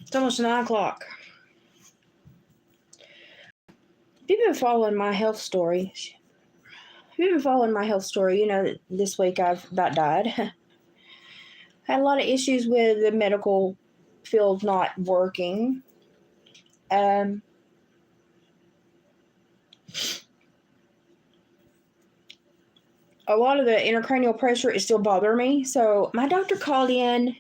It's almost 9 o'clock. If you've been following my health story, you know that this week I've about died. Had a lot of issues with the medical field not working. A lot of the intracranial pressure is still bothering me. So my doctor called in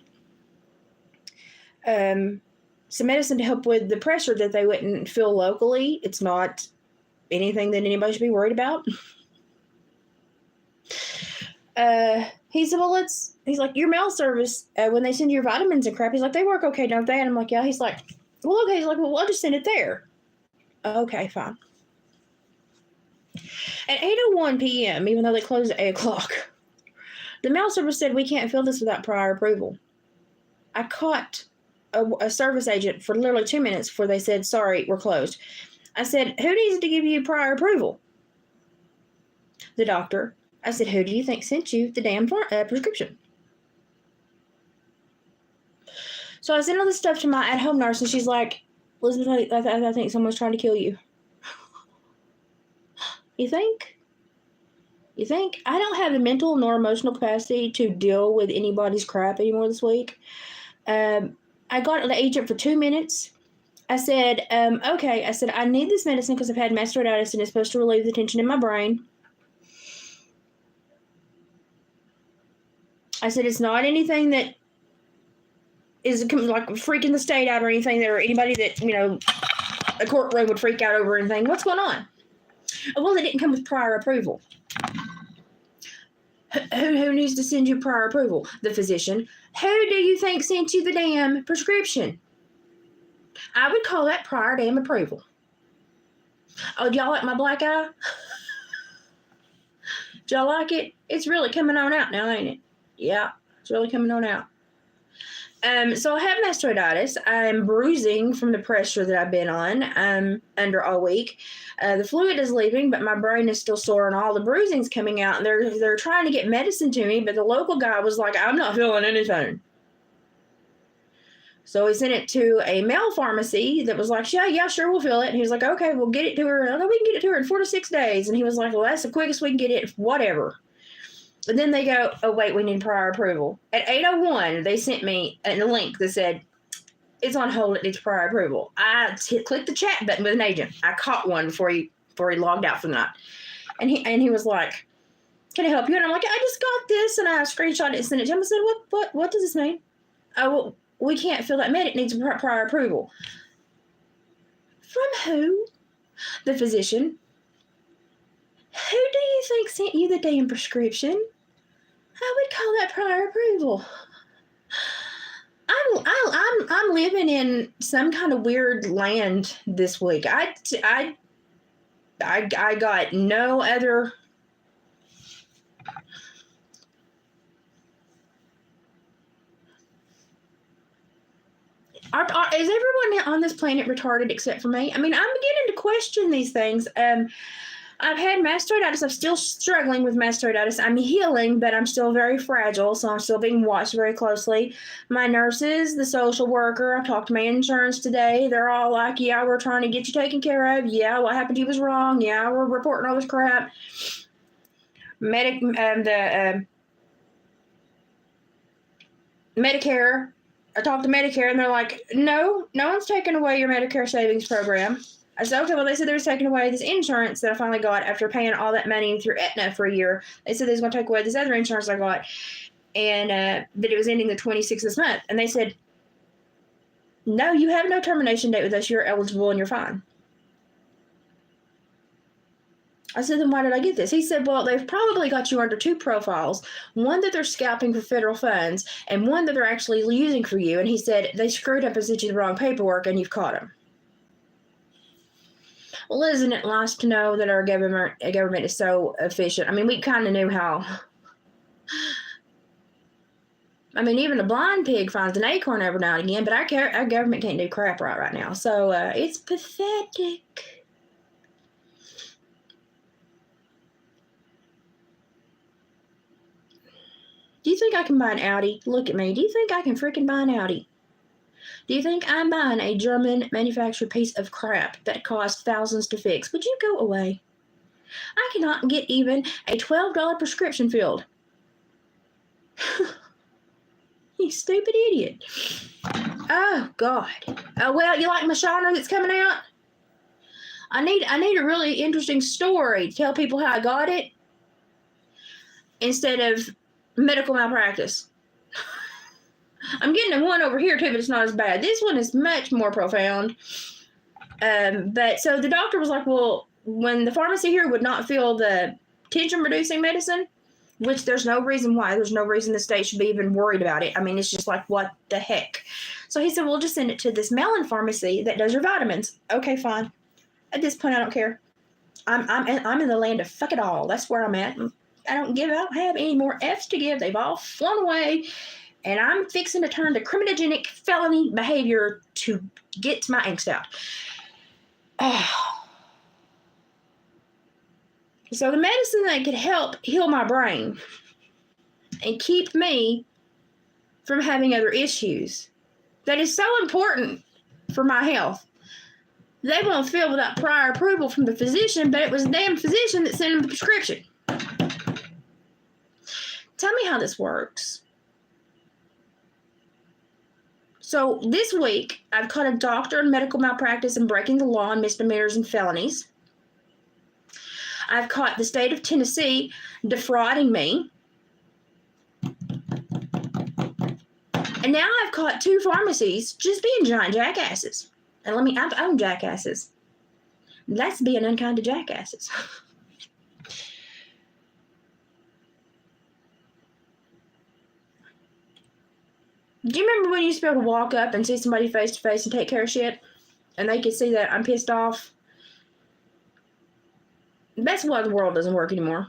some medicine to help with the pressure that they wouldn't feel locally. It's not anything that anybody should be worried about. He said, well, he's like, your mail service, when they send you your vitamins and crap, he's like, they work okay, don't they? And I'm like, yeah. He's like, well, okay. He's like, well, I'll just send it there. Okay, fine. At 8:01 p.m., even though they close at 8 o'clock, the mail service said, we can't fill this without prior approval. I caught a service agent for literally 2 minutes before they said, sorry, we're closed. I said, who needs to give you prior approval? The doctor. I said, who do you think sent you the damn prescription? So I sent all this stuff to my at-home nurse, and she's like, Elizabeth, I think someone's trying to kill you. You think? I don't have the mental nor emotional capacity to deal with anybody's crap anymore this week. I got the agent for 2 minutes. I said, okay. I said, I need this medicine because I've had mastoiditis and it's supposed to relieve the tension in my brain. I said, it's not anything that is like freaking the state out or anything, or anybody that, a courtroom would freak out over anything. What's going on? Well, it didn't come with prior approval. Who needs to send you prior approval? The physician. Who do you think sent you the damn prescription? I would call that prior damn approval. Oh, do y'all like my black eye? Do y'all like it? It's really coming on out now, ain't it? Yeah, it's really coming on out. So I have mastoiditis. I'm bruising from the pressure that I've been on under all week. The fluid is leaving, but my brain is still sore and all the bruising's coming out. And they're trying to get medicine to me, but the local guy was like, I'm not feeling anything. So he sent it to a mail pharmacy that was like, yeah, sure, we'll fill it. And he was like, okay, we'll get it to her. We can get it to her in 4 to 6 days. And he was like, well, that's the quickest we can get it, whatever. And then they go, oh, wait, we need prior approval. At 8:01, they sent me a link that said, it's on hold, it needs prior approval. I clicked the chat button with an agent. I caught one before he logged out for the night. And he was like, can I help you? And I'm like, I just got this. And I screenshot it and sent it to him. I said, what does this mean? Oh, well, we can't fill that med. It needs prior approval. From who? The physician. Who do you think sent you the damn prescription? I would call that prior approval. I'm living in some kind of weird land this week. I got no other. Is everyone on this planet retarded except for me? I mean, I'm beginning to question these things. I've had mastoiditis. I'm still struggling with mastoiditis. I'm healing, but I'm still very fragile, so I'm still being watched very closely. My nurses, the social worker, I talked to my insurance today. They're all like, yeah, we're trying to get you taken care of. Yeah, what happened to you was wrong. Yeah, we're reporting all this crap. Medicare. I talked to Medicare, and they're like, no one's taking away your Medicare savings program. I said, okay, well, they said they were taking away this insurance that I finally got after paying all that money through Aetna for a year. They said they was going to take away this other insurance I got, and that it was ending the 26th of this month. And they said, no, you have no termination date with us. You're eligible and you're fine. I said, then why did I get this? He said, well, they've probably got you under 2 profiles, one that they're scalping for federal funds and one that they're actually using for you. And he said, they screwed up and sent you the wrong paperwork and you've caught them. Well, isn't it nice to know that our government is so efficient? I mean, we kind of knew how. I mean, even a blind pig finds an acorn every now and again, but our government can't do crap right now. So it's pathetic. Do you think I can buy an Audi? Look at me. Do you think I can freaking buy an Audi? Do you think I'm buying a German manufactured piece of crap that costs thousands to fix? Would you go away? I cannot get even a $12 prescription filled. You stupid idiot. Oh, God. Oh, well, you like my shiner that's coming out? I need a really interesting story to tell people how I got it instead of medical malpractice. I'm getting one over here, too, but it's not as bad. This one is much more profound. But so the doctor was like, well, when the pharmacy here would not fill the tension-reducing medicine, which there's no reason why. There's no reason the state should be even worried about it. I mean, it's just like, what the heck? So he said, we'll just send it to this mail-in pharmacy that does your vitamins. Okay, fine. At this point, I don't care. I'm in the land of fuck it all. That's where I'm at. I don't have any more F's to give. They've all flown away. And I'm fixing to turn to criminogenic felony behavior to get my angst out. So the medicine that could help heal my brain and keep me from having other issues that is so important for my health, they won't fill without prior approval from the physician, but it was the damn physician that sent them the prescription. Tell me how this works. So this week, I've caught a doctor in medical malpractice and breaking the law and misdemeanors and felonies. I've caught the state of Tennessee defrauding me. And now I've caught 2 pharmacies just being giant jackasses. And I own jackasses. That's being unkind to jackasses. Do you remember when you used to be able to walk up and see somebody face to face and take care of shit? And they could see that I'm pissed off? That's why the world doesn't work anymore.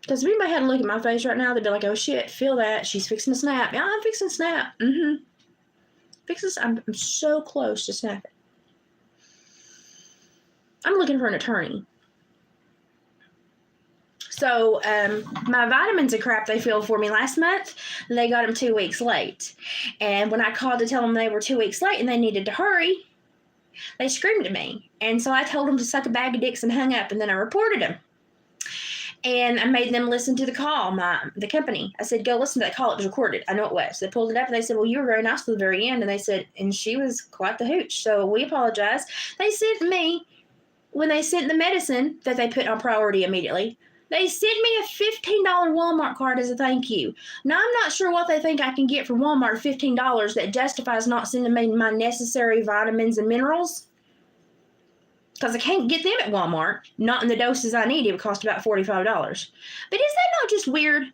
Because if anybody had to look at my face right now, they'd be like, oh shit, feel that. She's fixing to snap. Yeah, I'm fixing to snap. I'm so close to snapping. I'm looking for an attorney. So my vitamins and crap they filled for me last month, they got them 2 weeks late. And when I called to tell them they were 2 weeks late and they needed to hurry, they screamed at me. And so I told them to suck a bag of dicks and hung up, and then I reported them. And I made them listen to the call, the company. I said, go listen to that call. It was recorded. I know it was. They pulled it up, and they said, well, you were very nice to the very end. And they said, and she was quite the hooch. So we apologize. They sent me, when they sent the medicine that they put on priority immediately, they sent me a $15 Walmart card as a thank you. Now, I'm not sure what they think I can get for Walmart $15 that justifies not sending me my necessary vitamins and minerals. Because I can't get them at Walmart. Not in the doses I need. It would cost about $45. But is that not just weird?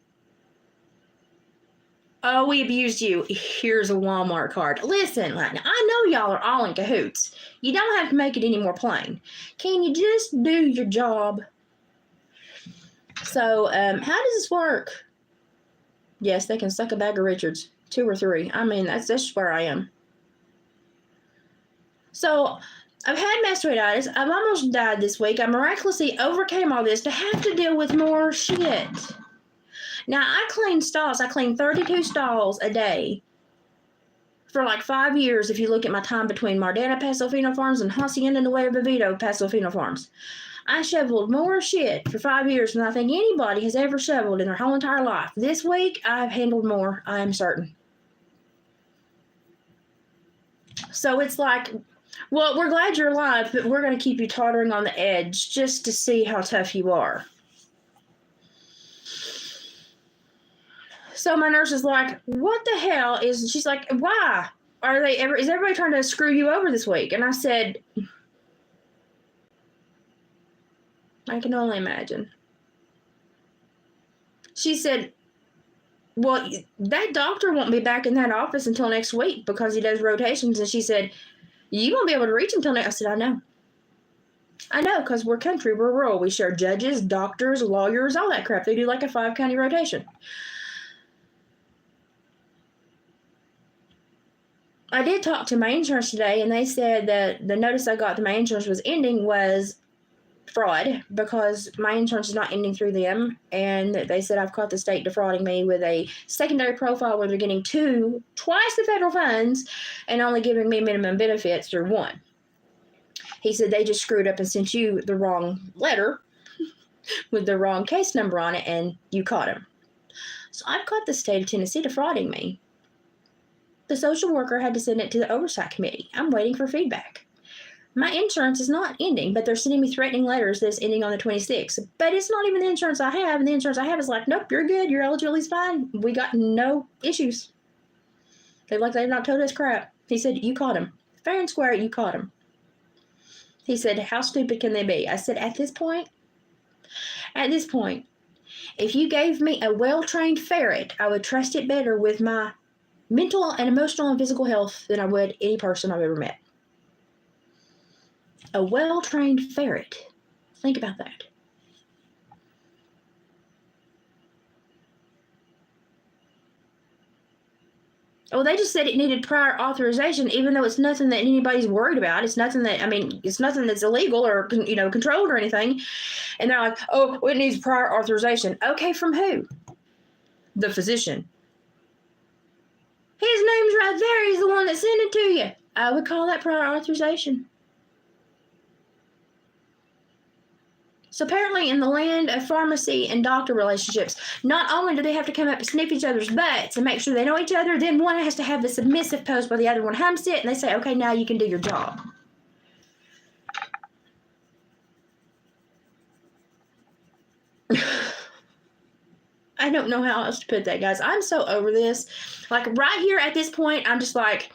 Oh, we abused you. Here's a Walmart card. Listen, I know y'all are all in cahoots. You don't have to make it any more plain. Can you just do your job? So, how does this work? Yes, they can suck a bag of Richards. 2 or 3. I mean, that's just where I am. So, I've had mastoiditis. I've almost died this week. I miraculously overcame all this to have to deal with more shit. Now, I clean stalls. I clean 32 stalls a day for like 5 years if you look at my time between Mardana Paso Fino Farms and Hacienda Nueva Vito Paso Fino Farms. I shoveled more shit for 5 years than I think anybody has ever shoveled in their whole entire life. This week, I've handled more, I am certain. So it's like, well, we're glad you're alive, but we're going to keep you tottering on the edge just to see how tough you are. So my nurse is like, what the hell is, she's like, why? Is everybody trying to screw you over this week? And I said, I can only imagine. She said, well, that doctor won't be back in that office until next week because he does rotations. And she said, you won't be able to reach him until next. I said, I know. I know, because we're country, we're rural. We share judges, doctors, lawyers, all that crap. They do like a 5-county rotation. I did talk to my insurance today, and they said that the notice I got that my insurance was ending was fraud because my insurance is not ending through them. And they said I've caught the state defrauding me with a secondary profile where they're getting twice the federal funds and only giving me minimum benefits through one. He said they just screwed up and sent you the wrong letter with the wrong case number on it, and you caught him. So I've caught the state of Tennessee defrauding me. The social worker had to send it to the oversight committee. I'm waiting for feedback. My insurance is not ending, but they're sending me threatening letters that's ending on the 26th. But it's not even the insurance I have, and the insurance I have is like, nope, you're good. Your eligibility's fine. We got no issues. They've not told us crap. He said, you caught him. Fair and square, you caught him. He said, how stupid can they be? I said, at this point, if you gave me a well-trained ferret, I would trust it better with my mental and emotional and physical health than I would any person I've ever met. A well-trained ferret. Think about that. Oh, they just said it needed prior authorization, even though it's nothing that anybody's worried about. It's nothing that's illegal or, controlled or anything. And they're like, oh, it needs prior authorization. Okay, from who? The physician. His name's right there. He's the one that sent it to you. I would call that prior authorization. So apparently in the land of pharmacy and doctor relationships, not only do they have to come up and sniff each other's butts and make sure they know each other, then one has to have the submissive pose while the other one humps it, and they say, okay, now you can do your job. I don't know how else to put that, guys. I'm so over this. Like, right here at this point, I'm just like,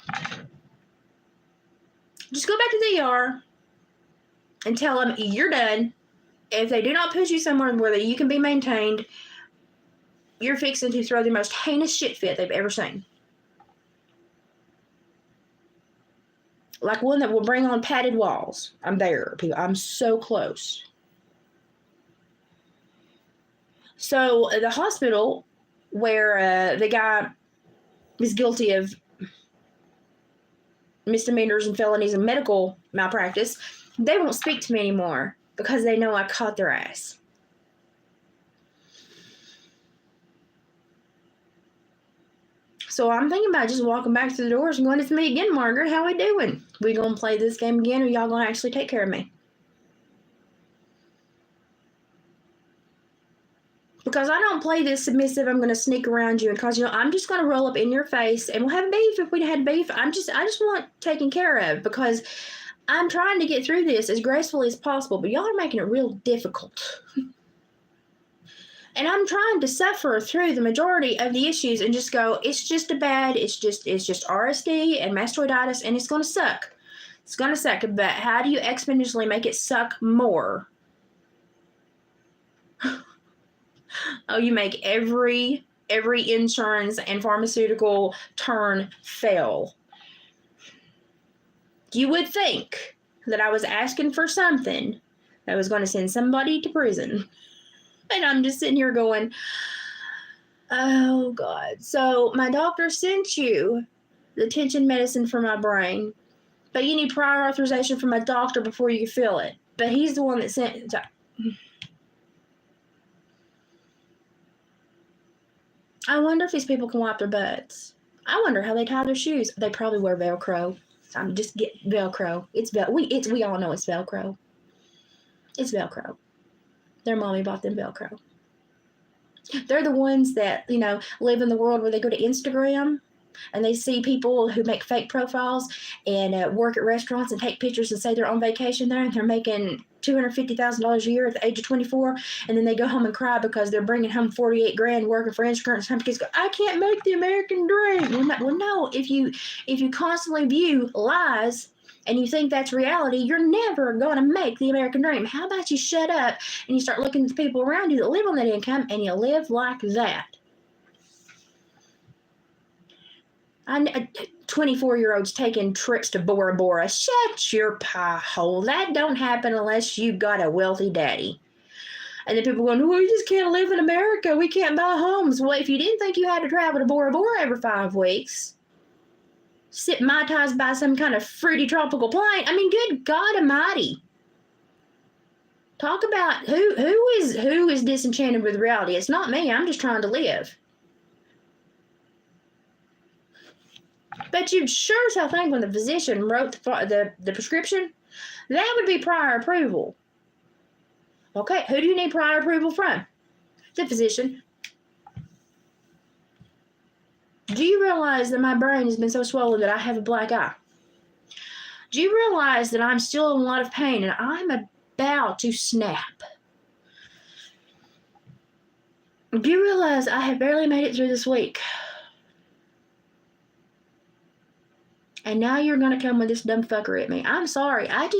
just go back to the ER and tell them you're done. If they do not put you somewhere where you can be maintained, you're fixing to throw the most heinous shit fit they've ever seen. Like one that will bring on padded walls. I'm there, people. I'm so close. So the hospital where the guy is guilty of misdemeanors and felonies and medical malpractice, they won't speak to me anymore because they know I caught their ass. So I'm thinking about just walking back through the doors and going, it's me again, Margaret. How we doing? We gonna play this game again, or y'all gonna actually take care of me? Because I don't play this submissive, I'm going to sneak around you and cause, I'm just going to roll up in your face and we'll have beef if we had beef. I just want taken care of because I'm trying to get through this as gracefully as possible, but y'all are making it real difficult. And I'm trying to suffer through the majority of the issues and just go, it's just RSD and mastoiditis and it's going to suck. It's going to suck, but how do you exponentially make it suck more? Oh, you make every insurance and pharmaceutical turn fail. You would think that I was asking for something that was going to send somebody to prison. And I'm just sitting here going, oh, God. So my doctor sent you the tension medicine for my brain, but you need prior authorization from my doctor before you can feel it. But he's the one that sent it. I wonder if these people can wipe their butts. I wonder how they tie their shoes. They probably wear Velcro. I'm just get Velcro. We all know it's Velcro. It's Velcro. Their mommy bought them Velcro. They're the ones that, live in the world where they go to Instagram and they see people who make fake profiles and work at restaurants and take pictures and say they're on vacation there and they're making $250,000 a year at the age of 24, and then they go home and cry because they're bringing home $48,000 working for insurance companies. Go, I can't make the American dream. Well, no. If you constantly view lies and you think that's reality, you're never going to make the American dream. How about you shut up and you start looking at the people around you that live on that income and you live like that? 24-year-olds taking trips to Bora Bora. Shut your pie hole. That don't happen unless you got a wealthy daddy. And then people going, well, you just can't live in America. We can't buy homes. Well, if you didn't think you had to travel to Bora Bora every 5 weeks, sip Mai Tais by some kind of fruity tropical plane, good God almighty. Talk about who is disenchanted with reality. It's not me. I'm just trying to live. But you'd sure as hell think when the physician wrote the prescription, that would be prior approval. Okay, who do you need prior approval from? The physician. Do you realize that my brain has been so swollen that I have a black eye? Do you realize that I'm still in a lot of pain and I'm about to snap? Do you realize I have barely made it through this week? And now you're going to come with this dumb fucker at me. I'm sorry. If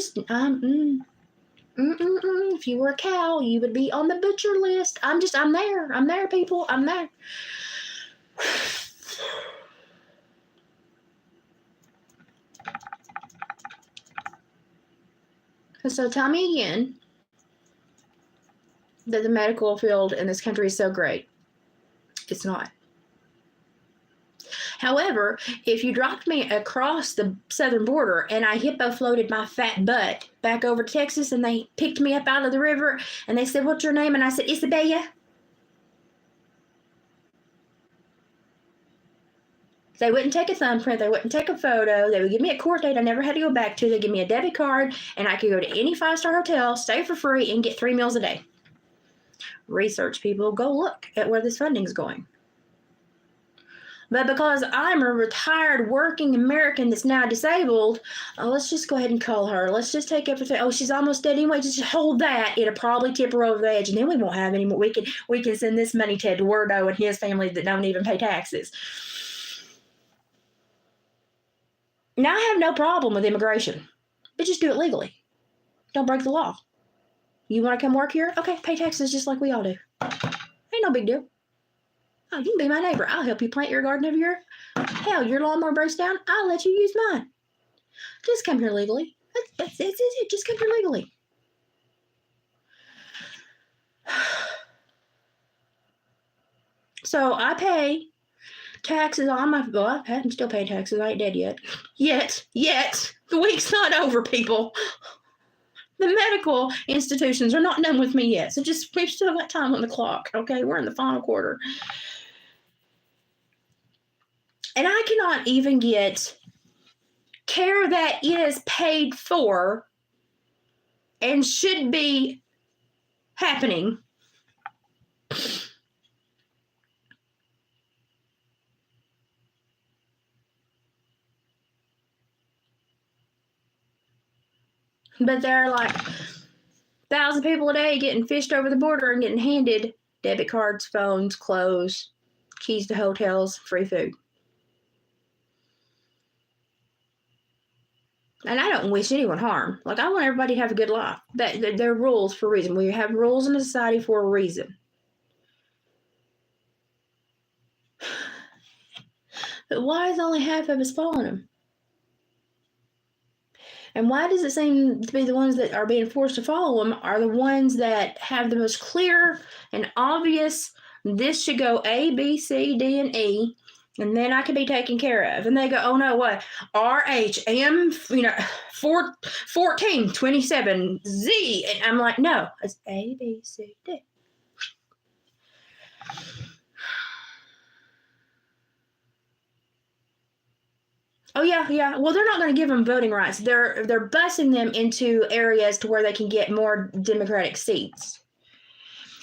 you were a cow, you would be on the butcher list. I'm there. I'm there, people. I'm there. So tell me again that the medical field in this country is so great. It's not. However, if you dropped me across the southern border and I hippo floated my fat butt back over to Texas and they picked me up out of the river and they said, "What's your name?" And I said, "Isabella." They wouldn't take a thumbprint. They wouldn't take a photo. They would give me a court date I never had to go back to. They'd give me a debit card and I could go to any 5-star hotel, stay for free, and get 3 meals a day. Research, people. Go look at where this funding's going. But because I'm a retired working American that's now disabled, let's just go ahead and call her. Let's just take everything. Oh, she's almost dead anyway. Just hold that. It'll probably tip her over the edge, and then we won't have any more. We can send this money to Eduardo and his family that don't even pay taxes. Now, I have no problem with immigration, but just do it legally. Don't break the law. You want to come work here? Okay, pay taxes just like we all do. Ain't no big deal. Oh, you can be my neighbor. I'll help you plant your garden over here. Hell, your lawnmower breaks down. I'll let you use mine. Just come here legally. That's it. Just come here legally. So I pay taxes on my... Well, I'm still paying taxes. I ain't dead yet. Yet. The week's not over, people. The medical institutions are not done with me yet. So we've still got time on the clock. Okay, we're in the final quarter. And I cannot even get care that is paid for and should be happening. But there are like 1,000 people a day getting fished over the border and getting handed debit cards, phones, clothes, keys to hotels, free food. And I don't wish anyone harm. Like, I want everybody to have a good life. There are rules for a reason. We have rules in a society for a reason. But why is only half of us following them? And why does it seem to be the ones that are being forced to follow them are the ones that have the most clear and obvious, this should go A, B, C, D, and E, and then I can be taken care of. And they go, oh no, what? R-H-M, 1427Z. And I'm like, no, it's A, B, C, D. Oh, yeah. Well, they're not going to give them voting rights. They're busing them into areas to where they can get more Democratic seats.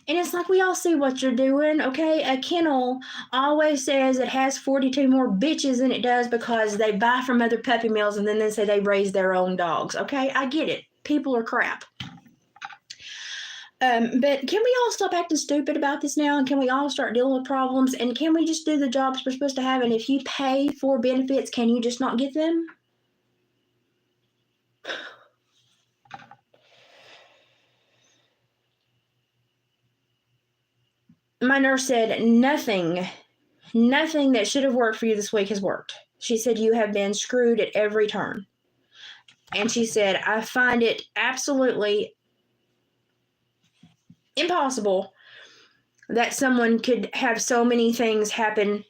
And it's like, we all see what you're doing, okay? A kennel always says it has 42 more bitches than it does because they buy from other puppy mills and then they say they raise their own dogs, okay? I get it. People are crap. But can we all stop acting stupid about this now? And can we all start dealing with problems? And can we just do the jobs we're supposed to have? And if you pay for benefits, can you just not get them? My nurse said nothing that should have worked for you this week has worked. She said you have been screwed at every turn. And she said, I find it absolutely impossible that someone could have so many things happen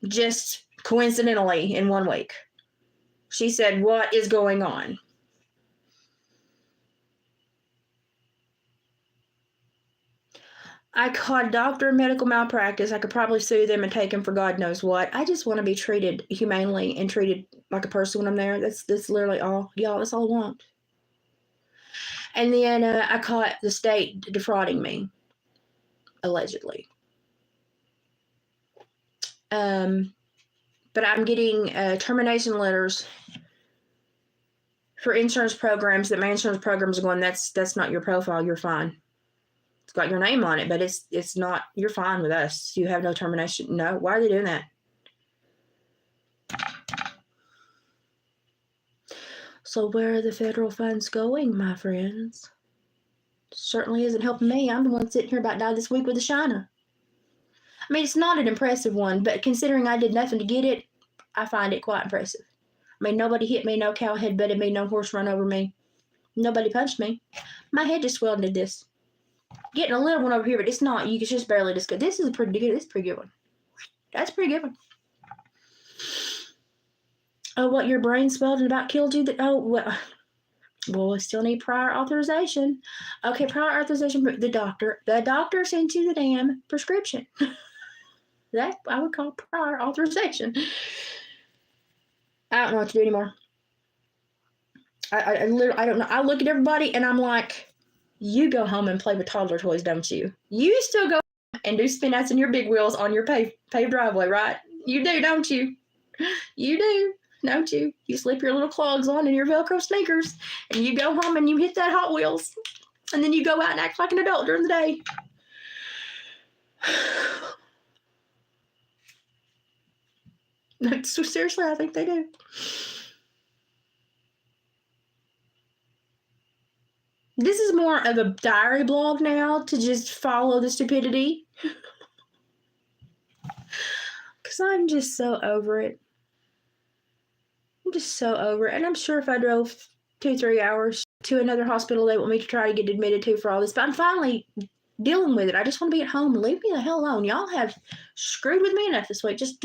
just coincidentally in 1 week. She said, what is going on? I caught a doctor in medical malpractice. I could probably sue them and take them for God knows what. I just want to be treated humanely and treated like a person when I'm there. That's literally all. Y'all, that's all I want. And then I caught the state defrauding me, allegedly. But I'm getting termination letters for insurance programs that my insurance programs are going, that's not your profile. You're fine. It's got your name on it, but it's not, you're fine with us. You have no termination. No, why are they doing that? So where are the federal funds going, my friends? Certainly isn't helping me. I'm the one sitting here about to die this week with a shiner. I mean, it's not an impressive one, but considering I did nothing to get it, I find it quite impressive. I mean, nobody hit me, no cow headbutted me, no horse run over me. Nobody punched me. My head just swelled and did this. Getting a little one over here, but it's not. You can just barely just go. This is a pretty good. This is a pretty good one. That's a pretty good one. Oh, what, your brain swelled and about killed you? Well, we still need prior authorization. Okay, prior authorization. The doctor sent you the damn prescription. That I would call prior authorization. I don't know what to do anymore. I literally, I don't know. I look at everybody and I'm like, you go home and play with toddler toys, don't you? You still go and do spin outs in your big wheels on your paved driveway, right? You do, don't you? You do, don't you? You slip your little clogs on and your Velcro sneakers and you go home and you hit that Hot Wheels. And then you go out and act like an adult during the day. So seriously, I think they do. This is more of a diary blog now to just follow the stupidity. Because I'm just so over it. I'm just so over it. And I'm sure if I drove 2-3 hours to another hospital they want me to try to get admitted to for all this, but I'm finally dealing with it. I just want to be at home. Leave me the hell alone. Y'all have screwed with me enough this week. Just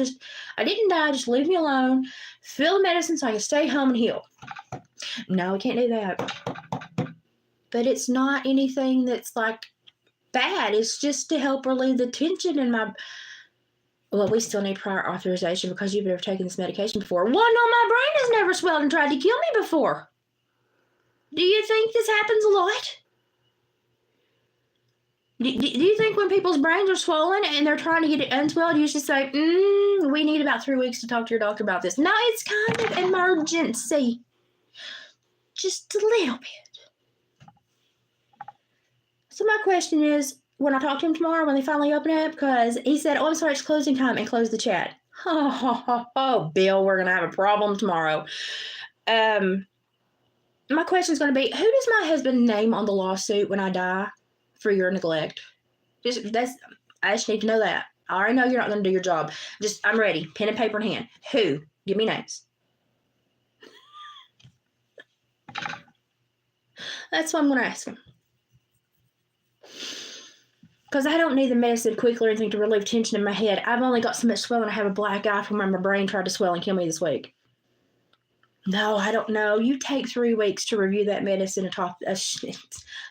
I didn't die. Just leave me alone. Fill the medicine so I can stay home and heal. No, we can't do that. But it's not anything that's like bad. It's just to help relieve the tension in my. Well, we still need prior authorization because you've never taken this medication before. Well, no, my brain has never swelled and tried to kill me before. Do you think this happens a lot? Do you think when people's brains are swollen and they're trying to get it unswelled, you should say, we need about 3 weeks to talk to your doctor about this? No, it's kind of emergency. Just a little bit. So my question is, when I talk to him tomorrow, when they finally open it, because he said, I'm sorry, it's closing time, and close the chat. Oh, Bill, we're going to have a problem tomorrow. My question is going to be, who does my husband name on the lawsuit when I die for your neglect? I just need to know that. I already know you're not going to do your job. I'm ready. Pen and paper in hand. Who? Give me names. That's what I'm going to ask him. Because I don't need the medicine quickly or anything to relieve tension in my head. I've only got so much swelling. I have a black eye from where my brain tried to swell and kill me this week. No, I don't know. You take 3 weeks to review that medicine and talk.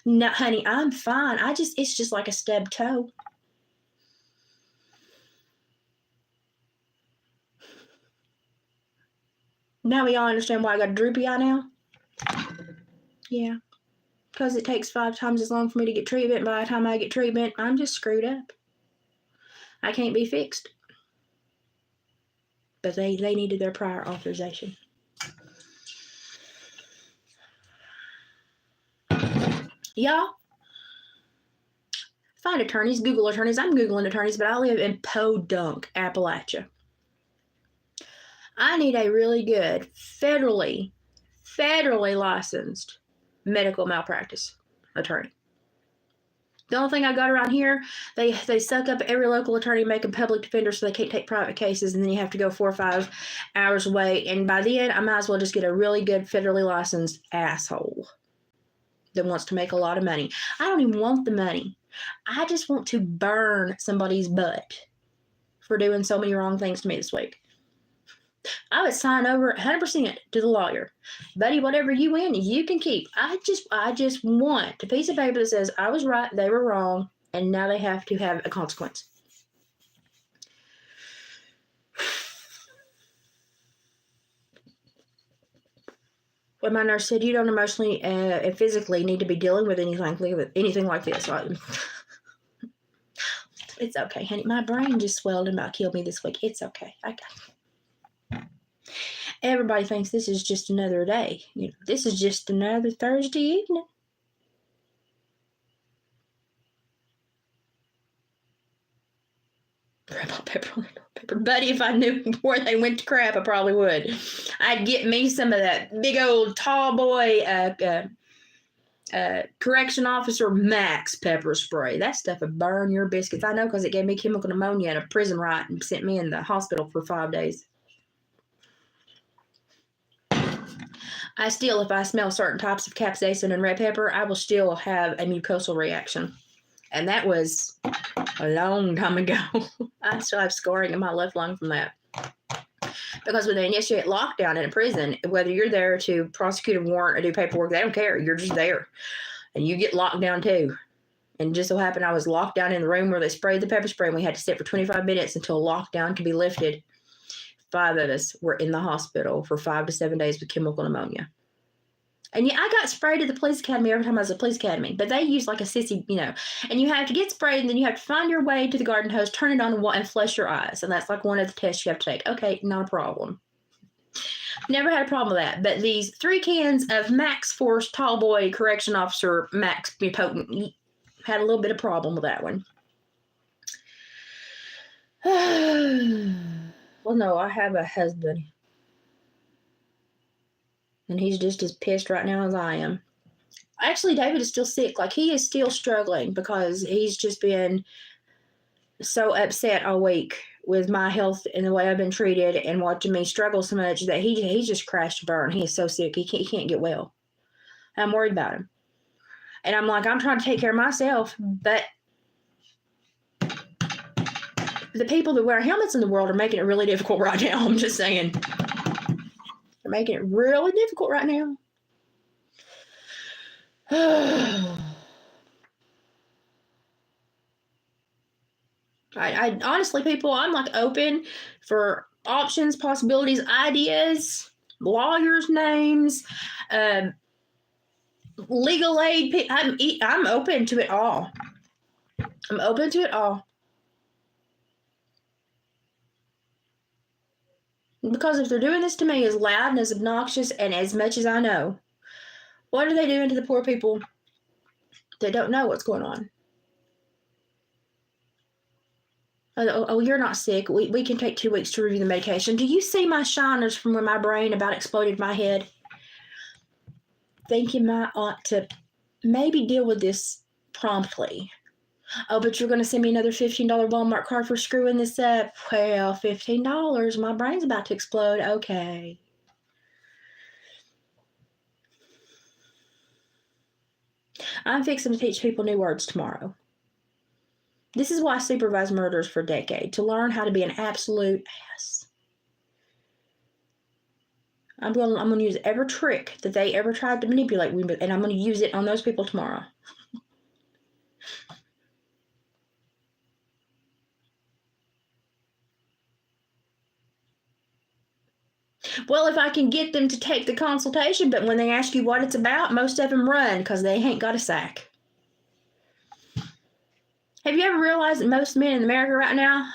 No, honey, I'm fine. It's just like a stubbed toe. Now we all understand why I got a droopy eye now? Yeah. Because it takes 5 times as long for me to get treatment. By the time I get treatment, I'm just screwed up. I can't be fixed. But they needed their prior authorization. Y'all, find attorneys, Google attorneys. I'm Googling attorneys, but I live in Podunk, Appalachia. I need a really good, federally licensed medical malpractice attorney. The only thing I got around here, they suck up every local attorney, make them public defenders so they can't take private cases, and then you have to go 4 or 5 hours away. And by the end, I might as well just get a really good federally licensed asshole that wants to make a lot of money. I don't even want the money. I just want to burn somebody's butt for doing so many wrong things to me this week. I would sign over 100% to the lawyer. Buddy, whatever you win, you can keep. I just want a piece of paper that says I was right, they were wrong. And now they have to have a consequence. When my nurse said, you don't emotionally and physically need to be dealing with anything like this. It's okay, honey. My brain just swelled and about killed me this week. It's okay. I got it. Everybody thinks this is just another day. This is just another Thursday evening. Grandpa pepper. Buddy, if I knew where they went to crap, I probably would. I'd get me some of that big old tall boy correction officer Max pepper spray. That stuff would burn your biscuits. I know because it gave me chemical pneumonia in a prison riot and sent me in the hospital for 5 days. I still, if I smell certain types of capsaicin and red pepper, I will still have a mucosal reaction. And that was a long time ago. I still have scarring in my left lung from that. Because when they initiate lockdown in a prison, whether you're there to prosecute a warrant or do paperwork, they don't care. You're just there. And you get locked down too. And just so happened I was locked down in the room where they sprayed the pepper spray, and we had to sit for 25 minutes until lockdown could be lifted. 5 of us were in the hospital for 5 to 7 days with chemical pneumonia. And yeah, I got sprayed at the police academy every time I was at the police academy. But they use like a sissy, and you have to get sprayed, and then you have to find your way to the garden hose, turn it on, and flush your eyes. And that's like one of the tests you have to take. Okay, not a problem. Never had a problem with that. But these 3 cans of Max Force Tall Boy Correction Officer Max Potent had a little bit of problem with that one. Well, no, I have a husband. And he's just as pissed right now as I am. Actually, David is still sick. Like, he is still struggling because he's just been so upset all week with my health and the way I've been treated and watching me struggle so much that he just crashed and burned. He is so sick. He can't get well. I'm worried about him. And I'm like, I'm trying to take care of myself, but the people that wear helmets in the world are making it really difficult right now. I'm just saying. They're making it really difficult right now. I honestly, people, I'm like open for options, possibilities, ideas, lawyers' names, legal aid. I'm open to it all. I'm open to it all. Because if they're doing this to me as loud and as obnoxious and as much as I know, what are they doing to the poor people that don't know what's going on? Oh, you're not sick. We can take 2 weeks to review the medication. Do you see my shiners from when my brain about exploded my head? Think you might ought to maybe deal with this promptly. Oh, but you're going to send me another $15 Walmart card for screwing this up. Well, $15. My brain's about to explode. Okay. I'm fixing to teach people new words tomorrow. This is why I supervised murders for a decade, to learn how to be an absolute ass. I'm going to use every trick that they ever tried to manipulate me, and I'm going to use it on those people tomorrow. Well, if I can get them to take the consultation, but when they ask you what it's about, most of them run because they ain't got a sack. Have you ever realized that most men in America right now,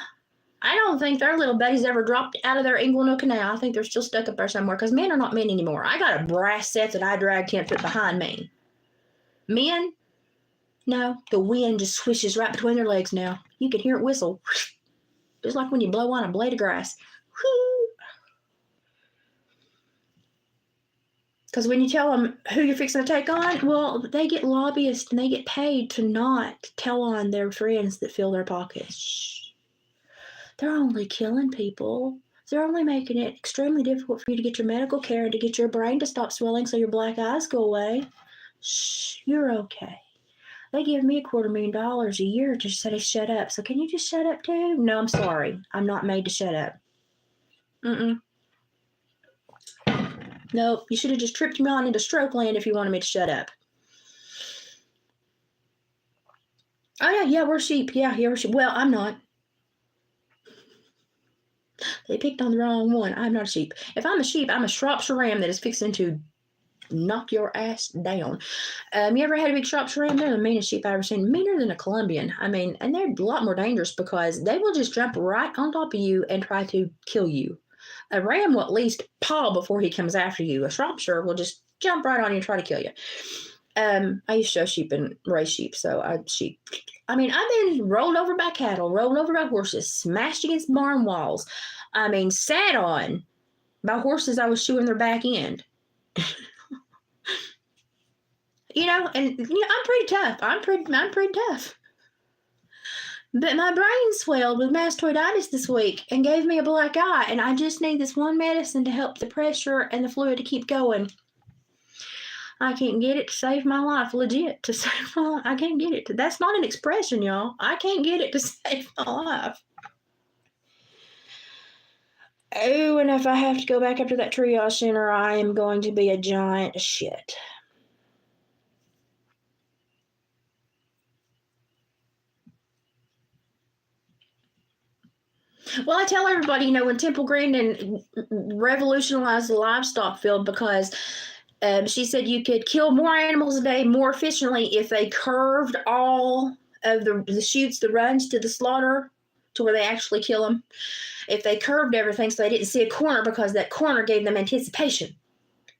I don't think their little buddies ever dropped out of their inguinal canal. I think they're still stuck up there somewhere because men are not men anymore. I got a brass set that I dragged him put behind me. Men, no, the wind just swishes right between their legs now. You can hear it whistle. Just like when you blow on a blade of grass. Because when you tell them who you're fixing to take on, well, they get lobbyists and they get paid to not tell on their friends that fill their pockets. Shh. They're only killing people. They're only making it extremely difficult for you to get your medical care and to get your brain to stop swelling so your black eyes go away. Shh, you're okay. They give me $250,000 a year to say shut up. So can you just shut up too? No, I'm sorry. I'm not made to shut up. Nope, you should have just tripped me on into stroke land if you wanted me to shut up. Oh, yeah, we're sheep. Yeah, we're sheep. Well, I'm not. They picked on the wrong one. I'm not a sheep. If I'm a sheep, I'm a Shropshire ram that is fixing to knock your ass down. You ever had a big Shropshire ram? They're the meanest sheep I've ever seen. Meaner than a Colombian. I mean, and they're a lot more dangerous because they will just jump right on top of you and try to kill you. A ram will at least paw before he comes after you. A Shropshire will just jump right on you and try to kill you. I used to show sheep and raise sheep, so sheep. I mean, I've been rolled over by cattle, rolled over by horses, smashed against barn walls. I mean, sat on by horses I was chewing their back end. And I'm pretty tough. I'm pretty tough. But my brain swelled with mastoiditis this week and gave me a black eye, and I just need this one medicine to help the pressure and the fluid to keep going. I can't get it to save my life, legit. To save my life, I can't get it. That's not an expression, y'all. I can't get it to save my life. Oh, and if I have to go back up to that triage center, I am going to be a giant shit. Well, I tell everybody, when Temple Grandin revolutionized the livestock field because she said you could kill more animals a day more efficiently if they curved all of the chutes, the runs to the slaughter to where they actually kill them. If they curved everything so they didn't see a corner because that corner gave them anticipation,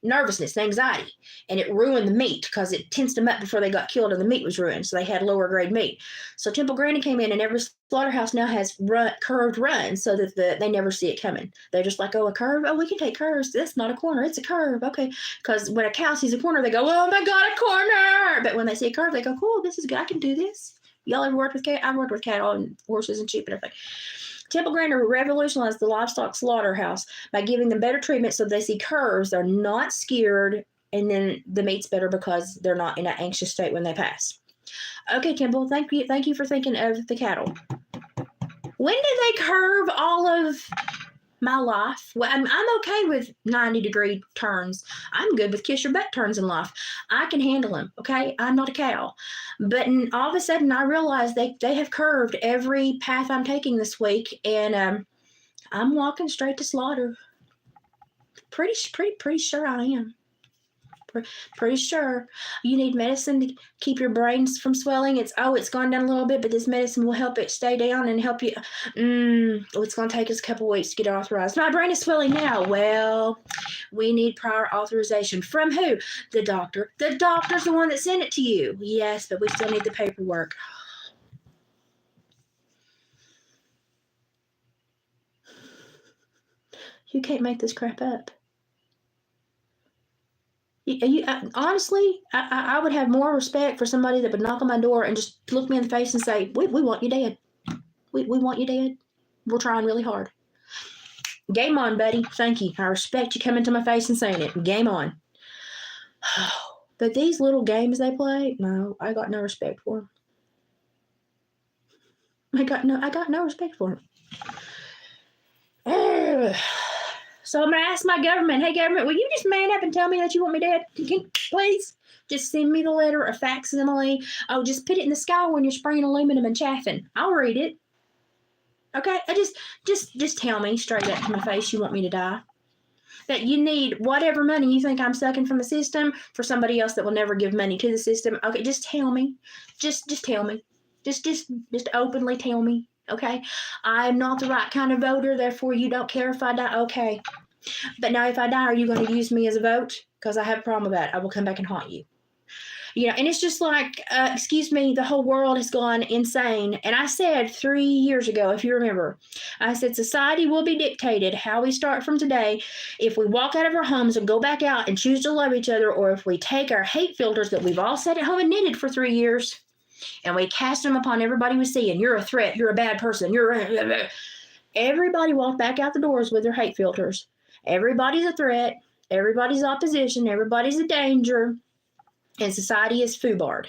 nervousness, and anxiety, and it ruined the meat because it tensed them up before they got killed and the meat was ruined, so they had lower grade meat. So Temple Grandin came in, and every slaughterhouse now has curved runs so that they never see it coming. They're just like, oh, a curve? Oh, we can take curves. That's not a corner. It's a curve. Okay. Because when a cow sees a corner, they go, oh my God, a corner. But when they see a curve, they go, cool, this is good. I can do this. Y'all ever worked with cattle? I've worked with cattle and horses and sheep and everything. Temple Grandin revolutionized the livestock slaughterhouse by giving them better treatment so they see curves. They're not scared, and then the meat's better because they're not in an anxious state when they pass. Okay, Temple, thank you for thinking of the cattle. When did they curve all of my life? Well, I'm okay with 90-degree turns. I'm good with kiss your butt turns in life. I can handle them, okay? I'm not a cow. But all of a sudden, I realized they have curved every path I'm taking this week, and I'm walking straight to slaughter. Pretty sure I am. Pretty sure. You need medicine to keep your brains from swelling. It's gone down a little bit, but this medicine will help it stay down and help you. It's going to take us a couple weeks to get authorized. My brain is swelling now. Well, we need prior authorization. From who? The doctor. The doctor's the one that sent it to you. Yes, but we still need the paperwork. You can't make this crap up. Honestly, I would have more respect for somebody that would knock on my door and just look me in the face and say, we want you dead. We want you dead. We're trying really hard. Game on, buddy. Thank you. I respect you coming to my face and saying it. Game on. But these little games they play, no, I got no respect for them. I got no respect for them. So I'm going to ask my government, hey, government, will you just man up and tell me that you want me dead? Please? Just send me the letter, a facsimile. Oh, just put it in the sky when you're spraying aluminum and chaffing. I'll read it. Okay? Just tell me straight up to my face you want me to die. That you need whatever money you think I'm sucking from the system for somebody else that will never give money to the system. Okay, just tell me. Just tell me. Just openly tell me. Okay? I'm not the right kind of voter, therefore you don't care if I die. Okay. But now if I die, are you going to use me as a vote? Because I have a problem with that. I will come back and haunt you. And it's just like, excuse me, the whole world has gone insane. And I said 3 years ago, if you remember, I said society will be dictated how we start from today if we walk out of our homes and go back out and choose to love each other, or if we take our hate filters that we've all sat at home and knitted for 3 years and we cast them upon everybody we see. And you're a threat. You're a bad person. Everybody walked back out the doors with their hate filters. Everybody's a threat. Everybody's opposition. Everybody's a danger. And society is foobarred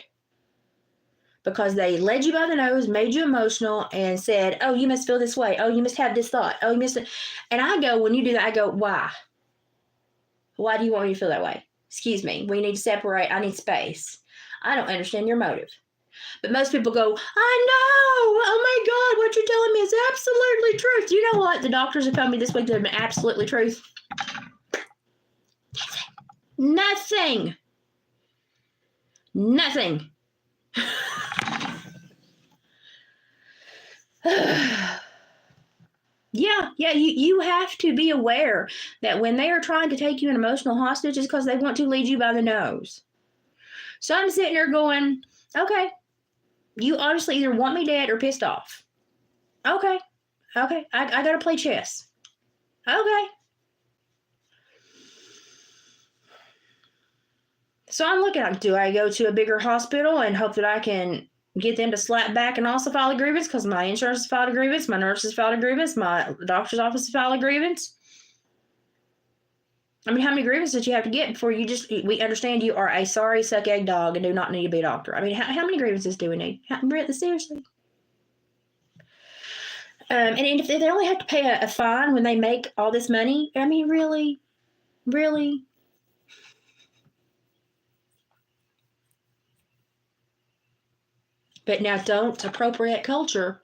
because they led you by the nose, made you emotional, and said, oh, you must feel this way. Oh, you must have this thought. Oh, you must. And I go, when you do that, I go, why? Why do you want me to feel that way? Excuse me. We need to separate. I need space. I don't understand your motive. But most people go, I know. Oh my God, what you're telling me is absolutely truth. You know what? The doctors have told me this week that have been absolutely truth. Nothing. Nothing. Yeah, you have to be aware that when they are trying to take you an emotional hostage, it's because they want to lead you by the nose. So I'm sitting there going, okay, you obviously either want me dead or pissed off. Okay, I gotta play chess. Okay. So I'm looking at, do I go to a bigger hospital and hope that I can get them to slap back and also file a grievance because my insurance has filed a grievance, my nurse has filed a grievance, my doctor's office has filed a grievance? I mean, how many grievances did you have to get before we understand you are a sorry suck egg dog and do not need to be a doctor? I mean, how many grievances do we need? Seriously. And if they only have to pay a fine when they make all this money, I mean, really? Really? But now don't appropriate culture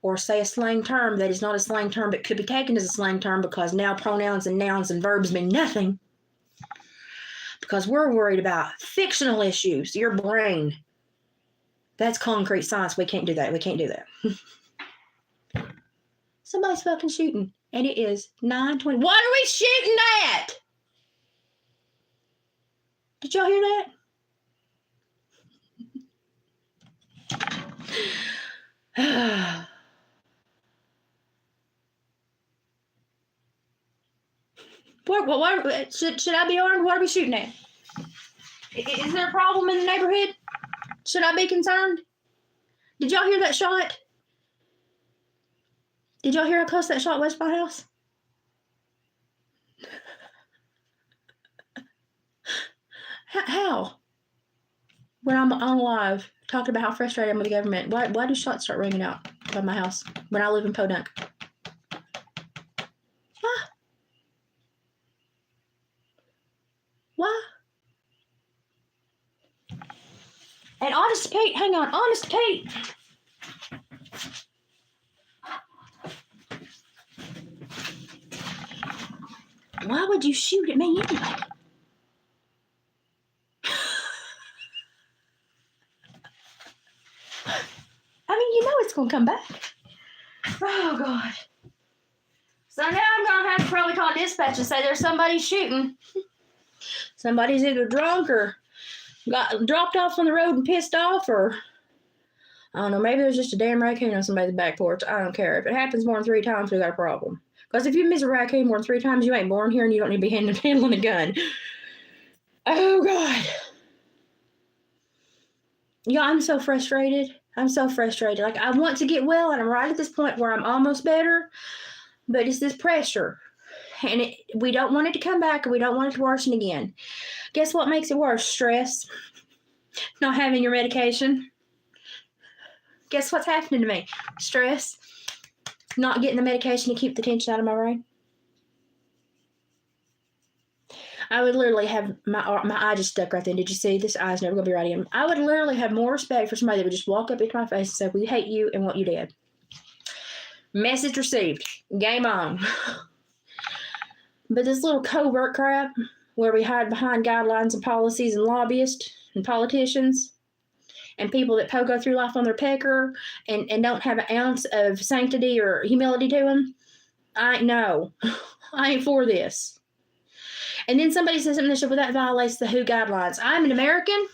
or say a slang term that is not a slang term but could be taken as a slang term because now pronouns and nouns and verbs mean nothing. Because we're worried about fictional issues, your brain. That's concrete science. We can't do that. We can't do that. Somebody's fucking shooting. And it is 9:20. What are we shooting at? Did y'all hear that? What should I be armed? What are we shooting at? Is there a problem in the neighborhood? Should I be concerned? Did y'all hear that shot? Did y'all hear how close that shot was to my house? How? When I'm on live talking about how frustrated I am with the government, why do shots start ringing out by my house when I live in Podunk? Why? And Honest Kate, hang on, Honest Kate. Why would you shoot at me anyway? I mean, you know it's going to come back. Oh, God. So now I'm going to have to probably call dispatch and say there's somebody shooting. Somebody's either drunk or got dropped off on the road and pissed off, or I don't know, maybe there's just a damn raccoon on somebody's back porch. I don't care. If it happens more than 3 times, we got a problem. Because if you miss a raccoon more than 3 times, you ain't born here and you don't need to be handling a gun. Oh, God. Yeah, I'm so frustrated. Like, I want to get well, and I'm right at this point where I'm almost better, but it's this pressure. And we don't want it to come back, and we don't want it to worsen again. Guess what makes it worse? Stress. Not having your medication. Guess what's happening to me? Stress. Not getting the medication to keep the tension out of my brain. I would literally have my eye just stuck right then. Did you see? This eye's never going to be right again. I would literally have more respect for somebody that would just walk up into my face and say, we hate you and want you dead. Message received. Game on. But this little covert crap where we hide behind guidelines and policies and lobbyists and politicians and people that go through life on their pecker and don't have an ounce of sanctity or humility to them, I ain't for this. And then somebody says something that that violates the WHO guidelines. I'm an American.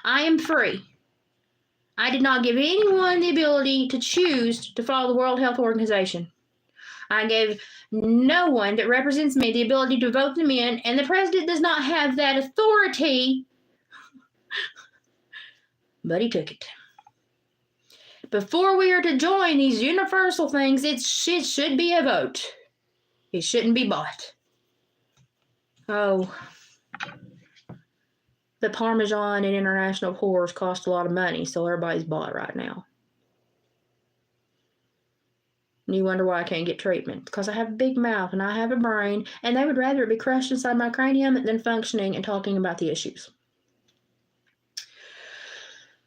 I am free. I did not give anyone the ability to choose to follow the World Health Organization. I gave no one that represents me the ability to vote them in, and the president does not have that authority, but he took it. Before we are to join these universal things, it should be a vote. It shouldn't be bought. Oh, the Parmesan and international whores cost a lot of money, so everybody's bought right now. And you wonder why I can't get treatment. Because I have a big mouth and I have a brain, and they would rather it be crushed inside my cranium than functioning and talking about the issues.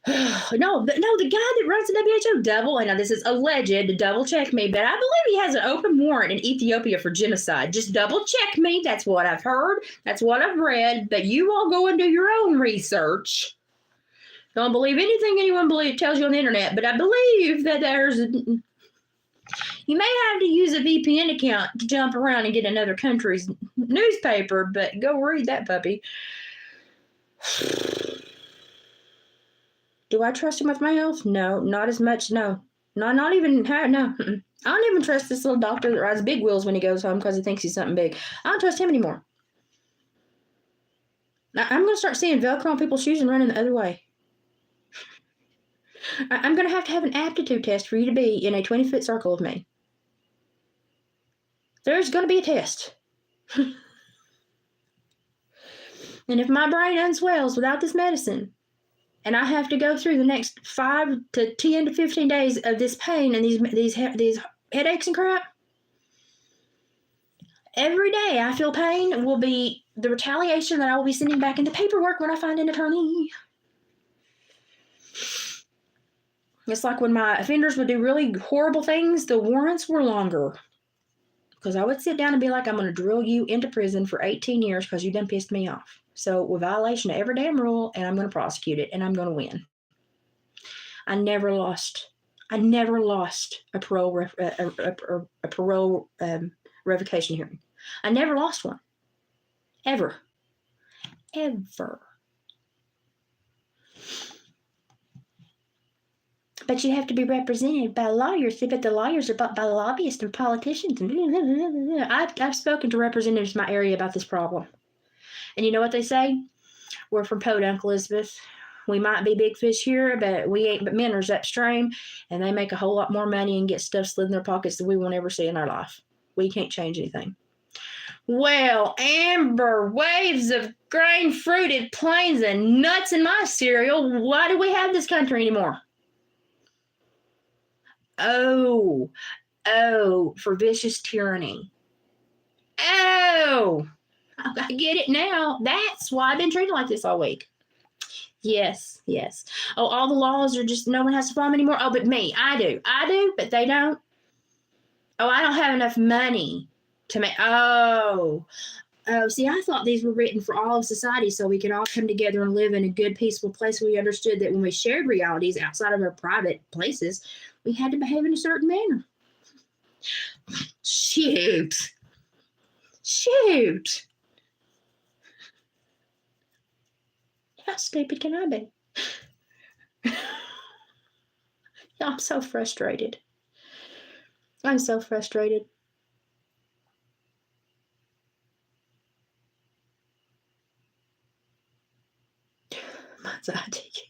No, the guy that runs the WHO, and now this is alleged, to double check me, but I believe he has an open warrant in Ethiopia for genocide. Just double check me. That's what I've heard. That's what I've read. But you all go and do your own research. Don't believe anything anyone tells you on the internet, but I believe that you may have to use a VPN account to jump around and get another country's newspaper, but go read that puppy. Do I trust him with my health? No, not as much. No, not even. No, I don't even trust this little doctor that rides big wheels when he goes home because he thinks he's something big. I don't trust him anymore. I'm going to start seeing Velcro on people's shoes and running the other way. I'm going to have an aptitude test for you to be in a 20-foot circle of me. There's going to be a test. And if my brain unswells without this medicine, and I have to go through the next 5 to 10 to 15 days of this pain and these headaches and crap, every day I feel pain will be the retaliation that I will be sending back into paperwork when I find an attorney. It's like when my offenders would do really horrible things, the warrants were longer. Because I would sit down and be like, I'm going to drill you into prison for 18 years because you done pissed me off. So, with violation of every damn rule, and I'm going to prosecute it, and I'm going to win. I never lost a parole revocation hearing. I never lost one. Ever. But you have to be represented by lawyers. But the lawyers are bought by lobbyists and politicians. I've spoken to representatives in my area about this problem. And you know what they say? We're from Podunk, Elizabeth. We might be big fish here, but we ain't but minnows upstream. And they make a whole lot more money and get stuff slid in their pockets that we won't ever see in our life. We can't change anything. Well, Amber, waves of grain-fruited plains and nuts in my cereal. Why do we have this country anymore? Oh, for vicious tyranny. Oh, I get it now. That's why I've been treated like this all week. Yes. Oh, all the laws are just, no one has to follow them anymore. Oh, but me, I do, but they don't. Oh, I don't have enough money to make, see, I thought these were written for all of society so we could all come together and live in a good, peaceful place. We understood that when we shared realities outside of our private places, we had to behave in a certain manner. Shoot. How stupid can I be? I'm so frustrated. I'm so frustrated. Mine's eye taking.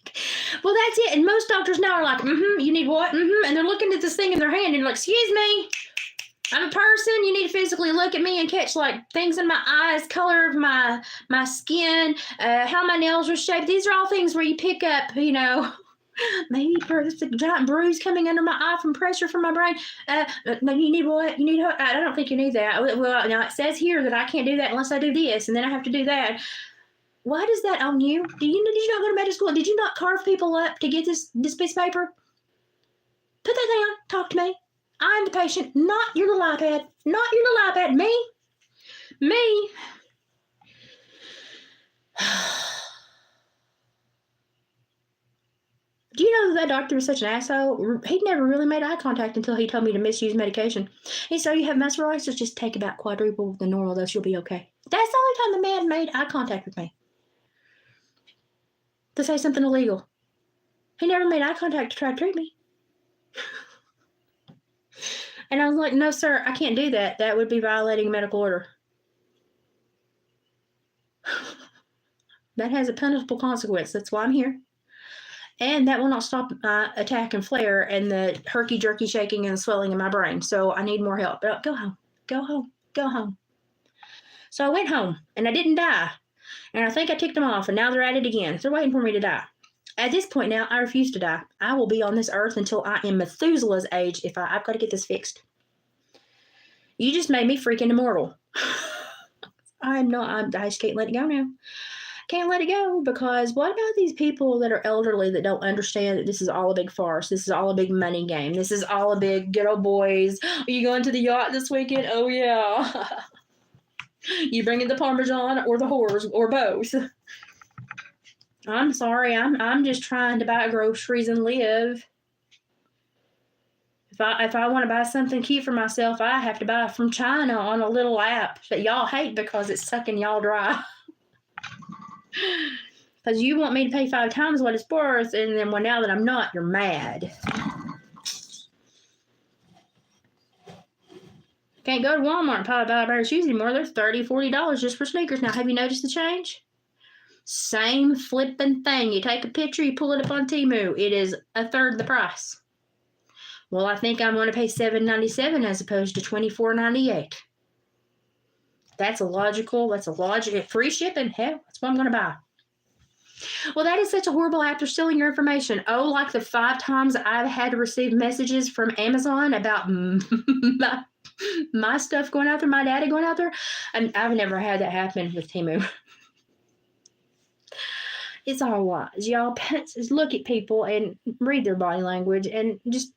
Well, that's it. And most doctors now are like, you need what? And they're looking at this thing in their hand and they're like, excuse me, I'm a person. You need to physically look at me and catch like things in my eyes, color of my skin, how my nails are shaped. These are all things where you pick up, maybe there's a giant bruise coming under my eye from pressure from my brain. No, you need what? You need what? I don't think you need that. Well, now it says here that I can't do that unless I do this, and then I have to do that. Why does that own you? Did you not go to medical school? Did you not carve people up to get this piece of paper? Put that down. Talk to me. I'm the patient, not your little iPad. Not your little iPad. Me. Do you know that doctor was such an asshole? He'd never really made eye contact until he told me to misuse medication. He said, you have muscle relaxers, just take about quadruple the normal dose, you'll be okay. That's the only time the man made eye contact with me. To say something illegal. He never made eye contact to try to treat me. And I was like, no, sir, I can't do that. That would be violating a medical order. That has a punishable consequence. That's why I'm here. And that will not stop my attack and flare and the herky-jerky shaking and swelling in my brain. So I need more help. But go home. So I went home, and I didn't die. And I think I ticked them off, and now they're at it again. They're waiting for me to die. At this point now, I refuse to die. I will be on this earth until I am Methuselah's age if I've got to get this fixed. You just made me freaking immortal. I just can't let it go now. can't let it go, because what about these people that are elderly that don't understand that this is all a big farce? This is all a big money game. This is all a big good old boys. Are you going to the yacht this weekend? Oh, yeah. You bringing the Parmesan or the whores or both? I'm sorry. I'm just trying to buy groceries and live. If I want to buy something cute for myself, I have to buy from China on a little app that y'all hate because it's sucking y'all dry. Because you want me to pay 5 times what it's worth, and then now that I'm not, you're mad. Can't go to Walmart and buy a pair of shoes anymore. They're $30, $40 just for sneakers. Now, have you noticed the change? Same flipping thing. You take a picture, you pull it up on Temu. It is a third the price. Well, I think I'm going to pay $7.97 as opposed to $24.98. That's a logical. Free shipping. Hell, that's what I'm going to buy. Well, that is such a horrible app. They're stealing your information. Oh, like the 5 times I've had to receive messages from Amazon about my stuff going out there, my data going out there. I've never had that happen with Temu. It's all lies. Y'all, just look at people and read their body language, and just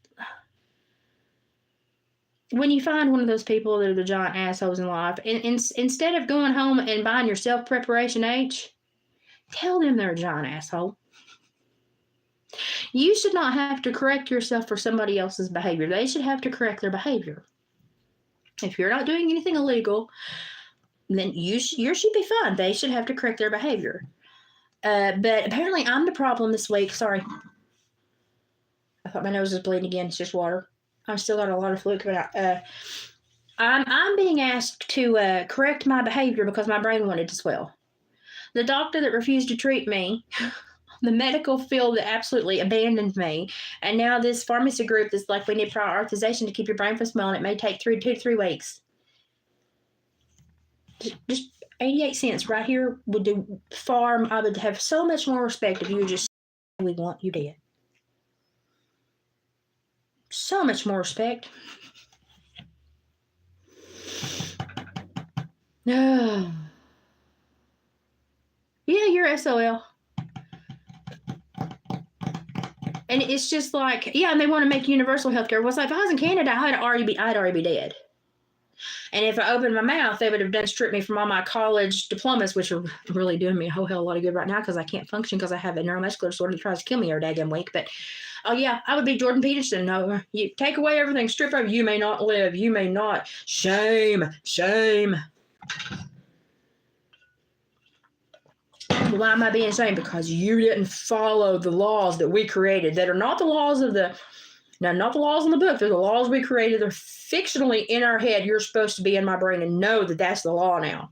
when you find one of those people that are the giant assholes in life, and instead of going home and buying yourself preparation H, tell them they're a giant asshole. You should not have to correct yourself for somebody else's behavior. They should have to correct their behavior. If you're not doing anything illegal, then you should be fine. They should have to correct their behavior. But apparently I'm the problem this week. Sorry. I thought my nose was bleeding again. It's just water. I've still got a lot of fluid coming out. I'm being asked to correct my behavior because my brain wanted to swell. The doctor that refused to treat me, the medical field that absolutely abandoned me, and now this pharmacy group that's like, we need prior authorization to keep your brain from swelling. It may take 2 to 3 weeks. Just 88 cents right here would do far. I would have so much more respect if you would just say, we want you dead. So much more respect. No. Yeah, you're SOL. And it's just like, yeah, and they want to make universal health care. Well, it's like, if I was in Canada, I'd already be dead. And if I opened my mouth, they would have done stripped me from all my college diplomas, which are really doing me a whole hell of a lot of good right now because I can't function because I have a neuromuscular disorder that tries to kill me every daggone week. But, oh, yeah, I would be Jordan Peterson. No, you take away everything, strip over, you may not live. You may not. Shame. Shame. Why am I being ashamed? Because you didn't follow the laws that we created that are not the laws of not the laws in the book. They're the laws we created. They're fictionally in our head. You're supposed to be in my brain and know that that's the law now.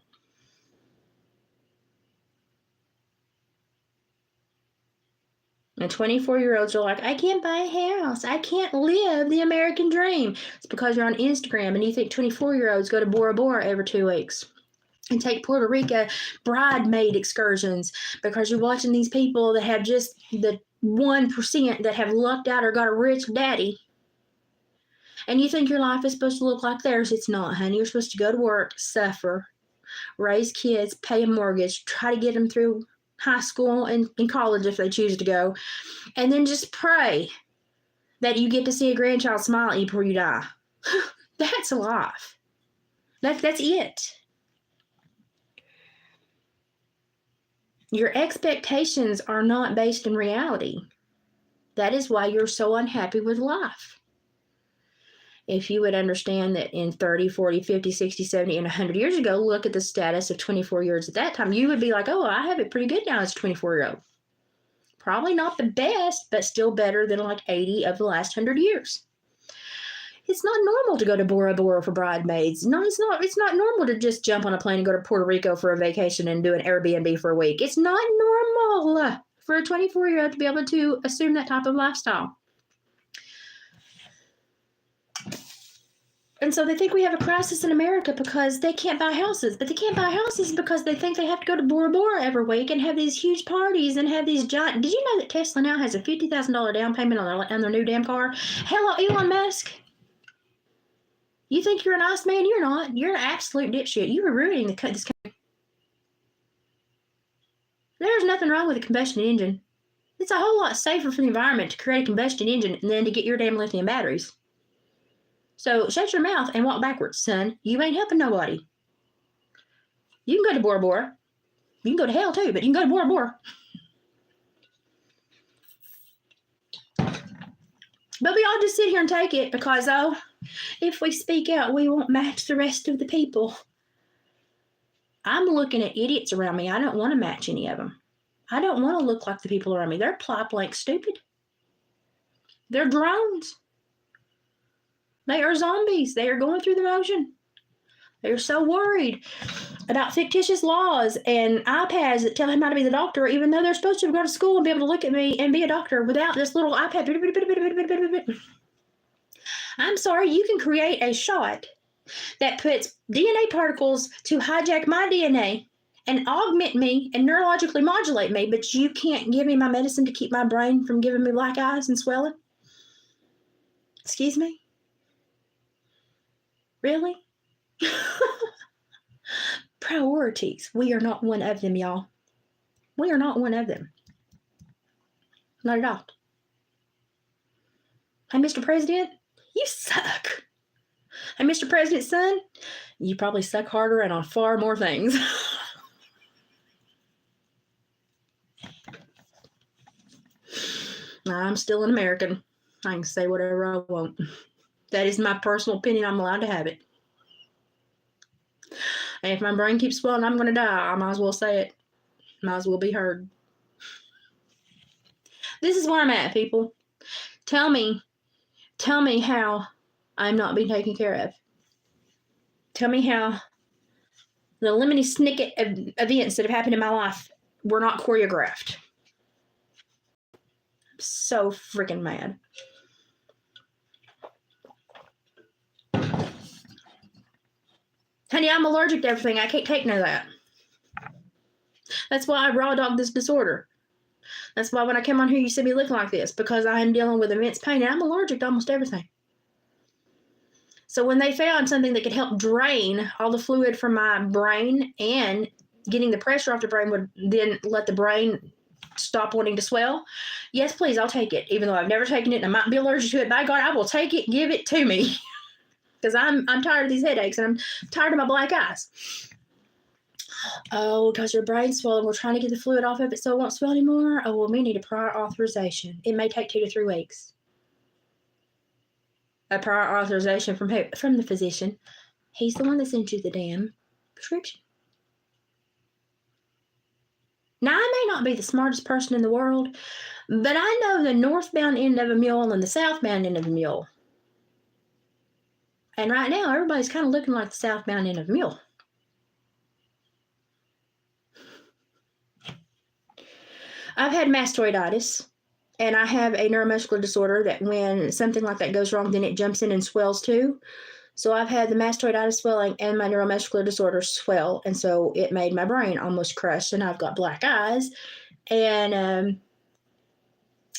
And 24-year-olds are like, I can't buy a house. I can't live the American dream. It's because you're on Instagram and you think 24-year-olds go to Bora Bora every 2 weeks. And take Puerto Rico bridesmaid excursions because you're watching these people that have just the 1% that have lucked out or got a rich daddy. And you think your life is supposed to look like theirs. It's not, honey. You're supposed to go to work, suffer, raise kids, pay a mortgage, try to get them through high school and college if they choose to go, and then just pray that you get to see a grandchild smile at you before you die. That's a life. That's it. Your expectations are not based in reality. That is why you're so unhappy with life. If you would understand that in 30, 40, 50, 60, 70, and 100 years ago, look at the status of 24-year-olds at that time, you would be like, oh, I have it pretty good now as a 24-year-old. Probably not the best, but still better than like 80 of the last 100 years. It's not normal to go to Bora Bora for bridesmaids. No, it's not. It's not normal to just jump on a plane and go to Puerto Rico for a vacation and do an Airbnb for a week. It's not normal for a 24-year-old to be able to assume that type of lifestyle. And so they think we have a crisis in America because they can't buy houses. But they can't buy houses because they think they have to go to Bora Bora every week and have these huge parties and have these giant... Did you know that Tesla now has a $50,000 down payment on their new damn car? Hello, Elon Musk. You think you're a nice man? You're not. You're an absolute dipshit. You are ruining this country. There's nothing wrong with a combustion engine. It's a whole lot safer for the environment to create a combustion engine than to get your damn lithium batteries. So shut your mouth and walk backwards, son. You ain't helping nobody. You can go to Bora Bora. You can go to hell too, but you can go to Bora Bora. But we all just sit here and take it because, oh, if we speak out, we won't match the rest of the people. I'm looking at idiots around me. I don't want to match any of them. I don't want to look like the people around me. They're plop blank stupid. They're drones. They are zombies. They are going through the motion. They're so worried about fictitious laws and iPads that tell him how to be the doctor, even though they're supposed to go to school and be able to look at me and be a doctor without this little iPad. I'm sorry, you can create a shot that puts DNA particles to hijack my DNA and augment me and neurologically modulate me, but you can't give me my medicine to keep my brain from giving me black eyes and swelling? Excuse me? Really? Priorities. We are not one of them, y'all. We are not one of them. Not at all. Hey, Mr. President, you suck. Hey, Mr. President's son, you probably suck harder and on far more things. I'm still an American. I can say whatever I want. That is my personal opinion. I'm allowed to have it. And if my brain keeps swelling, I'm going to die. I might as well say it. Might as well be heard. This is where I'm at, people. Tell me how I'm not being taken care of. Tell me how the lemony snicket of events that have happened in my life were not choreographed. I'm so freaking mad. Honey, I'm allergic to everything. I can't take none of that. That's why I raw dog this disorder. That's why when I come on here, you see me looking like this, because I am dealing with immense pain, and I'm allergic to almost everything. So when they found something that could help drain all the fluid from my brain and getting the pressure off the brain would then let the brain stop wanting to swell, yes, please, I'll take it. Even though I've never taken it and I might be allergic to it, by God, I will take it. Give it to me. Because I'm tired of these headaches and I'm tired of my black eyes. Oh, because your brain's swollen. We're trying to get the fluid off of it so it won't swell anymore. Oh, well, we need a prior authorization. It may take 2 to 3 weeks. A prior authorization from who? From the physician. He's the one that sent you the damn prescription. Now, I may not be the smartest person in the world, but I know the northbound end of a mule and the southbound end of a mule. And right now, everybody's kind of looking like the southbound end of a mule. I've had mastoiditis, and I have a neuromuscular disorder that when something like that goes wrong, then it jumps in and swells too. So I've had the mastoiditis swelling and my neuromuscular disorder swell, and so it made my brain almost crush, and I've got black eyes, and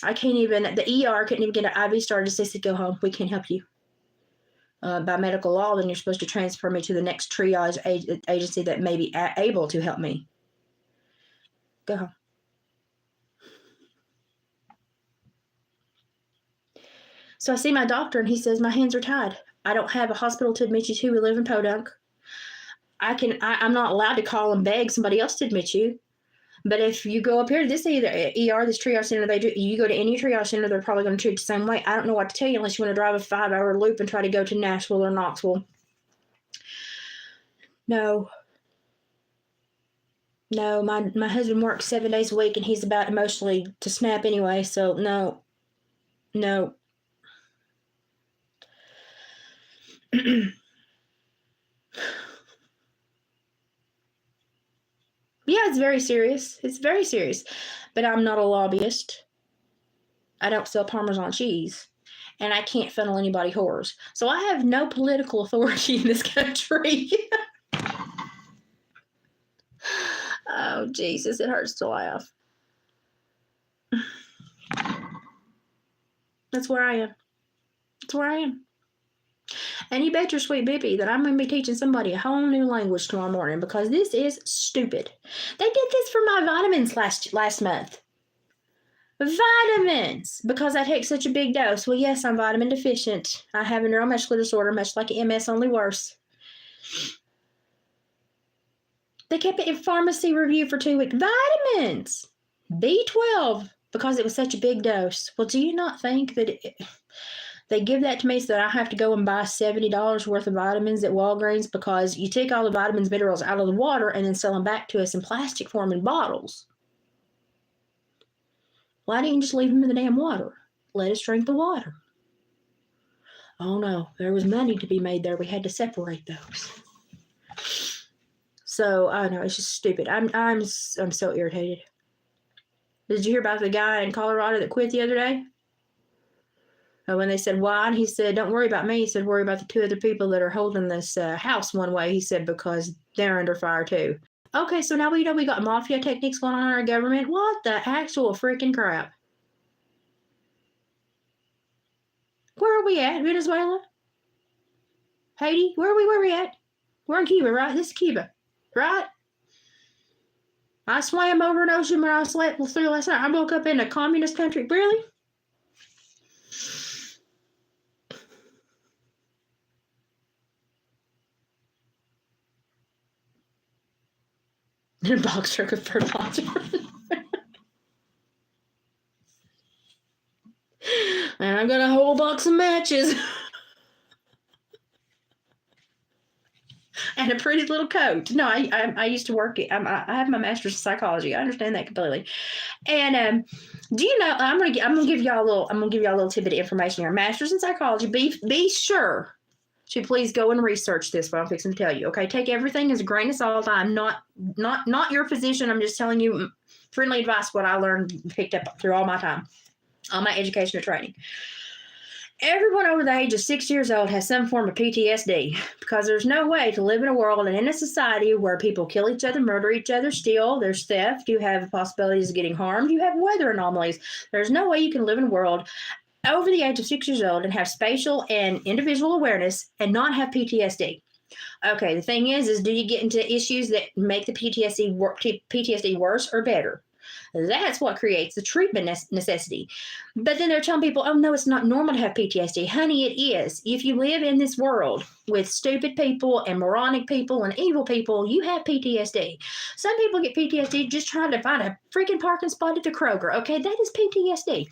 I can't even, the ER couldn't even get an IV started. They said, go home, we can't help you. By medical law, then you're supposed to transfer me to the next triage agency that may be able to help me. Go home. So I see my doctor, and he says, my hands are tied. I don't have a hospital to admit you to. We live in Podunk. I'm not allowed to call and beg somebody else to admit you. But if you go up here to this ER, this triage center, you go to any triage center, they're probably going to treat you the same way. I don't know what to tell you unless you want to drive a 5-hour loop and try to go to Nashville or Knoxville. No, my husband works 7 days a week, and he's about emotionally to snap anyway, so no. Yeah, it's very serious. It's very serious. But I'm not a lobbyist. I don't sell Parmesan cheese. And I can't funnel anybody whores. So I have no political authority in this country. Oh, Jesus, it hurts to laugh. That's where I am. That's where I am. And you bet your sweet bippy that I'm going to be teaching somebody a whole new language tomorrow morning because this is stupid. They did this for my vitamins last month. Vitamins, because I take such a big dose. Well, yes, I'm vitamin deficient. I have a neuromuscular disorder, much like MS, only worse. They kept it in pharmacy review for 2 weeks. Vitamins, B12, because it was such a big dose. Well, do you not think that they give that to me so that I have to go and buy $70 worth of vitamins at Walgreens because you take all the vitamins, minerals out of the water and then sell them back to us in plastic form in bottles? Why didn't you just leave them in the damn water? Let us drink the water. Oh no, there was money to be made there. We had to separate those. So I know it's just stupid. I'm so irritated. Did you hear about the guy in Colorado that quit the other day? When they said why, and he said, "Don't worry about me." He said, "Worry about the 2 other people that are holding this house one way." He said because they're under fire too. Okay, so now we know we got mafia techniques going on in our government. What the actual freaking crap? Where are we at? Venezuela? Haiti? Where are we at? We're in Cuba, right? This is Cuba, right? I swam over an ocean when I slept through last night. I woke up in a communist country. Really? In a box truck of fertilizer. And I got a whole box of matches. And a pretty little coat. No, I used to work. I have my master's in psychology. I understand that completely. And do you know? I'm gonna give y'all a little tidbit of information here. Master's in psychology. Be sure to please go and research this. What I'm fixing to tell you. Okay, take everything as a grain of salt. I'm not your physician. I'm just telling you friendly advice. What I learned, picked up through all my time, all my education and training. Everyone over the age of 6 years old has some form of PTSD because there's no way to live in a world and in a society where people kill each other, murder each other, steal, there's theft, you have possibilities of getting harmed, you have weather anomalies. There's no way you can live in a world over the age of 6 years old and have spatial and individual awareness and not have PTSD. Okay, the thing is do you get into issues that make the PTSD worse or better? That's what creates the treatment necessity. But then they're telling people, oh, no, it's not normal to have PTSD. Honey, it is. If you live in this world with stupid people and moronic people and evil people, you have PTSD. Some people get PTSD just trying to find a freaking parking spot at the Kroger. Okay, that is PTSD.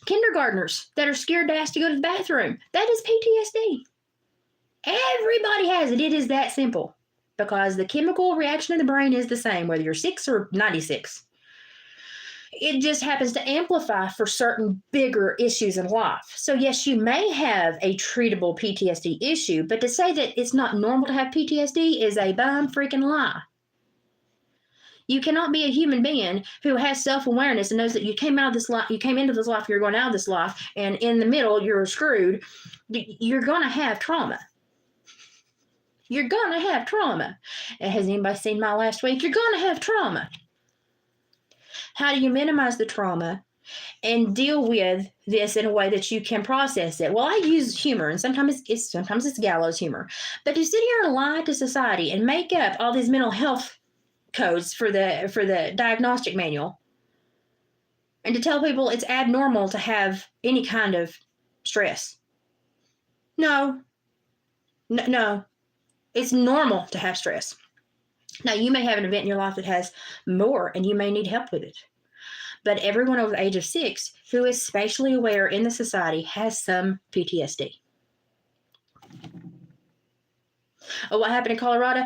Kindergartners that are scared to ask to go to the bathroom, that is PTSD. Everybody has it. It is that simple. Because the chemical reaction in the brain is the same, whether you're 6 or 96. It just happens to amplify for certain bigger issues in life. So yes, you may have a treatable PTSD issue, but to say that it's not normal to have PTSD is a bum freaking lie. You cannot be a human being who has self-awareness and knows that you came into this life, you're going out of this life, and in the middle, you're screwed. You're going to have trauma. You're going to have trauma. And has anybody seen my last week? You're going to have trauma. How do you minimize the trauma and deal with this in a way that you can process it? Well, I use humor, and sometimes it's gallows humor. But to sit here and lie to society and make up all these mental health codes for the diagnostic manual, and to tell people it's abnormal to have any kind of stress. No. It's normal to have stress. Now, you may have an event in your life that has more, and you may need help with it. But everyone over the age of 6 who is spatially aware in the society has some PTSD. Oh, what happened in Colorado?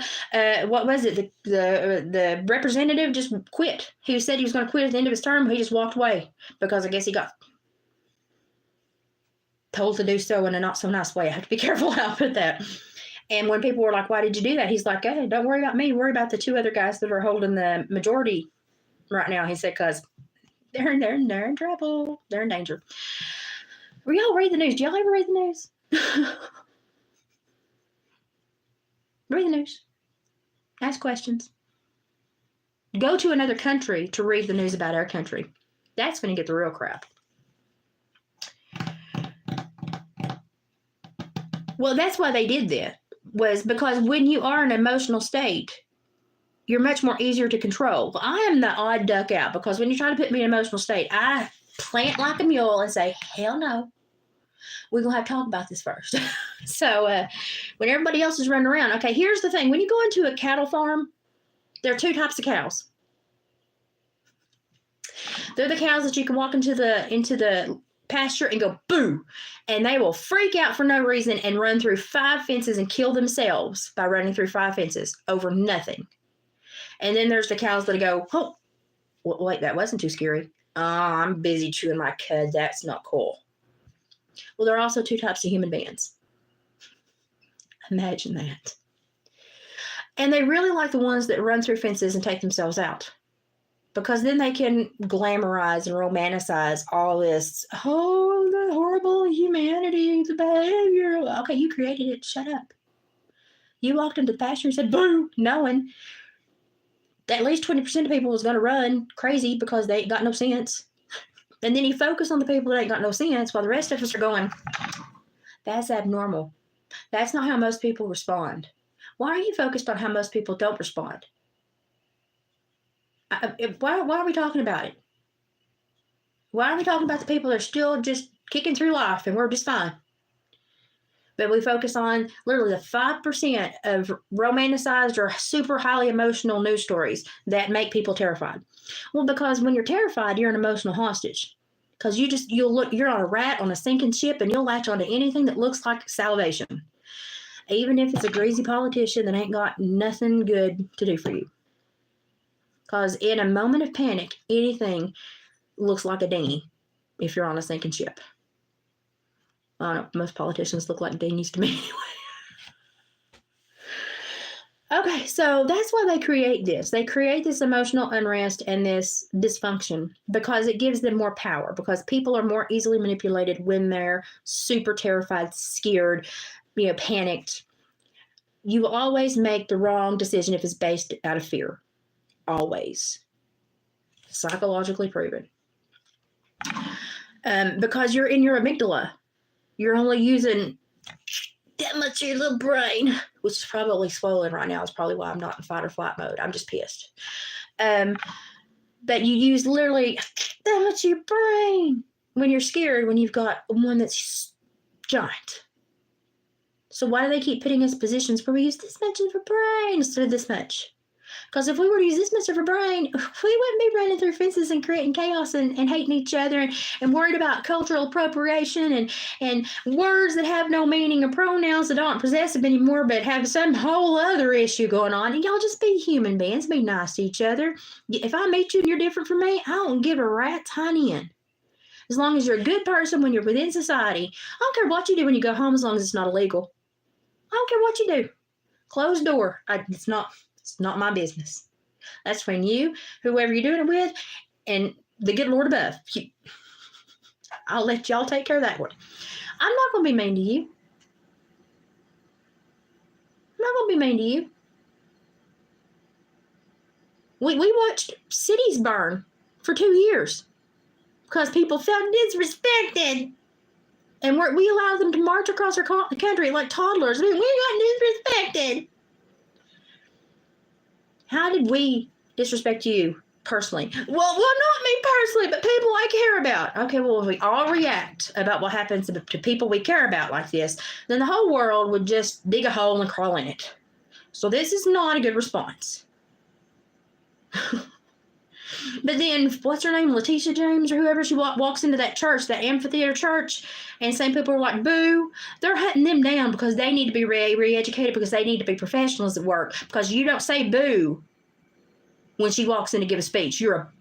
What was it? The representative just quit. He said he was going to quit at the end of his term. He just walked away because I guess he got told to do so in a not so nice way. I have to be careful how I put that. And when people were like, why did you do that? He's like, hey, don't worry about me. Worry about the 2 other guys that are holding the majority right now. He said, because they're in trouble. They're in danger. Will y'all read the news? Do y'all ever read the news? Read the news. Ask questions. Go to another country to read the news about our country. That's when you get the real crap. Well, that's why they did that, was because when you are in an emotional state, you're much more easier to control. Well, I am the odd duck out because when you try to put me in an emotional state, I plant like a mule and say, hell no. We're going to have to talk about this first. So when everybody else is running around, okay, here's the thing. When you go into a cattle farm, there are two types of cows. They're the cows that you can walk into the pasture and go boo, and they will freak out for no reason and run through 5 fences and kill themselves by running through 5 fences over nothing. And then there's the cows that go, oh, wait, that wasn't too scary. I'm busy chewing my cud. That's not cool. Well, there are also 2 types of human beings. Imagine that. And they really like the ones that run through fences and take themselves out. Because then they can glamorize and romanticize all this, oh, the horrible humanity, the behavior. Okay, you created it. Shut up. You walked into the pasture and said, boo, knowing that at least 20% of people was going to run crazy because they ain't got no sense. And then you focus on the people that ain't got no sense while the rest of us are going, that's abnormal. That's not how most people respond. Why are you focused on how most people don't respond? Why are we talking about it? Why are we talking about the people that are still just kicking through life and we're just fine? But we focus on literally the 5% of romanticized or super highly emotional news stories that make people terrified. Well, because when you're terrified, you're an emotional hostage. Because you're on a rat on a sinking ship and you'll latch onto anything that looks like salvation. Even if it's a greasy politician that ain't got nothing good to do for you. Because in a moment of panic, anything looks like a dinghy if you're on a sinking ship. I don't know, most politicians look like dinghies to me anyway. Okay, so that's why they create this. They create this emotional unrest and this dysfunction because it gives them more power, because people are more easily manipulated when they're super terrified, scared, panicked. You will always make the wrong decision if it's based out of fear. Always. Psychologically proven. Because you're in your amygdala. You're only using that much of your little brain, which is probably swollen right now. It's probably why I'm not in fight or flight mode. I'm just pissed. But you use literally that much of your brain when you're scared, when you've got one that's giant. So why do they keep putting us in positions where we use this much of our brain instead of this much? Because if we were to use this much of our brain, we wouldn't be running through fences and creating chaos and hating each other and worried about cultural appropriation and words that have no meaning or pronouns that aren't possessive anymore but have some whole other issue going on. And y'all just be human beings, be nice to each other. If I meet you and you're different from me, I don't give a rat's hind end. As long as you're a good person when you're within society, I don't care what you do when you go home as long as it's not illegal. I don't care what you do. Closed door. It's not my business. That's between you, whoever you're doing it with, and the good Lord above. I'll let y'all take care of that one. I'm not going to be mean to you. I'm not going to be mean to you. We watched cities burn for 2 years because people felt disrespected. And we allowed them to march across our country like toddlers. We got disrespected. How did we disrespect you personally? Well, not me personally, but people I care about. Okay, well, if we all react about what happens to people we care about like this, then the whole world would just dig a hole and crawl in it. So this is not a good response. But then, what's her name? Letitia James or whoever, she walks into that church, that amphitheater church, and same people are like, boo. They're hunting them down because they need to be re-educated, because they need to be professionals at work, because you don't say boo when she walks in to give a speech. You're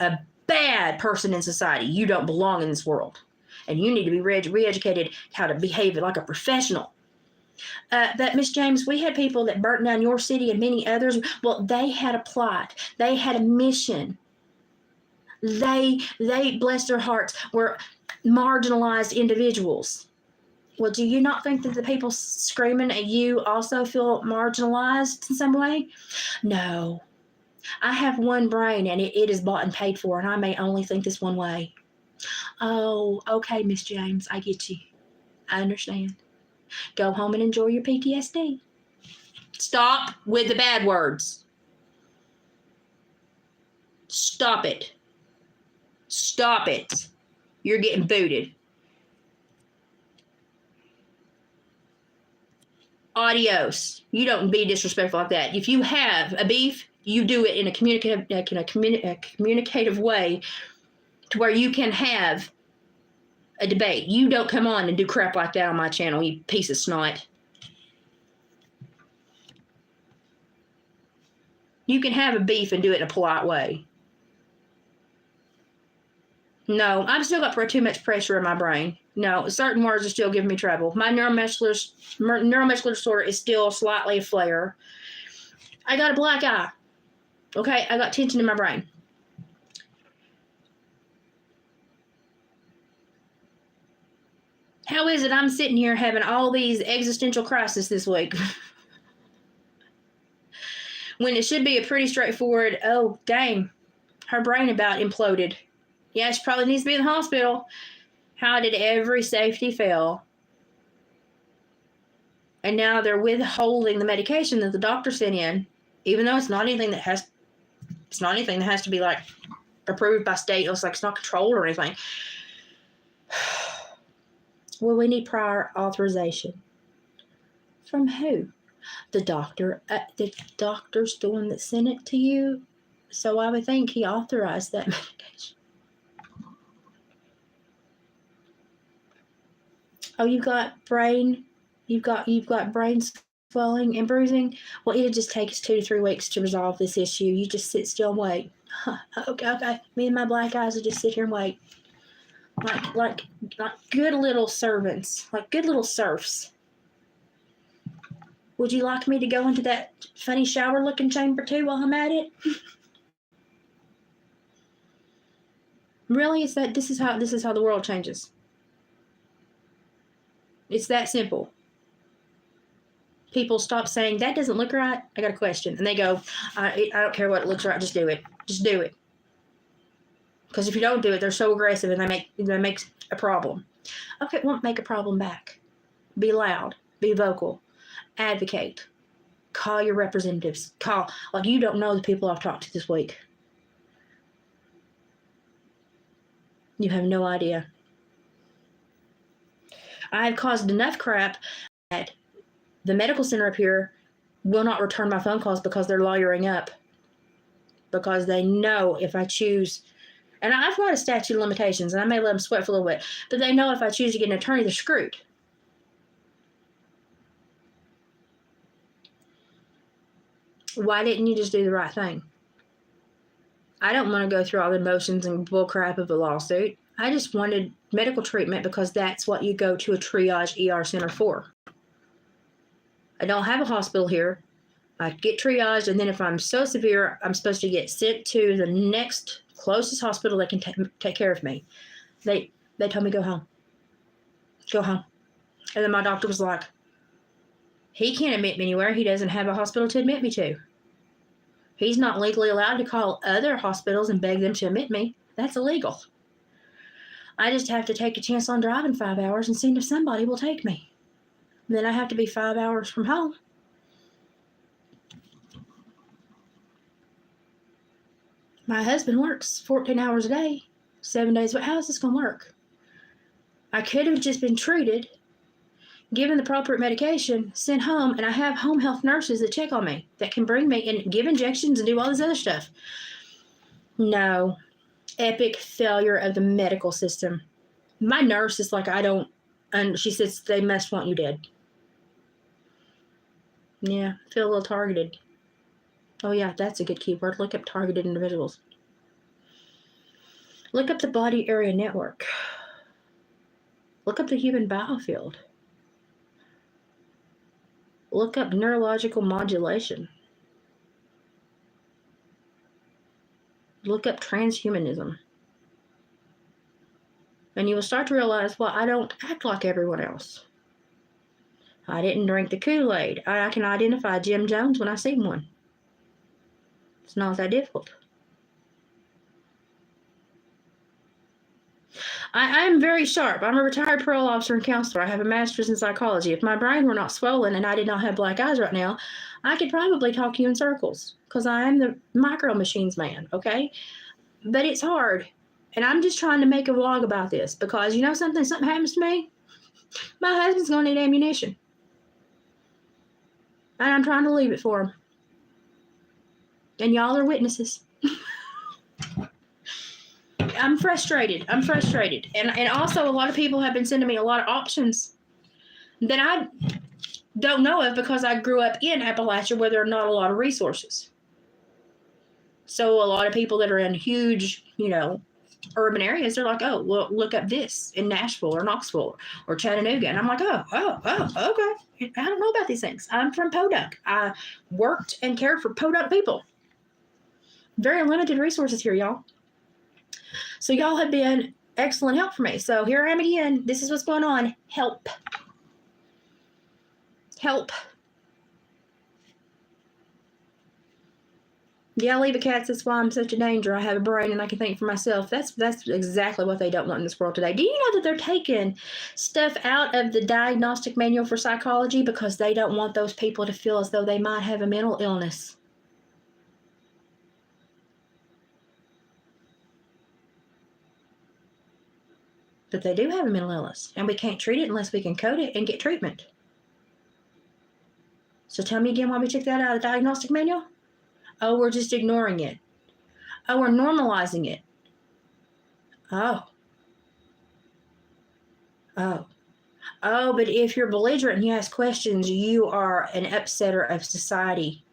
a bad person in society. You don't belong in this world. And you need to be re-educated how to behave like a professional. But Miss James, we had people that burnt down your city and many others. Well, they had a plot. They had a mission. They, bless their hearts, were marginalized individuals. Well, do you not think that the people screaming at you also feel marginalized in some way? No. I have one brain, and it is bought and paid for, and I may only think this one way. Oh, okay, Miss James, I get you. I understand. Go home and enjoy your PTSD. Stop with the bad words. Stop it. Stop it. You're getting booted. Adios. You don't be disrespectful like that. If you have a beef, you do it in a communicative way to where you can have a debate. You don't come on and do crap like that on my channel, you piece of snot. You can have a beef and do it in a polite way. No, I've still got too much pressure in my brain. No, certain words are still giving me trouble. My neuromuscular disorder is still slightly a flare. I got a black eye. Okay, I got tension in my brain. How is it I'm sitting here having all these existential crises this week? When it should be a pretty straightforward, oh, dang, her brain about imploded. Yeah, she probably needs to be in the hospital. How did every safety fail? And now they're withholding the medication that the doctor sent in, even though it's not anything that has to be like approved by state. It's like it's not controlled or anything. Well, we need prior authorization. From who? The doctor. The doctor's the one that sent it to you. So I would think he authorized that medication. Oh, you've got brain swelling and bruising. Well, it'll just take us 2 to 3 weeks to resolve this issue. You just sit still and wait. Huh, okay. Me and my black eyes will just sit here and wait. Like good little servants, like good little serfs. Would you like me to go into that funny shower-looking chamber too while I'm at it? Really? This is how the world changes. It's that simple. People stop saying, that doesn't look right. I got a question. And they go, I don't care what it looks right. Just do it. Just do it. Because if you don't do it, they're so aggressive and they make a problem. Okay, won't make a problem back. Be loud. Be vocal. Advocate. Call your representatives. Call. Like, you don't know the people I've talked to this week. You have no idea. I have caused enough crap that the medical center up here will not return my phone calls because they're lawyering up. Because they know if I choose, and I've got a statute of limitations, and I may let them sweat for a little bit, but they know if I choose to get an attorney, they're screwed. Why didn't you just do the right thing? I don't want to go through all the motions and bullcrap of a lawsuit. I just wanted medical treatment because that's what you go to a triage ER center for. I don't have a hospital here. I get triaged, and then if I'm so severe, I'm supposed to get sent to the next closest hospital that can take care of me. They told me go home. Go home. And then my doctor was like, he can't admit me anywhere. He doesn't have a hospital to admit me to. He's not legally allowed to call other hospitals and beg them to admit me. That's illegal. I just have to take a chance on driving 5 hours and seeing if somebody will take me. And then I have to be 5 hours from home. My husband works 14 hours a day, 7 days. How is this going to work? I could have just been treated, given the appropriate medication, sent home, and I have home health nurses that check on me, that can bring me and give injections and do all this other stuff. No. Epic failure of the medical system. My nurse is like, and she says they must want you dead. Yeah, feel a little targeted. Oh yeah, that's a good keyword. Look up targeted individuals. Look up the body area network. Look up the human biofield. Look up neurological modulation. Look up transhumanism. And you will start to realize, well, I don't act like everyone else. I didn't drink the Kool-Aid. I can identify Jim Jones when I see one. It's not that difficult. I am very sharp. I'm a retired parole officer and counselor. I have a master's in psychology. If my brain were not swollen and I did not have black eyes right now, I could probably talk you in circles because I am the micro machines man, okay? But it's hard. And I'm just trying to make a vlog about this because you know something? Something happens to me, my husband's going to need ammunition. And I'm trying to leave it for him. And y'all are witnesses. I'm frustrated. And also, a lot of people have been sending me a lot of options that I don't know of because I grew up in Appalachia where there are not a lot of resources. So a lot of people that are in huge, urban areas, they're like, oh, well, look up this in Nashville or Knoxville or Chattanooga. And I'm like, oh, okay. I don't know about these things. I'm from Podunk. I worked and cared for Podunk people. Very limited resources here, y'all. So y'all have been excellent help for me. So here I am again. This is what's going on. Help. Yeah, leave a cats. That's why I'm such a danger. I have a brain and I can think for myself. That's exactly what they don't want in this world today. Do you know that they're taking stuff out of the diagnostic manual for psychology because they don't want those people to feel as though they might have a mental illness? But they do have a mental illness, and we can't treat it unless we can code it and get treatment. So tell me again why we took that out of the diagnostic manual? Oh, we're just ignoring it. Oh, we're normalizing it. Oh, but if you're belligerent and you ask questions, you are an upsetter of society.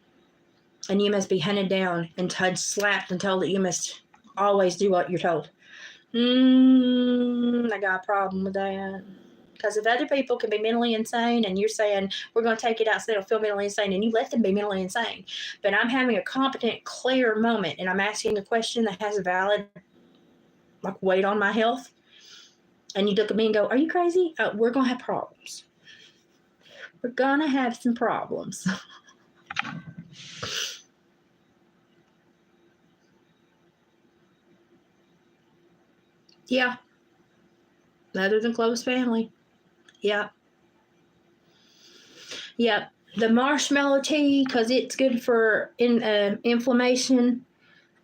And you must be hunted down and slapped and told that you must always do what you're told. I got a problem with that. Because if other people can be mentally insane and you're saying, we're going to take it out so they don't feel mentally insane, and you let them be mentally insane. But I'm having a competent, clear moment, and I'm asking a question that has a valid weight on my health. And you look at me and go, are you crazy? We're going to have problems. We're going to have some problems. Yeah. Other than close family. Yep. The marshmallow tea, because it's good for inflammation.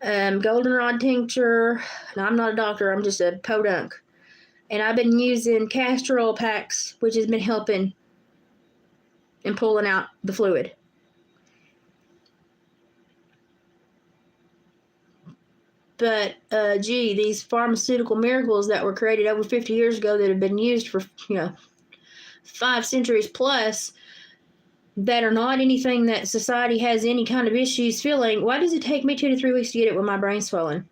Goldenrod tincture. Now, I'm not a doctor. I'm just a podunk. And I've been using castor oil packs, which has been helping in pulling out the fluid. But, these pharmaceutical miracles that were created over 50 years ago that have been used for, 5 centuries plus, that are not anything that society has any kind of issues feeling, why does it take me 2 to 3 weeks to get it when my brain's swollen?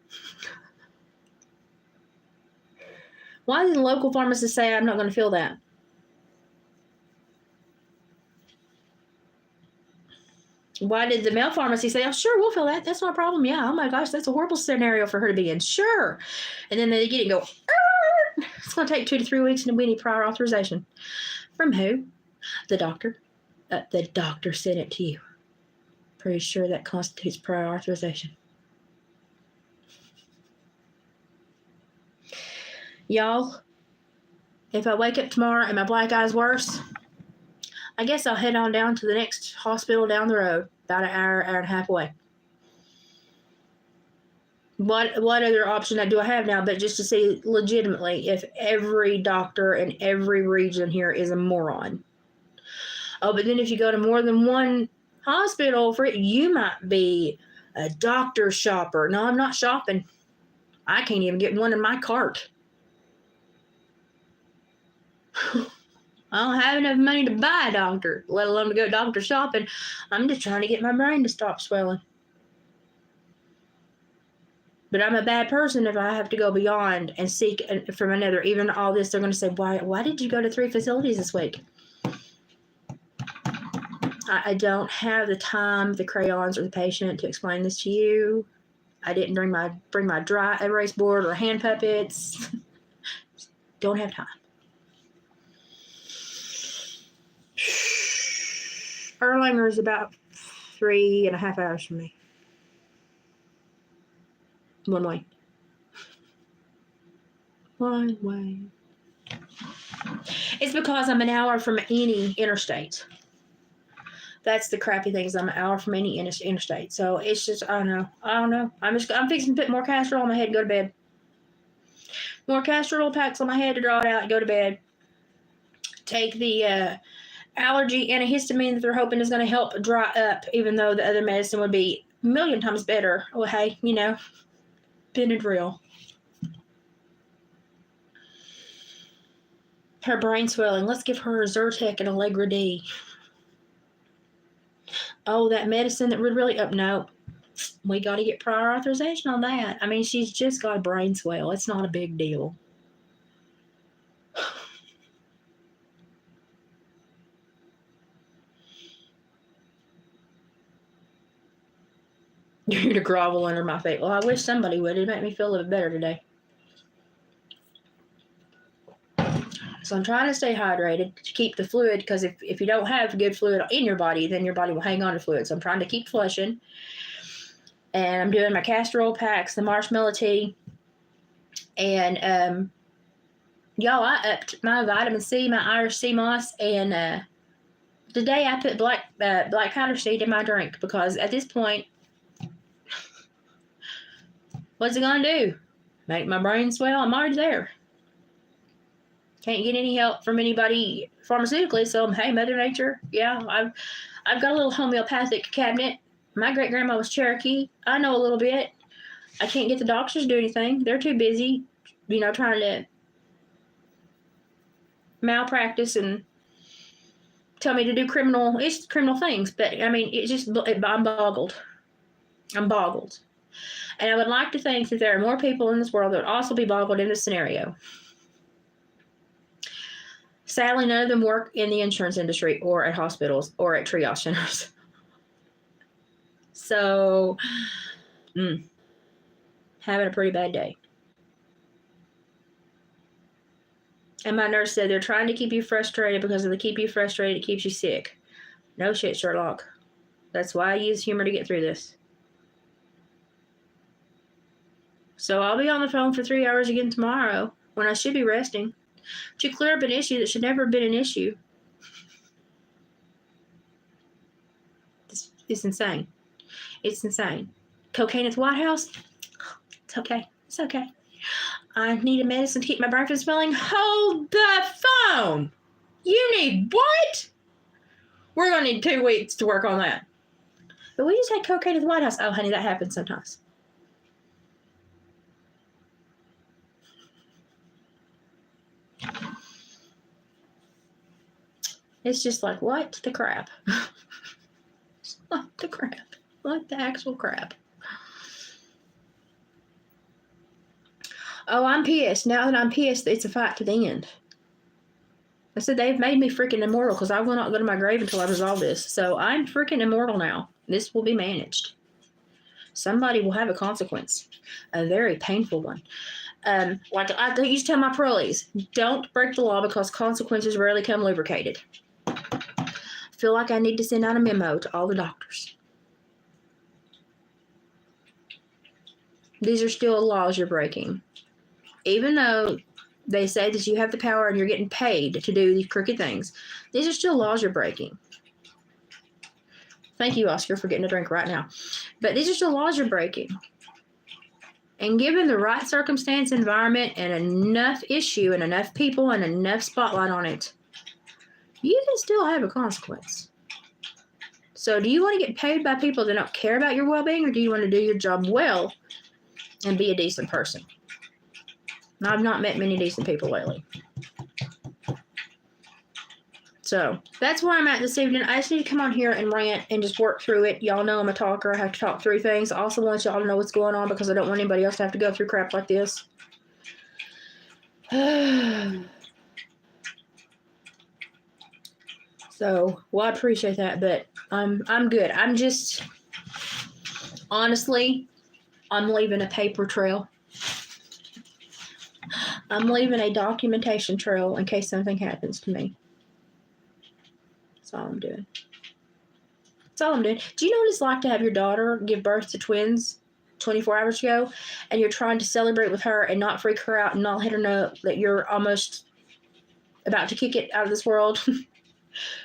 Why did the local pharmacist say I'm not going to feel that? Why did the male pharmacy say, oh, sure, we'll feel that. That's not a problem. Yeah, oh my gosh, that's a horrible scenario for her to be in. Sure. And then they get it and go, Arr! It's going to take 2 to 3 weeks and we need prior authorization. From who? The doctor. The doctor sent it to you. Pretty sure that constitutes prior authorization. Y'all, if I wake up tomorrow and my black eye's worse, I guess I'll head on down to the next hospital down the road, about an hour and a half away. What other option do I have now but just to see legitimately if every doctor in every region here is a moron? Oh, but then if you go to more than one hospital, you might be a doctor shopper. No, I'm not shopping. I can't even get one in my cart. I don't have enough money to buy a doctor, let alone to go doctor shopping. I'm just trying to get my brain to stop swelling. But I'm a bad person if I have to go beyond and seek from another. Even all this, they're going to say, why did you go to 3 facilities this week? I don't have the time, the crayons, or the patient to explain this to you. I didn't bring my dry erase board or hand puppets. Don't have time. Erlanger is about 3.5 hours from me. One way. One way. It's because I'm an hour from any interstate. That's the crappy thing, is I'm an hour from any interstate. So it's just, I don't know. I'm fixing to put more castor oil on my head and go to bed. More castor oil packs on my head to draw it out and go to bed. Take the allergy antihistamine that they're hoping is going to help dry up, even though the other medicine would be a million times better. Well, hey, Benadryl. Her brain swelling. Let's give her a Zyrtec and Allegra D. Oh, that medicine that would really no. We got to get prior authorization on that. I mean, she's just got a brain swell. It's not a big deal. You're going to grovel under my feet. Well, I wish somebody would. It'd make me feel a little bit better today. So I'm trying to stay hydrated to keep the fluid, because if you don't have good fluid in your body, then your body will hang on to fluid. So I'm trying to keep flushing. And I'm doing my castor oil packs, the marshmallow tea. And y'all, I upped my vitamin C, my Irish sea moss, and today I put black powder seed in my drink, because at this point, what's it gonna do? Make my brain swell? I'm already there. Can't get any help from anybody pharmaceutically, so hey, Mother Nature, yeah, I've got a little homeopathic cabinet. My great grandma was Cherokee. I know a little bit. I can't get the doctors to do anything. They're too busy, trying to malpractice and tell me to do criminal things. But I mean, I'm boggled. I'm boggled. And I would like to think that there are more people in this world that would also be boggled in this scenario. Sadly, none of them work in the insurance industry or at hospitals or at triage centers. So, having a pretty bad day. And my nurse said they're trying to keep you frustrated, because if they keep you frustrated, it keeps you sick. No shit, Sherlock. That's why I use humor to get through this. So I'll be on the phone for 3 hours again tomorrow, when I should be resting, to clear up an issue that should never have been an issue. It's insane. It's insane. Cocaine at the White House? It's okay. It's okay. I need a medicine to keep my brain from swelling. Hold the phone. You need what? We're going to need 2 weeks to work on that. But we just had cocaine at the White House. Oh, honey, that happens sometimes. It's just like, what the crap? What the crap? What the actual crap? Oh, I'm pissed. Now that I'm pissed, it's a fight to the end. I said they've made me freaking immortal, because I will not go to my grave until I resolve this. So I'm freaking immortal now. This will be managed. Somebody will have a consequence. A very painful one. Like I used to tell my parolees, don't break the law, because consequences rarely come lubricated. I feel like I need to send out a memo to all the doctors. These are still laws you're breaking. Even though they say that you have the power and you're getting paid to do these crooked things, these are still laws you're breaking. Thank you, Oscar, for getting a drink right now. But these are still laws you're breaking. And given the right circumstance, environment, and enough issue, and enough people, and enough spotlight on it, you can still have a consequence. So do you want to get paid by people that don't care about your well-being, or do you want to do your job well and be a decent person? And I've not met many decent people lately. So that's where I'm at this evening. I just need to come on here and rant and just work through it. Y'all know I'm a talker. I have to talk through things. I also want y'all to know what's going on, because I don't want anybody else to have to go through crap like this. So, well, I appreciate that, but I'm good. I'm just, honestly, I'm leaving a paper trail. I'm leaving a documentation trail in case something happens to me. That's all I'm doing. That's all I'm doing. Do you know what it's like to have your daughter give birth to twins 24 hours ago, and you're trying to celebrate with her and not freak her out and not let her know that you're almost about to kick it out of this world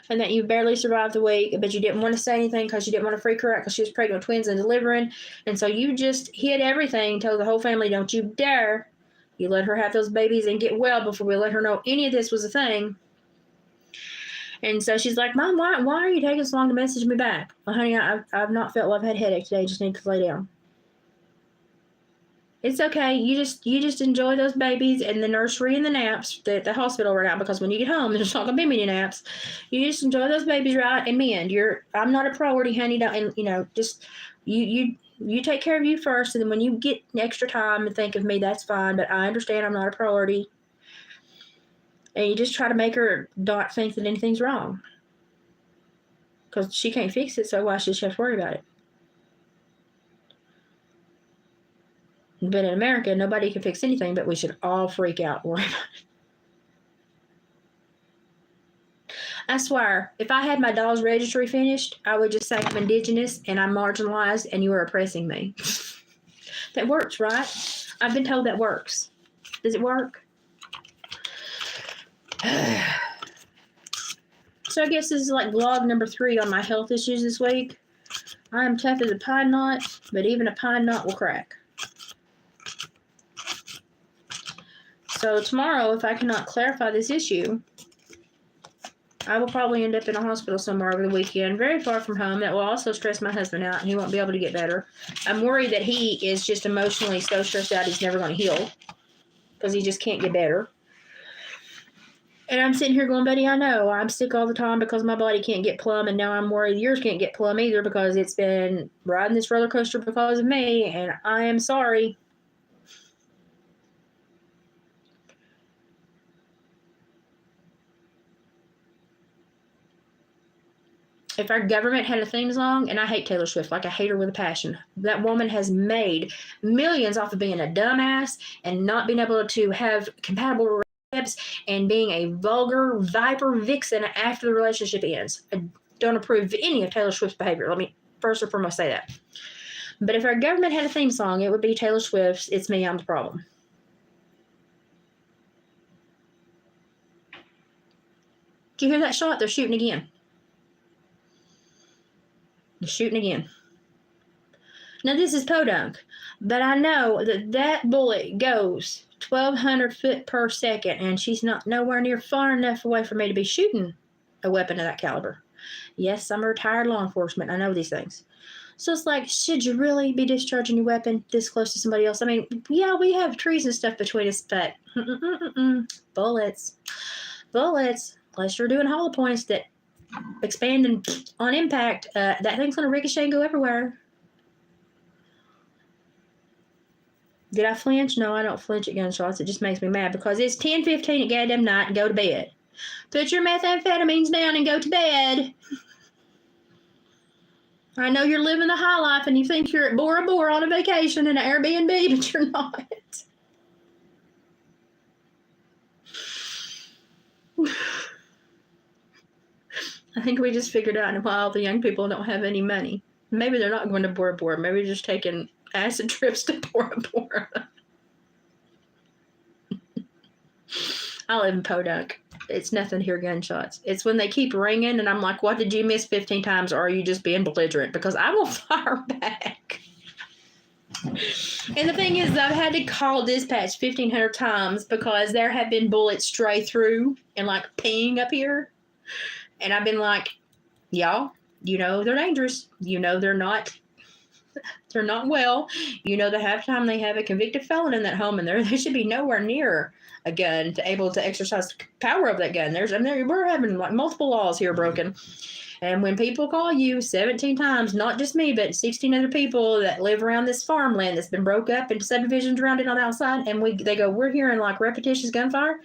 and that you barely survived the week, but you didn't want to say anything because you didn't want to freak her out because she was pregnant with twins and delivering. And so you just hid everything, told the whole family, don't you dare. You let her have those babies and get well before we let her know any of this was a thing. And so she's like, Mom, why are you taking so long to message me back? Well, honey, I've not felt well. I've had a headache today. I just need to lay down. It's okay. You just enjoy those babies and the nursery and the naps, the hospital right now, because when you get home, there's not gonna be many naps. You just enjoy those babies, right? And mend. I'm not a priority, honey. Don't, and just you take care of you first, and then when you get extra time and think of me, that's fine. But I understand I'm not a priority. And you just try to make her not think that anything's wrong, because she can't fix it. So why should she have to worry about it? But in America, nobody can fix anything, but we should all freak out and worry about it. I swear, if I had my dog's registry finished, I would just say I'm indigenous and I'm marginalized and you are oppressing me. That works, right? I've been told that works. Does it work? So I guess this is like vlog number 3 on my health issues this week. I am tough as a pine knot, but even a pine knot will crack. So tomorrow, if I cannot clarify this issue, I will probably end up in a hospital somewhere over the weekend, very far from home. That will also stress my husband out, and he won't be able to get better. I'm worried that he is just emotionally so stressed out he's never going to heal because he just can't get better. And I'm sitting here going, buddy, I know. I'm sick all the time because my body can't get plumb, and now I'm worried yours can't get plumb either because it's been riding this roller coaster because of me, and I am sorry. If our government had a theme song, and I hate Taylor Swift, like I hate her with a passion. That woman has made millions off of being a dumbass and not being able to have compatible relationships and being a vulgar viper vixen after the relationship ends. I don't approve of any of Taylor Swift's behavior. Let me first and foremost say that. But if our government had a theme song, it would be Taylor Swift's It's Me, I'm the Problem. Did you hear that shot? They're shooting again. They're shooting again. Now, this is podunk, but I know that bullet goes 1,200 feet per second, and she's not nowhere near far enough away for me to be shooting a weapon of that caliber. Yes, I'm a retired law enforcement. I know these things. So it's like, should you really be discharging your weapon this close to somebody else? I mean, yeah, we have trees and stuff between us, but bullets. Unless you're doing hollow points that expand and on impact, that thing's going to ricochet and go everywhere. Did I flinch? No, I don't flinch at gunshots. It just makes me mad because it's 10:15 at goddamn night and go to bed. Put your methamphetamines down and go to bed. I know you're living the high life and you think you're at Bora Bora on a vacation in an Airbnb, but you're not. I think we just figured out why all the young people don't have any money. Maybe they're not going to Bora Bora. Maybe they're just taking acid trips to Bora Bora. I live in Podunk. It's nothing to hear gunshots. It's when they keep ringing and I'm like, what, did you miss 15 times, or are you just being belligerent? Because I will fire back. And the thing is, I've had to call dispatch 1,500 times because there have been bullets stray through and like ping up here. And I've been like, y'all, you know they're dangerous. You know they're not well. You know that half the time they have a convicted felon in that home, and they should be nowhere near a gun to able to exercise the power of that gun. We're having like multiple laws here broken. And when people call you 17 times, not just me, but 16 other people that live around this farmland that's been broke up into subdivisions around it on the outside, and they go, we're hearing like repetitious gunfire.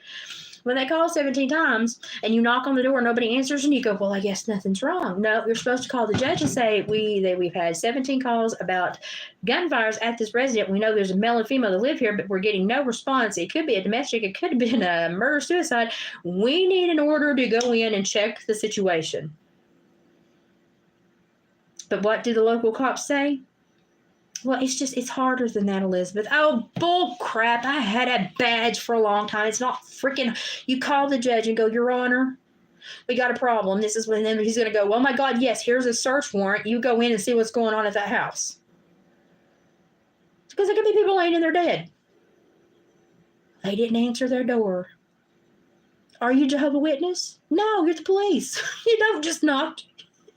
When they call 17 times and you knock on the door, nobody answers, and you go, well, I guess nothing's wrong. No, you're supposed to call the judge and say, we've had 17 calls about gunfires at this residence. We know there's a male and female that live here, but we're getting no response. It could be a domestic. It could have been a murder-suicide. We need an order to go in and check the situation. But what do the local cops say? Well, it's harder than that, Elizabeth. Oh, bull crap. I had a badge for a long time. It's not freaking, you call the judge and go, Your Honor, we got a problem. This is when then he's going to go, oh my God, yes, here's a search warrant. You go in and see what's going on at that house. Because there could be people laying in there dead. They didn't answer their door. Are you Jehovah's Witness? No, you're the police. You don't just knock.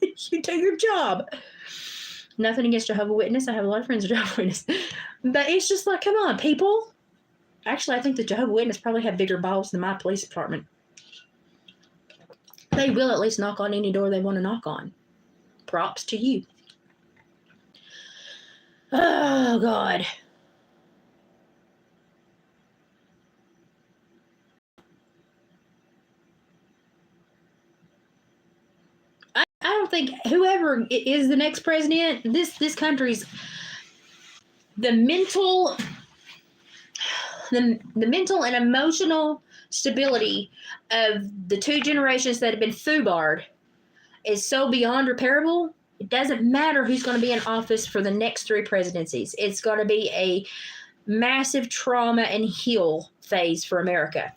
You do your job. Nothing against Jehovah's Witness. I have a lot of friends who are Jehovah's Witness. But it's just like, come on, people. Actually, I think the Jehovah's Witness probably have bigger balls than my police department. They will at least knock on any door they want to knock on. Props to you. Oh, God. I don't think whoever is the next president, this country's the mental and emotional stability of the two generations that have been foobarred is so beyond repairable. It doesn't matter who's going to be in office for the next three presidencies. It's going to be a massive trauma and heal phase for America.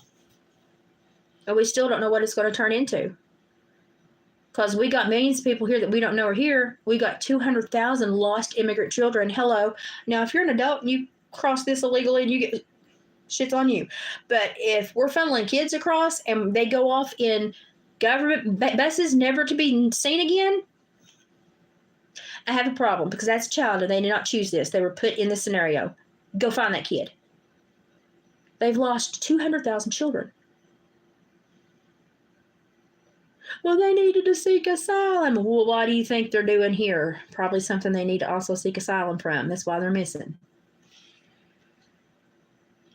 And we still don't know what it's going to turn into. Because we got millions of people here that we don't know are here. We got 200,000 lost immigrant children. Hello. Now, if you're an adult and you cross this illegally and you get shit's on you. But if we're funneling kids across and they go off in government buses never to be seen again, I have a problem because that's a child and they did not choose this. They were put in this scenario. Go find that kid. They've lost 200,000 children. Well, they needed to seek asylum. Well, what do you think they're doing here? Probably something they need to also seek asylum from. That's why they're missing.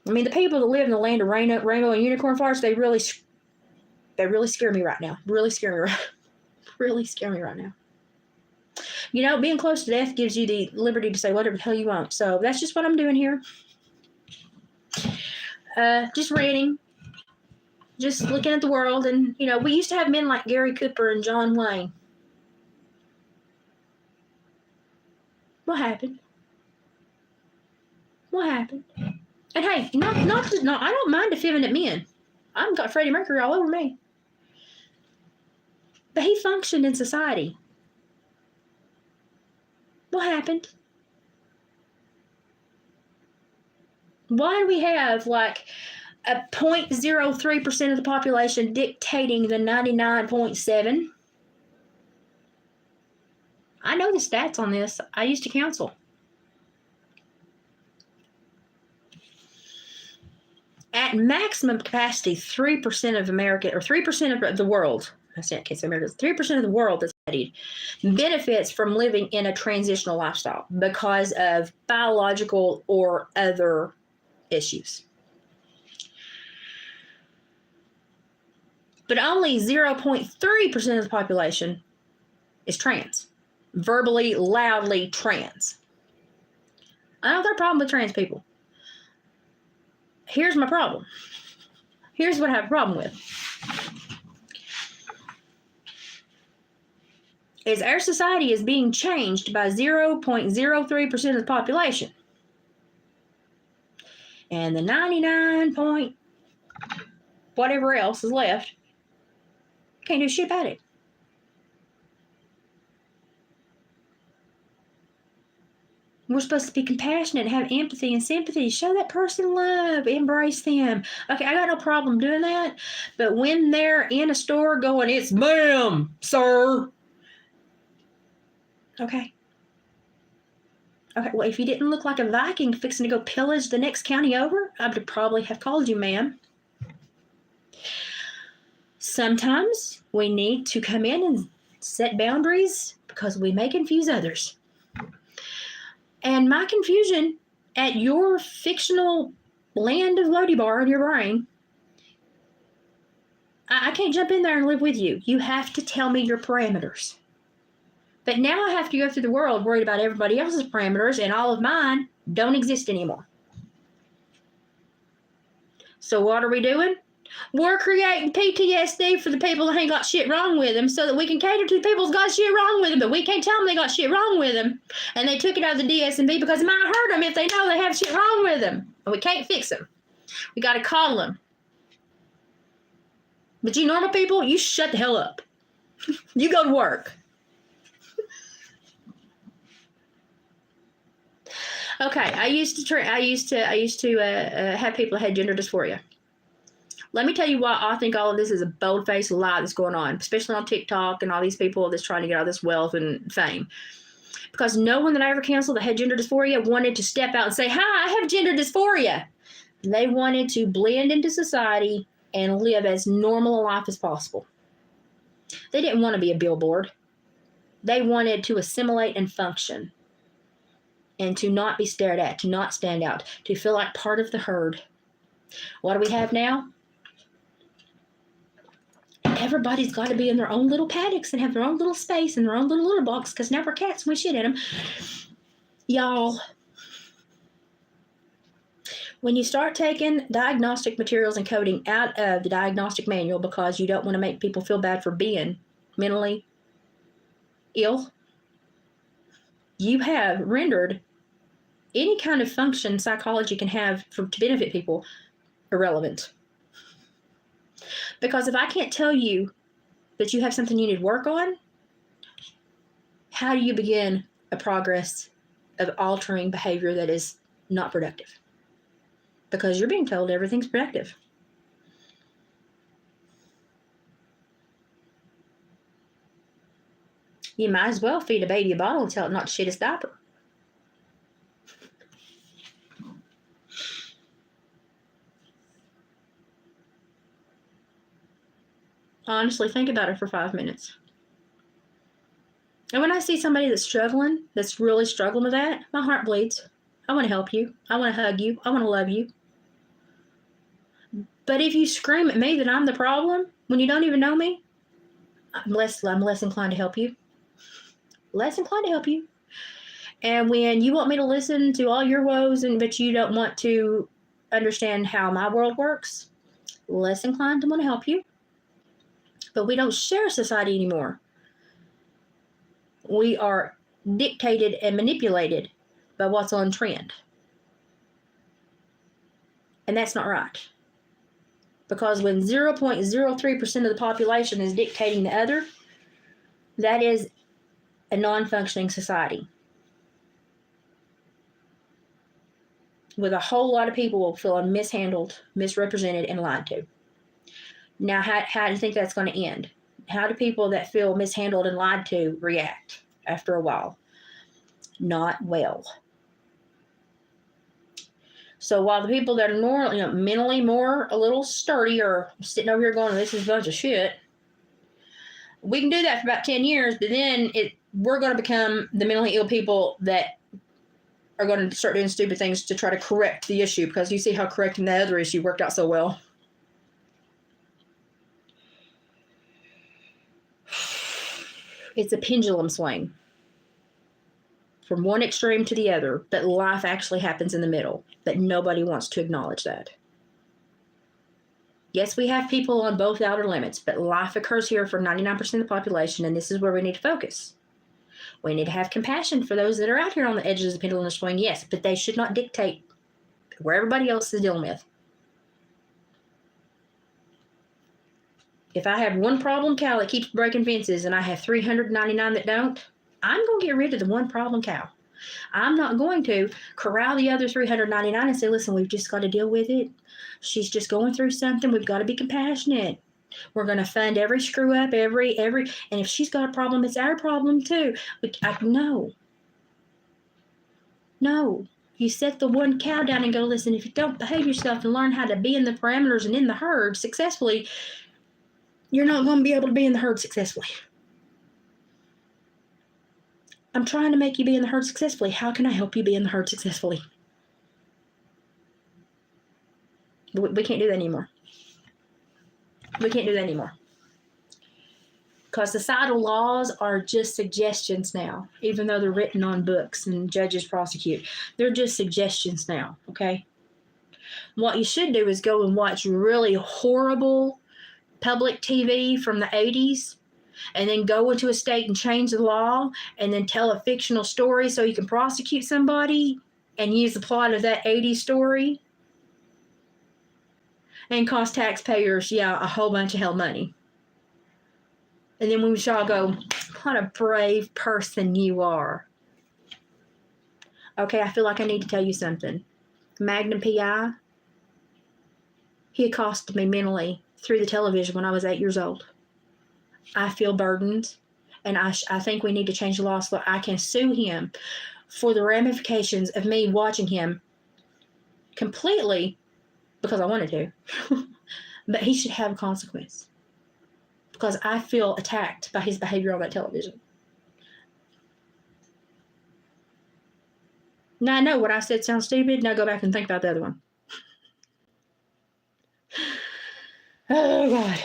I mean, the people that live in the land of rainbow and unicorn flowers, they really scare me right now. Really scare me right now. You know, being close to death gives you the liberty to say whatever the hell you want. So that's just what I'm doing here. Just reading. Just looking at the world. And, you know, we used to have men like Gary Cooper and John Wayne. What happened? What happened? And hey, not I don't mind effeminate men. I've got Freddie Mercury all over me. But he functioned in society. What happened? Why do we have like a 0.03% of the population dictating the 99.7? I know the stats on this. I used to counsel. At maximum capacity, 3% of America, or 3% of the world, I can't say America, 3% of the world that's studied benefits from living in a transitional lifestyle because of biological or other issues. But only 0.3% of the population is trans. Verbally, loudly trans. I don't have a problem with trans people. Here's my problem. Here's what I have a problem with. Is our society is being changed by 0.03% of the population. And the 99 whatever else is left can't do shit about it. We're supposed to be compassionate, have empathy and sympathy, show that person love, embrace them. Okay, I got no problem doing that. But when they're in a store going, it's ma'am, sir. Okay. Okay, well, if you didn't look like a Viking fixing to go pillage the next county over, I would probably have called you ma'am. Sometimes we need to come in and set boundaries because we may confuse others. And my confusion at your fictional land of Lodibar in your brain, I can't jump in there and live with you. You have to tell me your parameters. But now I have to go through the world worried about everybody else's parameters, and all of mine don't exist anymore. So what are we doing? We're creating PTSD for the people that ain't got shit wrong with them so that we can cater to the people that got shit wrong with them, but we can't tell them they got shit wrong with them. And they took it out of the DSM-B because it might hurt them if they know they have shit wrong with them. And we can't fix them. We got to call them. But you normal people, you shut the hell up. You go to work. Okay, I used to have people that had gender dysphoria. Let me tell you why I think all of this is a bold-faced lie that's going on, especially on TikTok and all these people that's trying to get all this wealth and fame. Because no one that I ever counseled that had gender dysphoria wanted to step out and say, "Hi, I have gender dysphoria." They wanted to blend into society and live as normal a life as possible. They didn't want to be a billboard. They wanted to assimilate and function and to not be stared at, to not stand out, to feel like part of the herd. What do we have now? Everybody's got to be in their own little paddocks and have their own little space and their own little litter box because now we're cats and we shit in them. Y'all, when you start taking diagnostic materials and coding out of the diagnostic manual because you don't want to make people feel bad for being mentally ill, you have rendered any kind of function psychology can have to benefit people irrelevant. Because if I can't tell you that you have something you need to work on, how do you begin a progress of altering behavior that is not productive? Because you're being told everything's productive. You might as well feed a baby a bottle and tell it not to shit its diaper. Honestly, think about it for 5 minutes. And when I see somebody that's struggling, that's really struggling with that, my heart bleeds. I want to help you. I want to hug you. I want to love you. But if you scream at me that I'm the problem when you don't even know me, I'm less inclined to help you. Less inclined to help you. And when you want me to listen to all your woes, but you don't want to understand how my world works, less inclined to want to help you. But we don't share society anymore. We are dictated and manipulated by what's on trend. And that's not right. Because when 0.03% of the population is dictating the other, that is a non-functioning society. With a whole lot of people feeling mishandled, misrepresented, and lied to. Now, how do you think that's going to end? How do people that feel mishandled and lied to react after a while? Not well. So while the people that are mentally more a little sturdy are sitting over here going, "This is a bunch of shit," we can do that for about 10 years, but then we're going to become the mentally ill people that are going to start doing stupid things to try to correct the issue, because you see how correcting the other issue worked out so well. It's a pendulum swing from one extreme to the other, but life actually happens in the middle, but nobody wants to acknowledge that. Yes, we have people on both outer limits, but life occurs here for 99% of the population, and this is where we need to focus. We need to have compassion for those that are out here on the edges of the pendulum swing, yes, but they should not dictate where everybody else is dealing with. If I have one problem cow that keeps breaking fences and I have 399 that don't, I'm going to get rid of the one problem cow. I'm not going to corral the other 399 and say, "Listen, we've just got to deal with it. She's just going through something. We've got to be compassionate. We're going to fund every screw up, every, and if she's got a problem, it's our problem too." No. You set the one cow down and go, "Listen, if you don't behave yourself and learn how to be in the parameters and in the herd successfully, you're not going to be able to be in the herd successfully. I'm trying to make you be in the herd successfully. How can I help you be in the herd successfully?" We can't do that anymore. We can't do that anymore. Because societal laws are just suggestions now, even though they're written on books and judges prosecute. They're just suggestions now, okay? What you should do is go and watch really horrible public TV from the 80s, and then go into a state and change the law, and then tell a fictional story so you can prosecute somebody and use the plot of that 80s story and cost taxpayers, a whole bunch of hell money. And then we shall go, what a brave person you are. Okay, I feel like I need to tell you something. Magnum PI, he accosted me mentally through the television when I was 8 years old. I feel burdened, and I think we need to change the law so I can sue him for the ramifications of me watching him completely because I wanted to. But he should have a consequence because I feel attacked by his behavior on that television. Now, I know what I said sounds stupid. Now go back and think about the other one. Oh, God.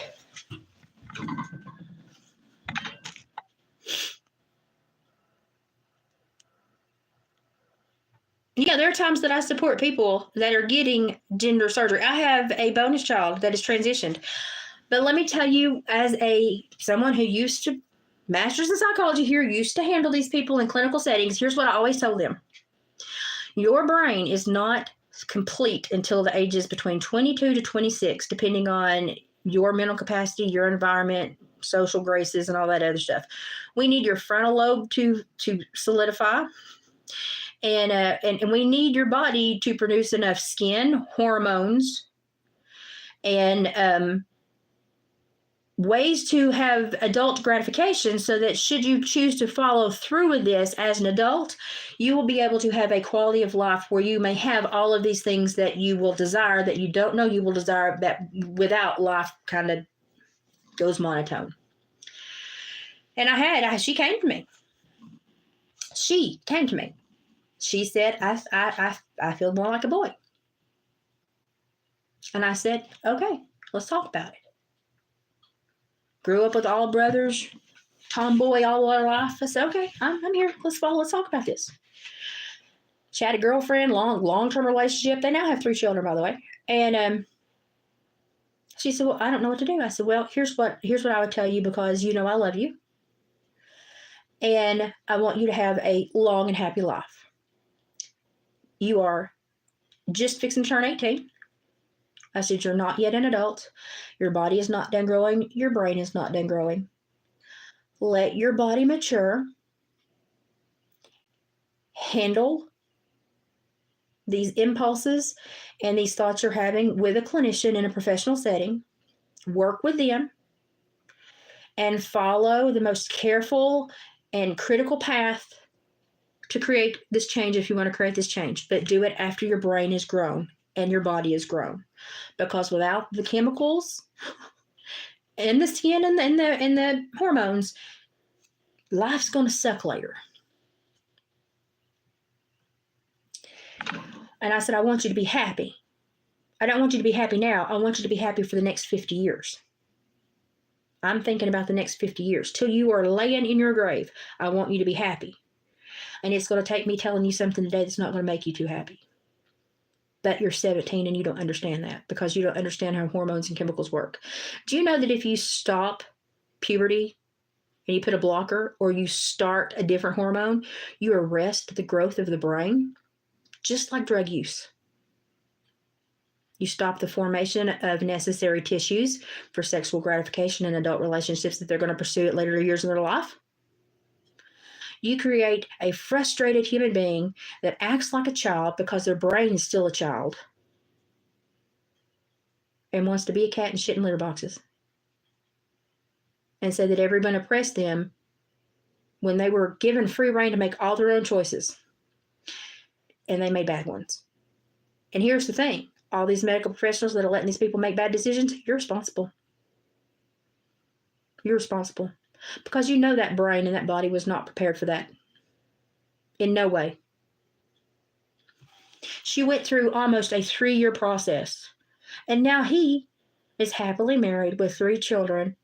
Yeah, there are times that I support people that are getting gender surgery. I have a bonus child that is transitioned. But let me tell you, as someone who used to, master's in psychology here, used to handle these people in clinical settings, here's what I always told them. Your brain is not complete until the ages between 22 to 26, depending on your mental capacity, your environment, social graces, and all that other stuff. We need your frontal lobe to solidify. And we need your body to produce enough skin, hormones, and ways to have adult gratification so that should you choose to follow through with this as an adult, you will be able to have a quality of life where you may have all of these things that you will desire that you don't know you will desire, that without life kind of goes monotone. And she came to me. She said, I feel more like a boy. And I said, okay, let's talk about it. Grew up with all brothers, tomboy all our life. I said, okay, I'm here. Let's talk about this. She had a girlfriend, long-term relationship. They now have 3 children, by the way. And she said, well, I don't know what to do. I said, well, here's what I would tell you because I love you. And I want you to have a long and happy life. You are just fixing to turn 18. I said, you're not yet an adult. Your body is not done growing. Your brain is not done growing. Let your body mature. Handle these impulses and these thoughts you're having with a clinician in a professional setting. Work with them and follow the most careful and critical path to create this change if you want to create this change. But do it after your brain is grown and your body is grown. Because without the chemicals and the skin and the hormones, life's going to suck later. And I said, I want you to be happy. I don't want you to be happy now. I want you to be happy for the next 50 years. I'm thinking about the next 50 years. Till you are laying in your grave, I want you to be happy. And it's going to take me telling you something today that's not going to make you too happy. But you're 17 and you don't understand that because you don't understand how hormones and chemicals work. Do you know that if you stop puberty and you put a blocker or you start a different hormone, you arrest the growth of the brain, just like drug use? You stop the formation of necessary tissues for sexual gratification in adult relationships that they're going to pursue at later years in their life. You create a frustrated human being that acts like a child because their brain is still a child and wants to be a cat and shit in litter boxes. And say that everyone oppressed them when they were given free rein to make all their own choices. And they made bad ones. And here's the thing. All these medical professionals that are letting these people make bad decisions, you're responsible. You're responsible. Because you know that brain and that body was not prepared for that. In no way. She went through almost a 3-year process. And now he is happily married with 3 children.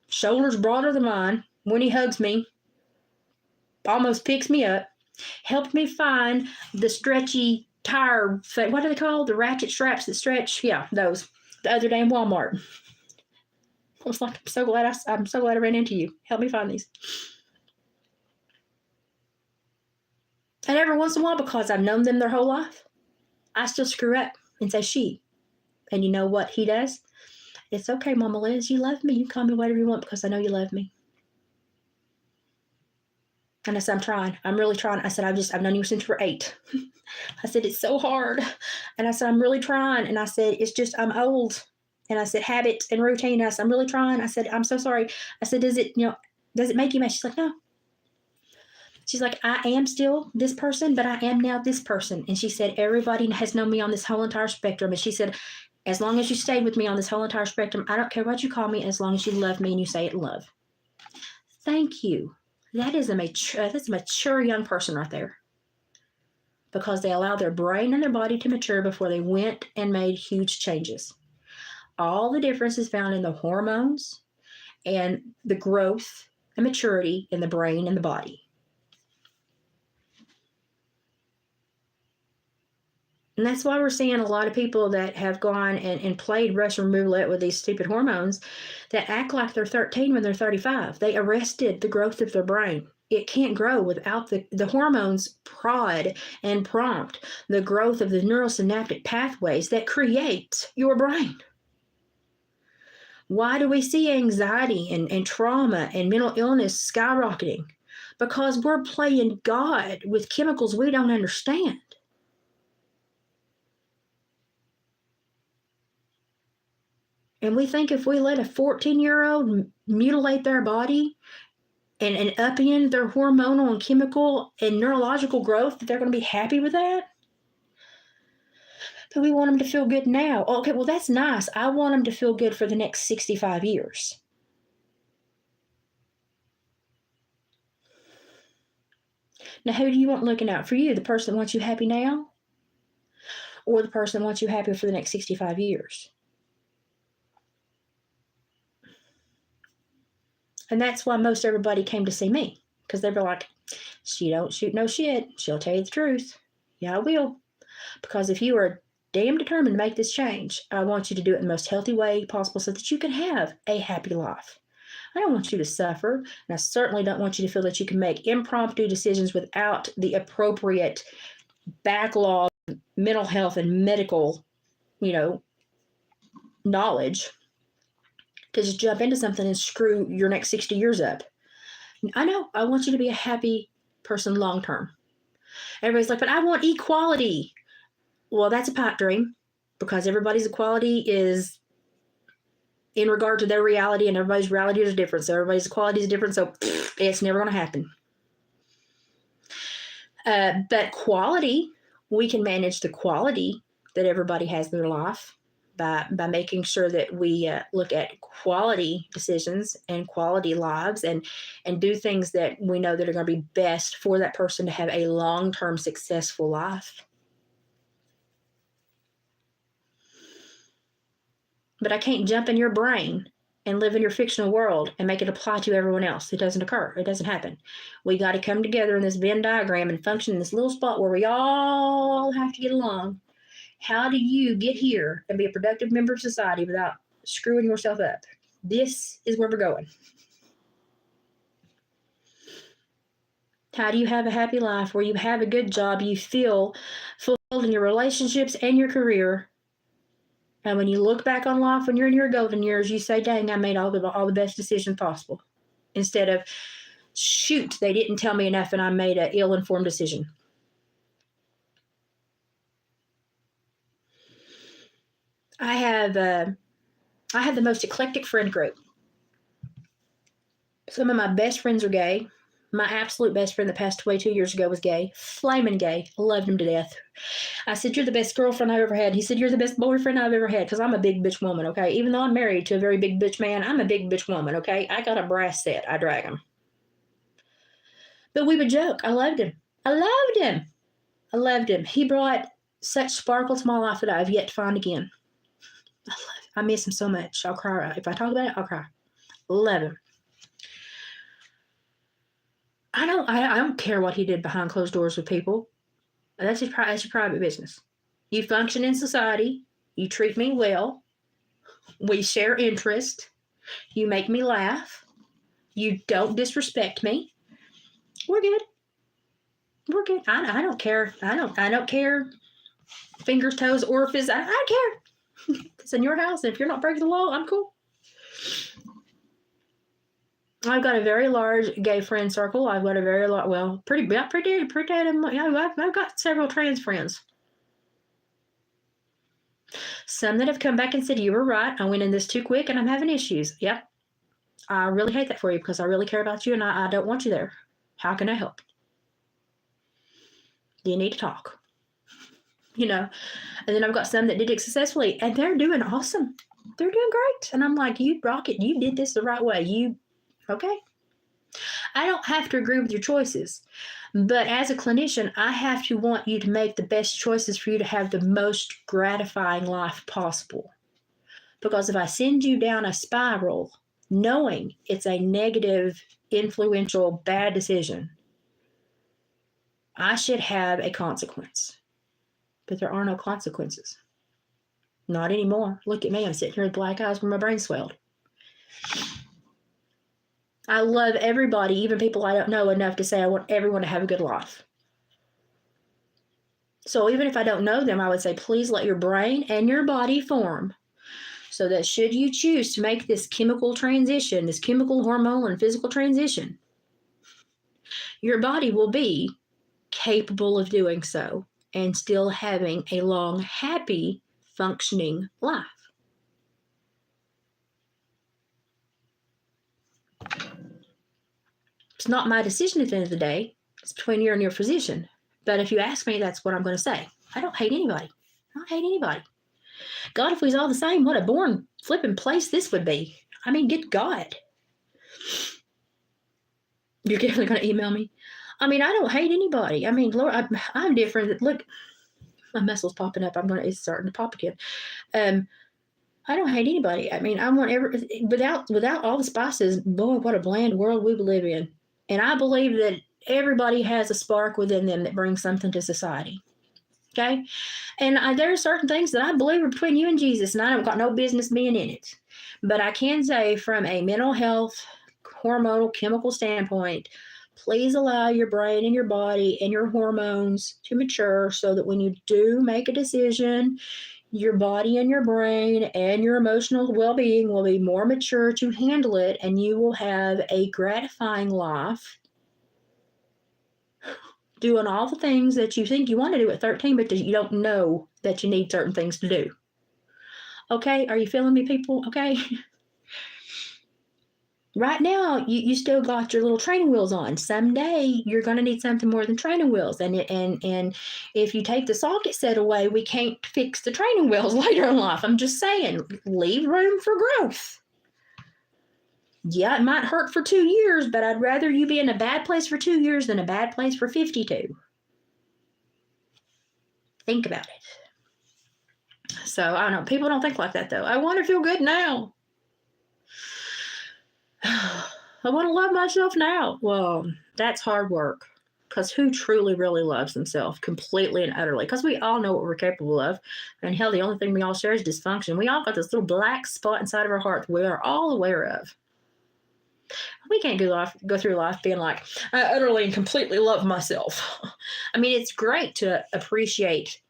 Shoulders broader than mine. When he hugs me, almost picks me up. Helped me find the stretchy tire thing. What are they called? The ratchet straps that stretch? Yeah, those. The other day in Walmart. I was like, I'm so glad I ran into you. Help me find these. And every once in a while, because I've known them their whole life, I still screw up and say she. And you know what he does? It's okay, Mama Liz. You love me. You can call me whatever you want because I know you love me. And I said, I'm trying. I'm really trying. I said, I've known you since you were 8. I said, it's so hard. And I said, I'm really trying. And I said, it's just, I'm old. And I said, habit and routine. I said, I'm really trying. I said, I'm so sorry. I said, does it make you mad? She's like, no. She's like, I am still this person, but I am now this person. And she said, everybody has known me on this whole entire spectrum. And she said, as long as you stayed with me on this whole entire spectrum, I don't care what you call me, as long as you love me and you say it in love. Thank you. That's a mature young person right there. Because they allowed their brain and their body to mature before they went and made huge changes. All the difference is found in the hormones and the growth and maturity in the brain and the body. And that's why we're seeing a lot of people that have gone and played Russian roulette with these stupid hormones that act like they're 13 when they're 35. They arrested the growth of their brain. It can't grow without the hormones prod and prompt the growth of the neurosynaptic pathways that create your brain. Why do we see anxiety and trauma and mental illness skyrocketing? Because we're playing God with chemicals we don't understand. And we think if we let a 14-year-old mutilate their body and upend their hormonal and chemical and neurological growth, that they're going to be happy with that? But we want them to feel good now. Okay, well, that's nice. I want them to feel good for the next 65 years. Now, who do you want looking out for you? The person that wants you happy now? Or the person that wants you happy for the next 65 years? And that's why most everybody came to see me, because they were like, she don't shoot no shit. She'll tell you the truth. Yeah, I will. Because if you are damn determined to make this change, I want you to do it in the most healthy way possible so that you can have a happy life. I don't want you to suffer, and I certainly don't want you to feel that you can make impromptu decisions without the appropriate backlog, mental health and medical, knowledge to just jump into something and screw your next 60 years up. I know. I want you to be a happy person long term. Everybody's like, but I want equality. Well, that's a pipe dream, because everybody's equality is in regard to their reality, and everybody's reality is different. So everybody's equality is different. So it's never going to happen. But quality, we can manage the quality that everybody has in their life by making sure that we look at quality decisions and quality lives and do things that we know that are going to be best for that person to have a long-term successful life. But I can't jump in your brain and live in your fictional world and make it apply to everyone else. It doesn't occur. It doesn't happen. We got to come together in this Venn diagram and function in this little spot where we all have to get along. How do you get here and be a productive member of society without screwing yourself up? This is where we're going. How do you have a happy life where you have a good job, you feel fulfilled in your relationships and your career, and when you look back on life when you're in your golden years, you say, dang, I made all the best decisions possible. Instead of, shoot, they didn't tell me enough and I made an ill-informed decision. I have the most eclectic friend group. Some of my best friends are gay. My absolute best friend that passed away 2 years ago was gay. Flaming gay. Loved him to death. I said, you're the best girlfriend I've ever had. He said, you're the best boyfriend I've ever had, because I'm a big bitch woman, okay? Even though I'm married to a very big bitch man, I'm a big bitch woman, okay? I got a brass set. I drag him. But we would joke. I loved him. He brought such sparkle to my life that I have yet to find again. I miss him so much. I'll cry. If I talk about it, I'll cry. Love him. I don't care what he did behind closed doors with people. That's your private business. You function in society. You treat me well. We share interest. You make me laugh. You don't disrespect me. We're good. We're good. I don't care. I don't care. Fingers, toes, orifice. I don't care. It's in your house. If you're not breaking the law, I'm cool. I've got a very large gay friend circle. I've got a very large, well, pretty. I've got several trans friends. Some that have come back and said, you were right. I went in this too quick and I'm having issues. Yep. I really hate that for you because I really care about you and I don't want you there. How can I help? Do you need to talk? And then I've got some that did it successfully and they're doing awesome. They're doing great. And I'm like, you rock it. You did this the right way. Okay. I don't have to agree with your choices, but as a clinician, I have to want you to make the best choices for you to have the most gratifying life possible. Because if I send you down a spiral, knowing it's a negative, influential, bad decision, I should have a consequence. But there are no consequences. Not anymore. Look at me. I'm sitting here with black eyes where my brain swelled. I love everybody, even people I don't know enough to say I want everyone to have a good life. So even if I don't know them, I would say, please let your brain and your body form so that should you choose to make this chemical transition, this chemical, hormonal, and physical transition, your body will be capable of doing so and still having a long, happy, functioning life. It's not my decision at the end of the day. It's between you and your physician. But if you ask me, that's what I'm going to say. I don't hate anybody. I don't hate anybody. God, if we was all the same, what a boring flipping place this would be. I mean, good God. You're definitely going to email me. I mean, I don't hate anybody. I mean, Lord, I'm different. Look, my muscle's popping up. It's starting to pop again. I don't hate anybody. I mean, I want without all the spices, boy, what a bland world we live in. And I believe that everybody has a spark within them that brings something to society. Okay? And there are certain things that I believe are between you and Jesus, and I don't got no business being in it. But I can say from a mental health, hormonal, chemical standpoint, please allow your brain and your body and your hormones to mature so that when you do make a decision, your body and your brain and your emotional well-being will be more mature to handle it, and you will have a gratifying life doing all the things that you think you want to do at 13, but you don't know that you need certain things to do. Okay? Are you feeling me, people? Okay? Right now, you still got your little training wheels on. Someday, you're going to need something more than training wheels. And if you take the socket set away, we can't fix the training wheels later in life. I'm just saying, leave room for growth. Yeah, it might hurt for 2 years, but I'd rather you be in a bad place for 2 years than a bad place for 52. Think about it. So, I don't know. People don't think like that, though. I want to feel good now. I want to love myself now. Well, that's hard work. Because who truly, really loves themselves completely and utterly? Because we all know what we're capable of. And hell, the only thing we all share is dysfunction. We all got this little black spot inside of our heart we are all aware of. We can't go through life being like, I utterly and completely love myself. I mean, it's great to appreciate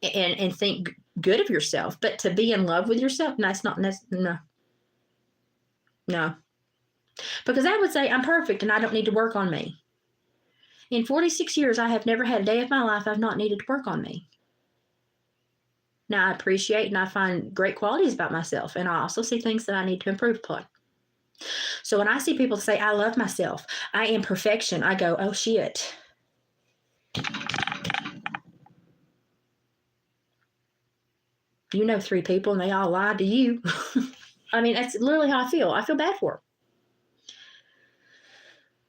and think good of yourself, but to be in love with yourself, that's not necessary. No. Because I would say I'm perfect and I don't need to work on me. In 46 years, I have never had a day of my life I've not needed to work on me. Now, I appreciate and I find great qualities about myself, and I also see things that I need to improve upon. So when I see people say, I love myself, I am perfection, I go, oh, shit. You know 3 people and they all lied to you. I mean, that's literally how I feel. I feel bad for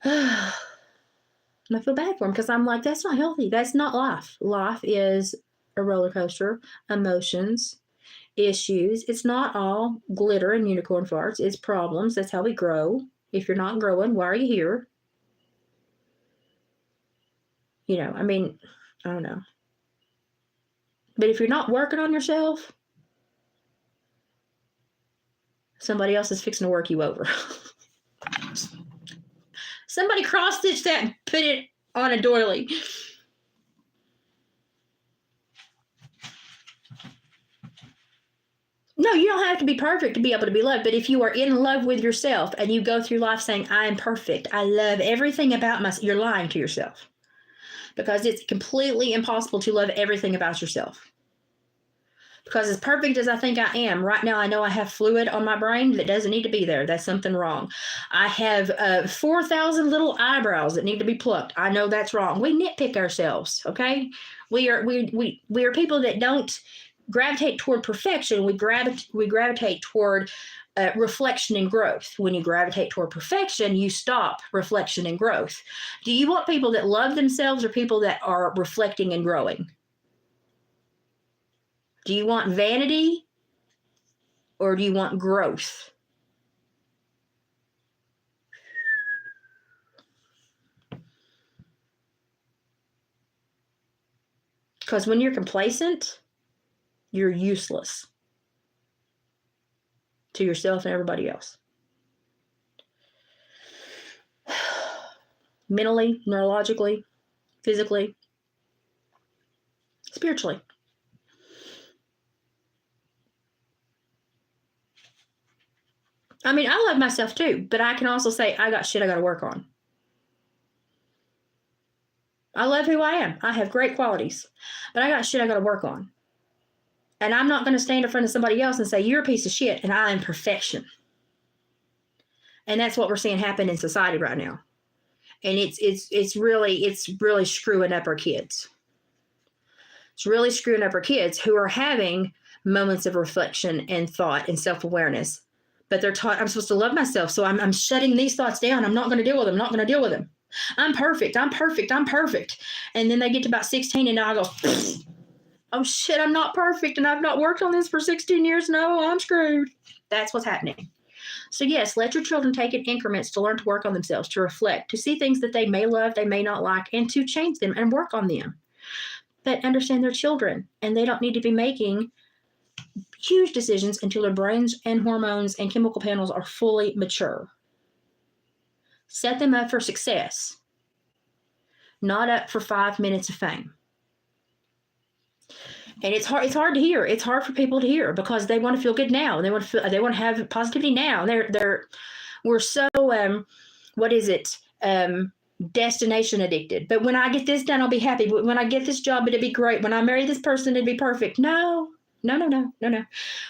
them. I feel bad for them because I'm like, that's not healthy. That's not life. Life is a roller coaster, emotions, issues. It's not all glitter and unicorn farts. It's problems. That's how we grow. If you're not growing, why are you here? I mean, I don't know. But if you're not working on yourself, somebody else is fixing to work you over. Somebody cross-stitch that and put it on a doily. No, you don't have to be perfect to be able to be loved. But if you are in love with yourself and you go through life saying, I am perfect, I love everything about myself, you're lying to yourself. Because it's completely impossible to love everything about yourself. Because as perfect as I think I am, right now I know I have fluid on my brain that doesn't need to be there. That's something wrong. I have 4,000 little eyebrows that need to be plucked. I know that's wrong. We nitpick ourselves, okay? We are people that don't gravitate toward perfection. We gravitate toward reflection and growth. When you gravitate toward perfection, you stop reflection and growth. Do you want people that love themselves or people that are reflecting and growing? Do you want vanity or do you want growth? Because when you're complacent, you're useless to yourself and everybody else. Mentally, neurologically, physically, spiritually. I mean, I love myself too, but I can also say I got shit I got to work on. I love who I am. I have great qualities, but I got shit I got to work on. And I'm not going to stand in front of somebody else and say, you're a piece of shit and I am perfection. And that's what we're seeing happen in society right now. And it's really screwing up our kids. It's really screwing up our kids who are having moments of reflection and thought and self-awareness. But they're taught, I'm supposed to love myself. So I'm shutting these thoughts down. I'm not going to deal with them. I'm not going to deal with them. I'm perfect. I'm perfect. I'm perfect. And then they get to about 16 and now I go, oh shit, I'm not perfect. And I've not worked on this for 16 years. No, I'm screwed. That's what's happening. So yes, let your children take it in increments to learn to work on themselves, to reflect, to see things that they may love, they may not like, and to change them and work on them. But understand they're children and they don't need to be making huge decisions until their brains and hormones and chemical panels are fully mature. Set them up for success, not up for 5 minutes of fame. And it's hard to hear. It's hard for people to hear because they want to feel good now. They want to have positivity now. We're so destination addicted. But when I get this done, I'll be happy. But when I get this job, it'll be great. When I marry this person, it'll be perfect. No.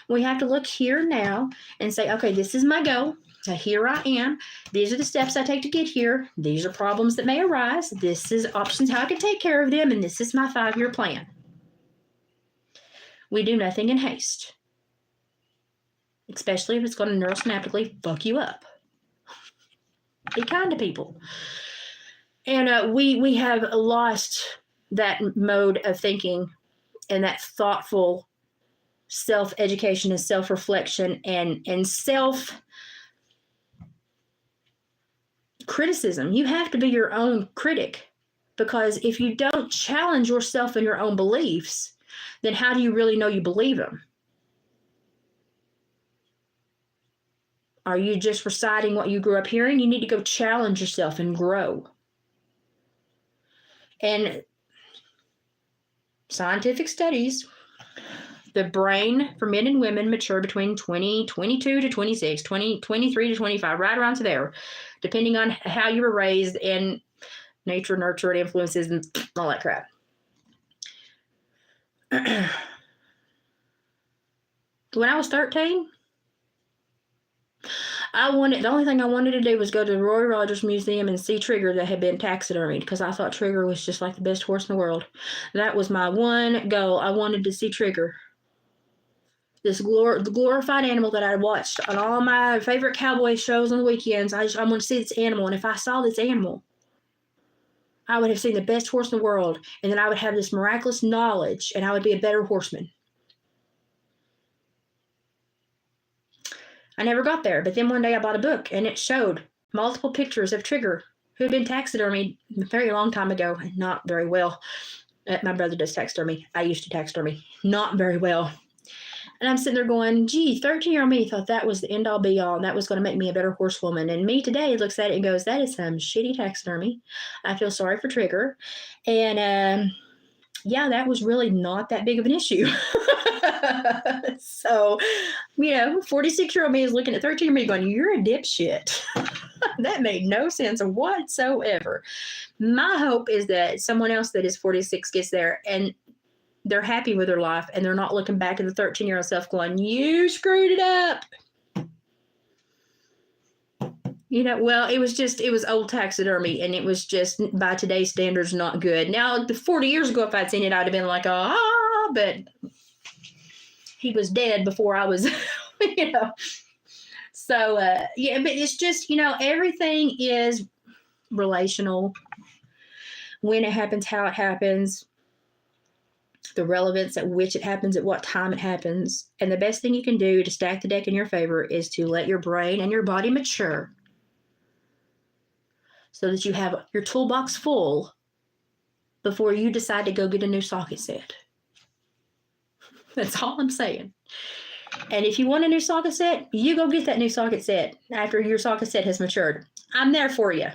We have to look here now and say, okay, this is my goal. So here I am. These are the steps I take to get here. These are problems that may arise. This is options how I can take care of them. And this is my 5-year plan. We do nothing in haste, especially if it's going to neurosynaptically fuck you up. Be kind to people. And we have lost that mode of thinking and that thoughtful self-education and self-reflection and self-criticism. You have to be your own critic, because if you don't challenge yourself and your own beliefs, then how do you really know you believe them? Are you just reciting what you grew up hearing? You need to go challenge yourself and grow. And scientific studies, the brain for men and women mature between 22 to 26, 23 to 25, right around to there, depending on how you were raised and nature, nurture, and influences and all that crap. When I was 13, the only thing I wanted to do was go to the Roy Rogers Museum and see Trigger that had been taxidermied, because I thought Trigger was just like the best horse in the world. That was my one goal. I wanted to see Trigger. This glorified animal that I watched on all my favorite cowboy shows on the weekends. I want to see this animal. And if I saw this animal, I would have seen the best horse in the world. And then I would have this miraculous knowledge and I would be a better horseman. I never got there. But then one day I bought a book and it showed multiple pictures of Trigger, who had been taxidermied a very long time ago and not very well. My brother does taxidermy. I used to taxidermy. Not very well. And I'm sitting there going, gee, 13-year-old me thought that was the end all be all, and that was going to make me a better horsewoman. And me today looks at it and goes, that is some shitty taxidermy. I feel sorry for Trigger. And yeah, that was really not that big of an issue. So, 46-year-old me is looking at 13-year-old me going, you're a dipshit. That made no sense whatsoever. My hope is that someone else that is 46 gets there and they're happy with their life and they're not looking back at the 13-year-old self going, you screwed it up. Well, it was old taxidermy, and it was just, by today's standards, not good. Now, 40 years ago, if I'd seen it, I'd have been like, but he was dead before I was, So, yeah, but it's just, everything is relational. When it happens, how it happens, the relevance at which it happens, at what time it happens. And the best thing you can do to stack the deck in your favor is to let your brain and your body mature so that you have your toolbox full before you decide to go get a new socket set. That's all I'm saying. And if you want a new socket set, you go get that new socket set after your socket set has matured. I'm there for you.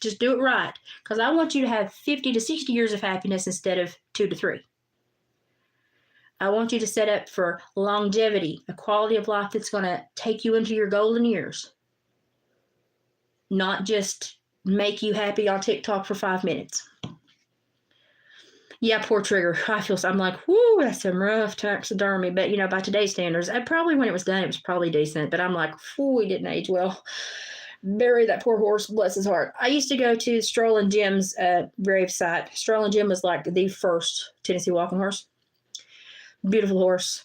Just do it right, because I want you to have 50 to 60 years of happiness instead of 2 to 3. I want you to set up for longevity, a quality of life that's going to take you into your golden years, not just make you happy on TikTok for 5 minutes. Yeah, poor Trigger. I'm like, whoo, that's some rough taxidermy. But, by today's standards, probably when it was done, it was probably decent. But I'm like, whoo, he didn't age well. Bury that poor horse, bless his heart. I used to go to Stroll and Jim's grave site. Stroll and Jim was like the first Tennessee walking horse. Beautiful horse.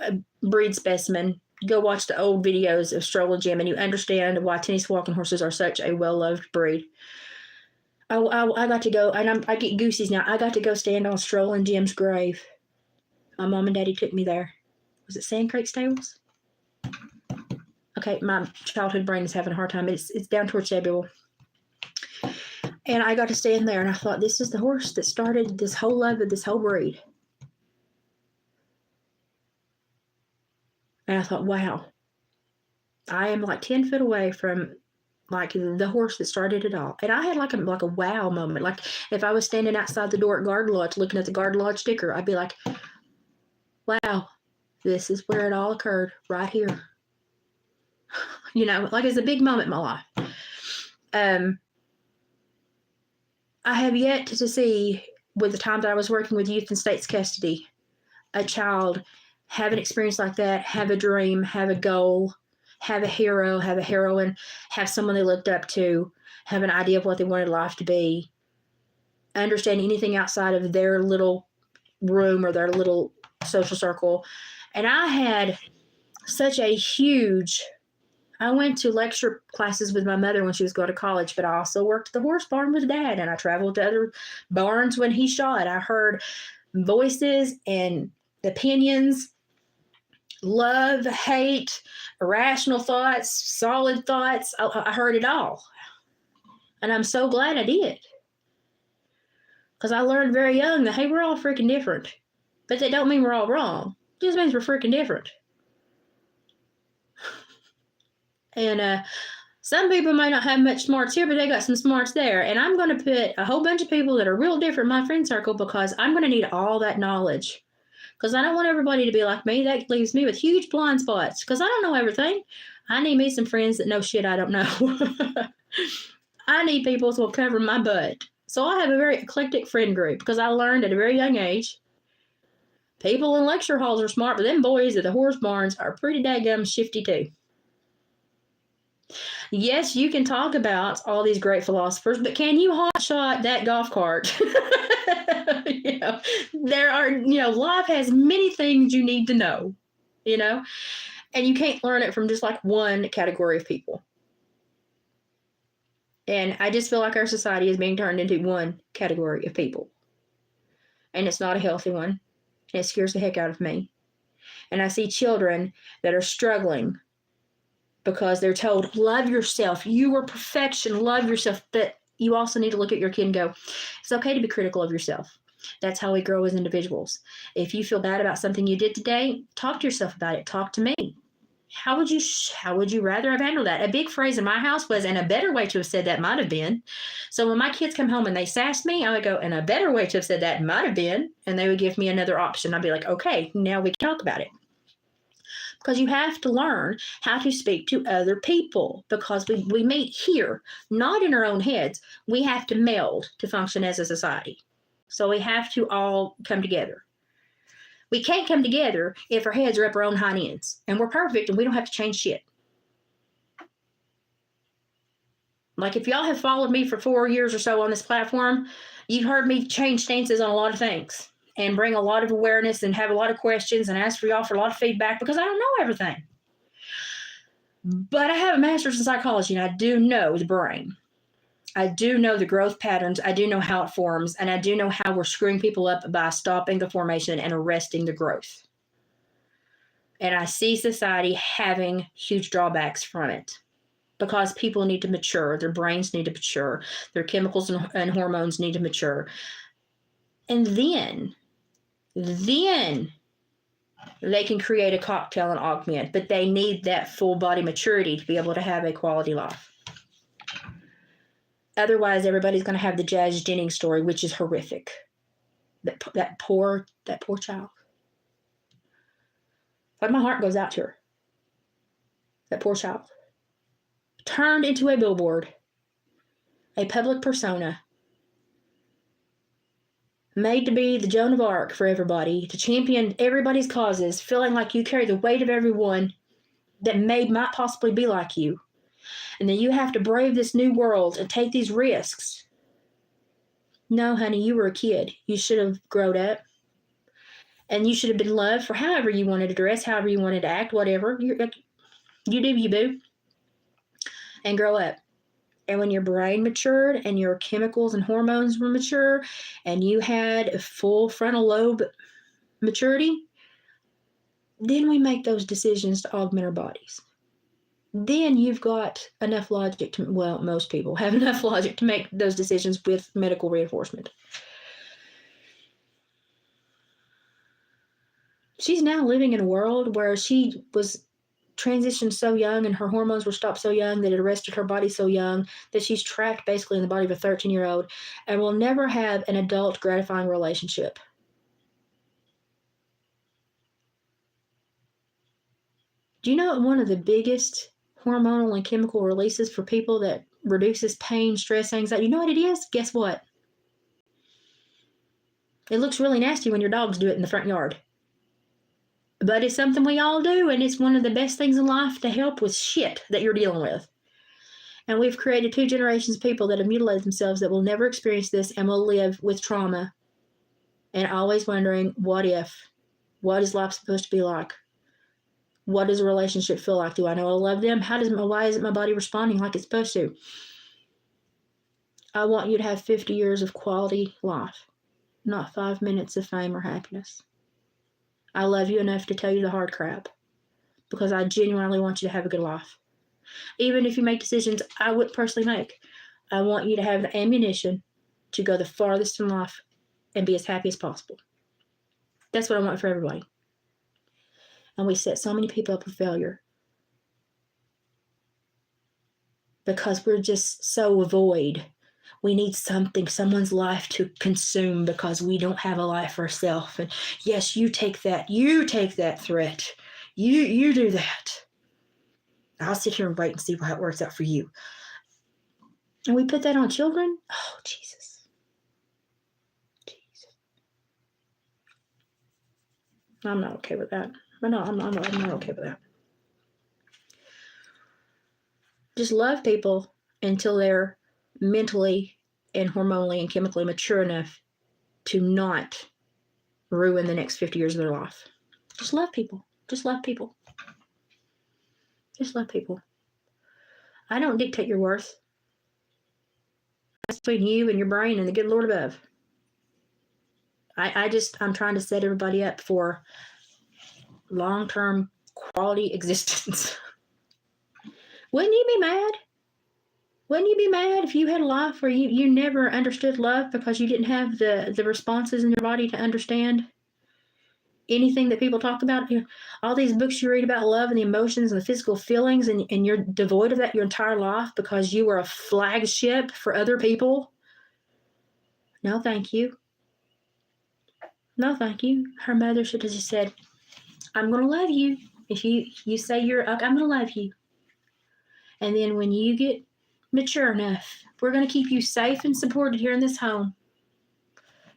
A breed specimen. Go watch the old videos of Stroll and Jim, and you understand why Tennessee walking horses are such a well-loved breed. I got to go, and I get goosies now. I got to go stand on Stroll and Jim's grave. My mom and daddy took me there. Was it Sand Creek Stables? Okay, my childhood brain is having a hard time. It's down towards Shelbyville. And I got to stand there, and I thought, this is the horse that started this whole love of this whole breed. And I thought, wow, I am like 10 feet away from like the horse that started it all. And I had like a wow moment. Like if I was standing outside the door at Garden Lodge looking at the Garden Lodge sticker, I'd be like, wow, this is where it all occurred, right here. Like it's a big moment in my life. I have yet to see, with the time that I was working with youth in state's custody, a child have an experience like that, have a dream, have a goal, have a hero, have a heroine, have someone they looked up to, have an idea of what they wanted life to be, understand anything outside of their little room or their little social circle. And I had such a huge, I went to lecture classes with my mother when she was going to college, but I also worked at the horse barn with Dad, and I traveled to other barns when he shot. I heard voices and opinions, love, hate, irrational thoughts, solid thoughts. I heard it all. And I'm so glad I did. Because I learned very young that, hey, we're all freaking different. But that don't mean we're all wrong. It just means we're freaking different. And some people may not have much smarts here, but they got some smarts there. And I'm going to put a whole bunch of people that are real different in my friend circle, because I'm going to need all that knowledge. Because I don't want everybody to be like me. That leaves me with huge blind spots, because I don't know everything. I need me some friends that know shit I don't know. I need people who will cover my butt. So I have a very eclectic friend group, because I learned at a very young age, people in lecture halls are smart, but them boys at the horse barns are pretty daggum shifty too. Yes, you can talk about all these great philosophers, but can you hotshot that golf cart? There are, life has many things you need to know, and you can't learn it from just like one category of people. And I just feel like our society is being turned into one category of people. And it's not a healthy one. And it scares the heck out of me. And I see children that are struggling because they're told, love yourself. You are perfection. Love yourself. But you also need to look at your kid and go, it's okay to be critical of yourself. That's how we grow as individuals. If you feel bad about something you did today, talk to yourself about it. Talk to me. How would you rather have handled that? A big phrase in my house was, and a better way to have said that might have been. So when my kids come home and they sass me, I would go, and a better way to have said that might have been, and they would give me another option. I'd be like, okay, now we can talk about it. Because you have to learn how to speak to other people, because we meet here, not in our own heads. We have to meld to function as a society. So we have to all come together. We can't come together if our heads are up our own hind ends and we're perfect and we don't have to change shit. Like if y'all have followed me for 4 years or so on this platform, you've heard me change stances on a lot of things and bring a lot of awareness and have a lot of questions and ask for y'all for a lot of feedback because I don't know everything. But I have a master's in psychology and I do know the brain. I do know the growth patterns. I do know how it forms. And I do know how we're screwing people up by stopping the formation and arresting the growth. And I see society having huge drawbacks from it because people need to mature. Their brains need to mature. Their chemicals and hormones need to mature. And then they can create a cocktail and augment. But they need that full body maturity to be able to have a quality life. Otherwise, everybody's going to have the Jazz Jennings story, which is horrific. That poor child. Like my heart goes out to her. That poor child. Turned into a billboard. A public persona. Made to be the Joan of Arc for everybody. To champion everybody's causes. Feeling like you carry the weight of everyone that might possibly be like you. And then you have to brave this new world and take these risks. No, honey, you were a kid. You should have grown up. And you should have been loved for however you wanted to dress, however you wanted to act, whatever. You do you, boo. And grow up. And when your brain matured and your chemicals and hormones were mature and you had a full frontal lobe maturity, then we make those decisions to augment our bodies. Then you've got enough logic to, well, most people have enough logic to make those decisions with medical reinforcement. She's now living in a world where she was transitioned so young and her hormones were stopped so young that it arrested her body so young that she's trapped basically in the body of a 13-year-old and will never have an adult gratifying relationship. Do you know one of the biggest hormonal and chemical releases for people that reduces pain, stress, anxiety? You know what it is? Guess what? It looks really nasty when your dogs do it in the front yard. But it's something we all do, and it's one of the best things in life to help with shit that you're dealing with. And we've created 2 generations of people that have mutilated themselves that will never experience this and will live with trauma and always wondering, what if? What is life supposed to be like? What does a relationship feel like? Do I know I love them? Why isn't my body responding like it's supposed to? I want you to have 50 years of quality life, not 5 minutes of fame or happiness. I love you enough to tell you the hard crap because I genuinely want you to have a good life. Even if you make decisions I wouldn't personally make, I want you to have the ammunition to go the farthest in life and be as happy as possible. That's what I want for everybody. And we set so many people up for failure because we're just so void. We need someone's life to consume because we don't have a life for ourselves. And yes, you take that threat. You do that. I'll sit here and wait and see how it works out for you. And we put that on children? Oh, Jesus. I'm not okay with that. I'm not okay with that. Just love people until they're mentally and hormonally and chemically mature enough to not ruin the next 50 years of their life. Just love people. Just love people. Just love people. I don't dictate your worth. That's between you and your brain and the good Lord above. I'm trying to set everybody up for long-term quality existence. Wouldn't you be mad? Wouldn't you be mad if you had a life where you never understood love because you didn't have the responses in your body to understand anything that people talk about? You know, all these books you read about love and the emotions and the physical feelings, and you're devoid of that your entire life because you were a flagship for other people? No, thank you. No, thank you. Her mother should have just said, I'm going to love you. If you say you're, I'm going to love you. And then when you get mature enough, we're going to keep you safe and supported here in this home.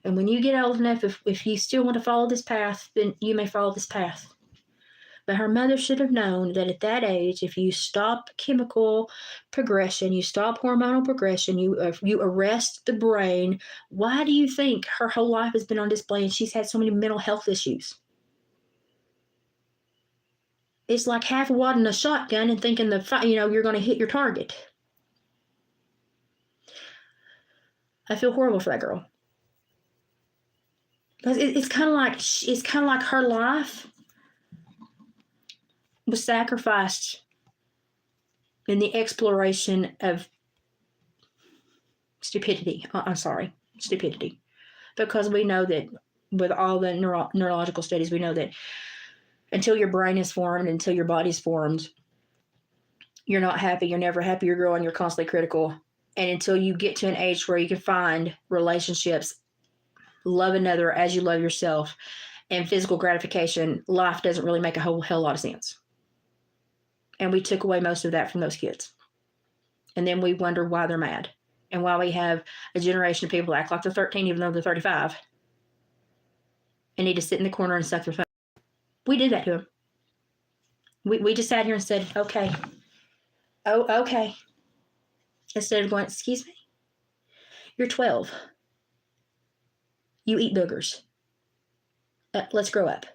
And when you get old enough, if you still want to follow this path, then you may follow this path. But her mother should have known that at that age, if you stop chemical progression, you stop hormonal progression, you arrest the brain. Why do you think her whole life has been on display and she's had so many mental health issues? It's like half wadding a shotgun and thinking you're going to hit your target. I feel horrible for that girl. Because it's kind of like her life was sacrificed in the exploration of stupidity. I'm sorry, stupidity. Because we know that with all the neurological studies, we know that until your brain is formed, until your body's formed, you're not happy. You're never happy. You're growing. You're constantly critical. And until you get to an age where you can find relationships, love another as you love yourself, and physical gratification, life doesn't really make a whole hell lot of sense. And we took away most of that from those kids. And then we wonder why they're mad and why we have a generation of people that act like they're 13 even though they're 35 and need to sit in the corner and suck their thumb. We did that to them. We just sat here and said, okay. Oh, okay. Instead of going, excuse me, you're 12. You eat boogers. Let's grow up.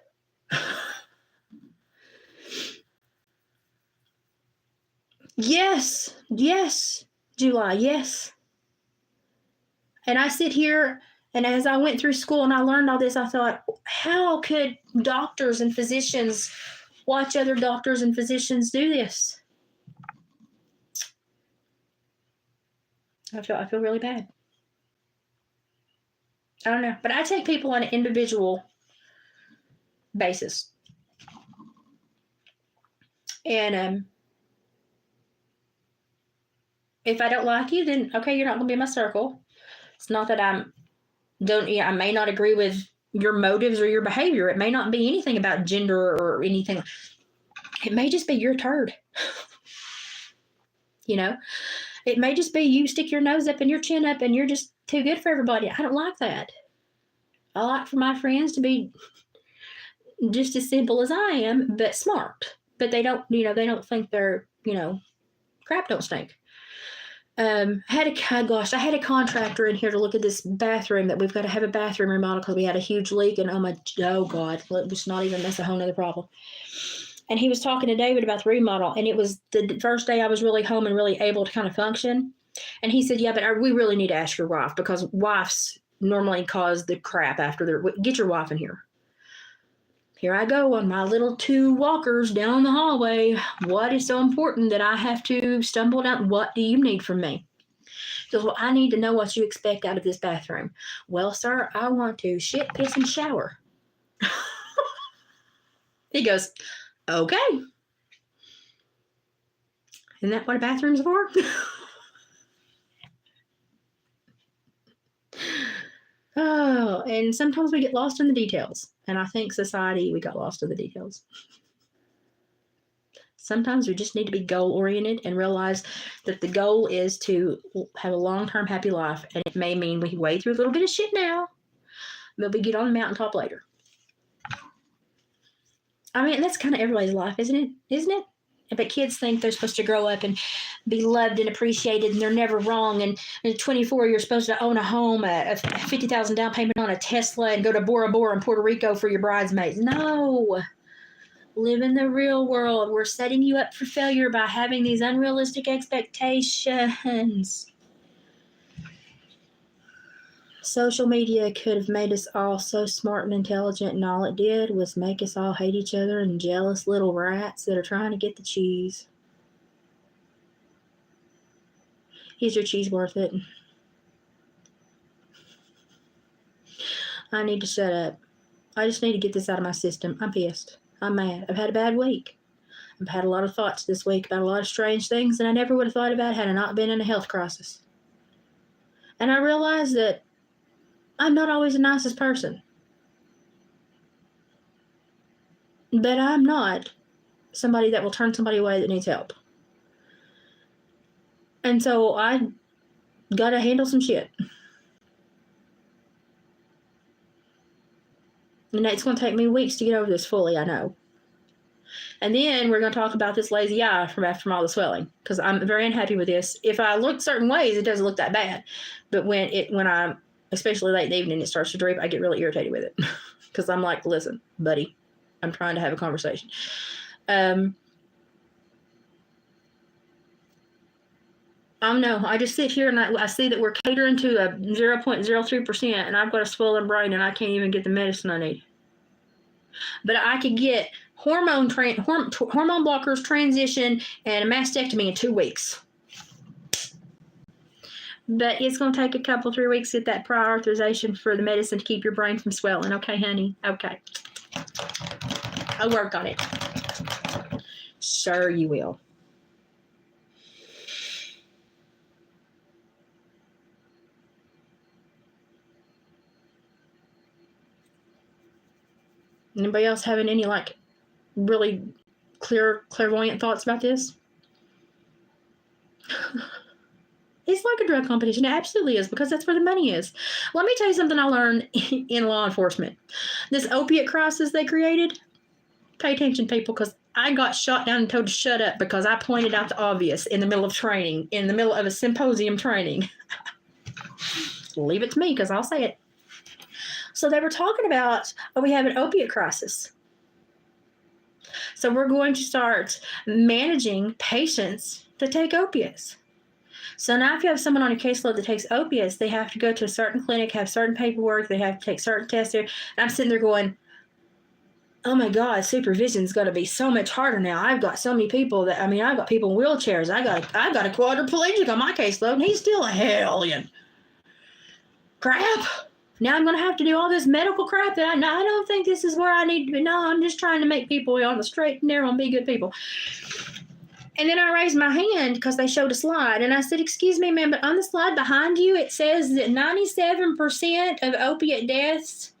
Yes, July, yes. And I sit here, and as I went through school and I learned all this, I thought, how could doctors and physicians watch other doctors and physicians do this? I feel really bad. I don't know, but I take people on an individual basis. And if I don't like you, then okay, you're not going to be in my circle. It's not that I may not agree with your motives or your behavior. It may not be anything about gender or anything. It may just be your turd. You know, it may just be you stick your nose up and your chin up and you're just too good for everybody. I don't like that. I like for my friends to be just as simple as I am, but smart. But they don't think they're, crap don't stink. I had a contractor in here to look at this bathroom that we've got to have a bathroom remodel because we had a huge leak, and oh God, let's not even that's a whole nother problem. And he was talking to David about the remodel, and it was the first day I was really home and really able to kind of function. And he said, yeah, but we really need to ask your wife because wives normally cause the crap after get your wife in here. Here I go on my little 2 walkers down the hallway. What is so important that I have to stumble down? What do you need from me? He goes, well, I need to know what you expect out of this bathroom. Well, sir, I want to shit, piss, and shower. He goes, okay. Isn't that what a bathroom's for? Oh, and sometimes we get lost in the details. And I think society, we got lost in the details. Sometimes we just need to be goal-oriented and realize that the goal is to have a long-term happy life. And it may mean we wade through a little bit of shit now, but we get on the mountaintop later. I mean, that's kind of everybody's life, isn't it? Isn't it? But kids think they're supposed to grow up and be loved and appreciated, and they're never wrong. And at 24, you're supposed to own a home, a $50,000 down payment on a Tesla, and go to Bora Bora in Puerto Rico for your bridesmaids. No. Live in the real world. We're setting you up for failure by having these unrealistic expectations. Social media could have made us all so smart and intelligent, and all it did was make us all hate each other and jealous little rats that are trying to get the cheese. Is your cheese worth it? I need to shut up. I just need to get this out of my system. I'm pissed. I'm mad. I've had a bad week. I've had a lot of thoughts this week about a lot of strange things that I never would have thought about had I not been in a health crisis. And I realized that I'm not always the nicest person. But I'm not somebody that will turn somebody away that needs help. And so I gotta handle some shit. And it's going to take me weeks to get over this fully, I know. And then we're going to talk about this lazy eye from all the swelling, because I'm very unhappy with this. If I look certain ways, it doesn't look that bad. But when I'm, especially late in the evening, it starts to droop, I get really irritated with it. Because I'm like, listen, buddy, I'm trying to have a conversation. No, I just sit here and I see that we're catering to a 0.03%, and I've got a swollen brain and I can't even get the medicine I need. But I could get hormone blockers, transition, and a mastectomy in 2 weeks. But it's going to take a couple, 3 weeks to get that prior authorization for the medicine to keep your brain from swelling. Okay, honey? Okay. I'll work on it. Sure you will. Anybody else having any really clairvoyant thoughts about this? It's like a drug competition. It absolutely is, because that's where the money is. Let me tell you something I learned in law enforcement. This opiate crisis they created, pay attention, people, because I got shot down and told to shut up because I pointed out the obvious in the middle of training, in the middle of a symposium training. Leave it to me, because I'll say it. So they were talking about, we have an opiate crisis. So we're going to start managing patients that take opiates. So now if you have someone on your caseload that takes opiates, they have to go to a certain clinic, have certain paperwork, they have to take certain tests there. And I'm sitting there going, oh my God, supervision's going to be so much harder now. I've got so many people I've got people in wheelchairs. I got a quadriplegic on my caseload, and he's still a hellion. Crap. Now I'm going to have to do all this medical crap that I don't think this is where I need to be. No, I'm just trying to make people on the straight and narrow and be good people. And then I raised my hand because they showed a slide. And I said, excuse me, ma'am, but on the slide behind you, it says that 97% of opiate deaths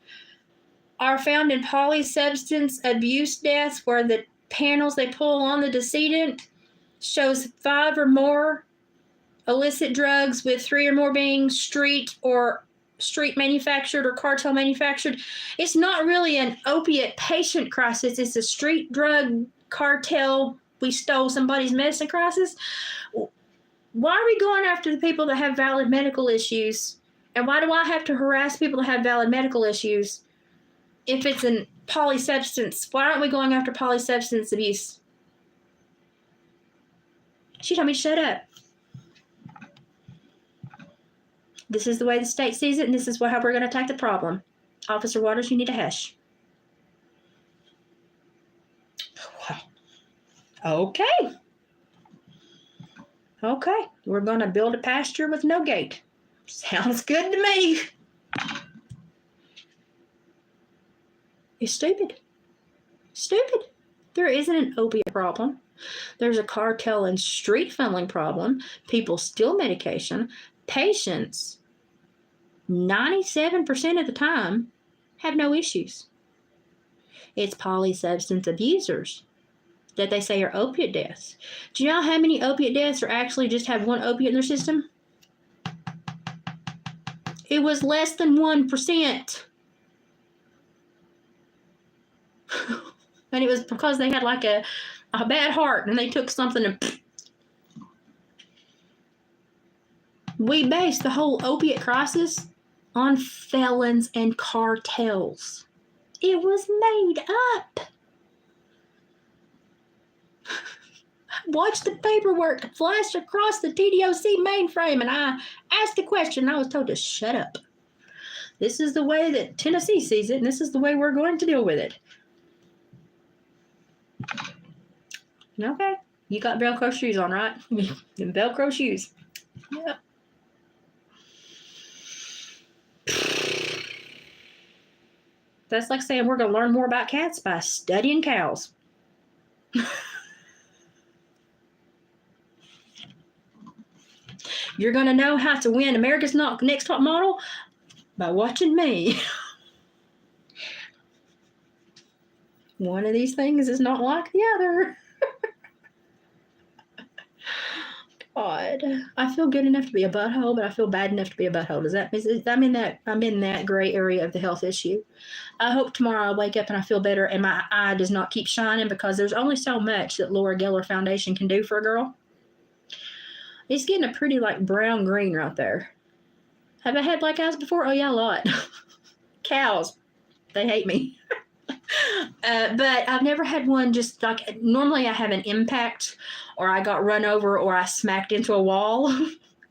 are found in polysubstance abuse deaths, where the panels they pull on the decedent shows 5 or more illicit drugs, with 3 or more being street manufactured or cartel manufactured. It's not really an opiate patient crisis. It's a street drug cartel, we stole somebody's medicine crisis. Why are we going after the people that have valid medical issues? And why do I have to harass people that have valid medical issues if it's in polysubstance? Why aren't we going after polysubstance abuse? She told me to shut up. This is the way the state sees it, and this is how we're going to attack the problem. Officer Waters, you need to hush. Okay. Okay. We're going to build a pasture with no gate. Sounds good to me. It's stupid. Stupid. There isn't an opiate problem. There's a cartel and street funneling problem. People steal medication. Patients, 97% of the time, have no issues. It's polysubstance abusers that they say are opiate deaths. Do you know how many opiate deaths are actually just have one opiate in their system? It was less than 1%. And it was because they had a bad heart and they took something and we based the whole opiate crisis on felons and cartels. It was made up. Watched the paperwork flash across the TDOC mainframe, and I asked a question, and I was told to shut up. This is the way that Tennessee sees it, and this is the way we're going to deal with it. Okay. You got Velcro shoes on, right? Velcro shoes. Yep. That's like saying we're going to learn more about cats by studying cows. You're going to know how to win America's Next Top Model by watching me. One of these things is not like the other. God, I feel good enough to be a butthole, but I feel bad enough to be a butthole. Does that mean I'm in that gray area of the health issue? I hope tomorrow I wake up and I feel better and my eye does not keep shining, because there's only so much that Laura Geller Foundation can do for a girl. It's getting a pretty like brown green right there. Have I had black eyes before? Oh yeah, a lot. Cows, they hate me. But I've never had one just like, normally I have an impact, or I got run over, or I smacked into a wall.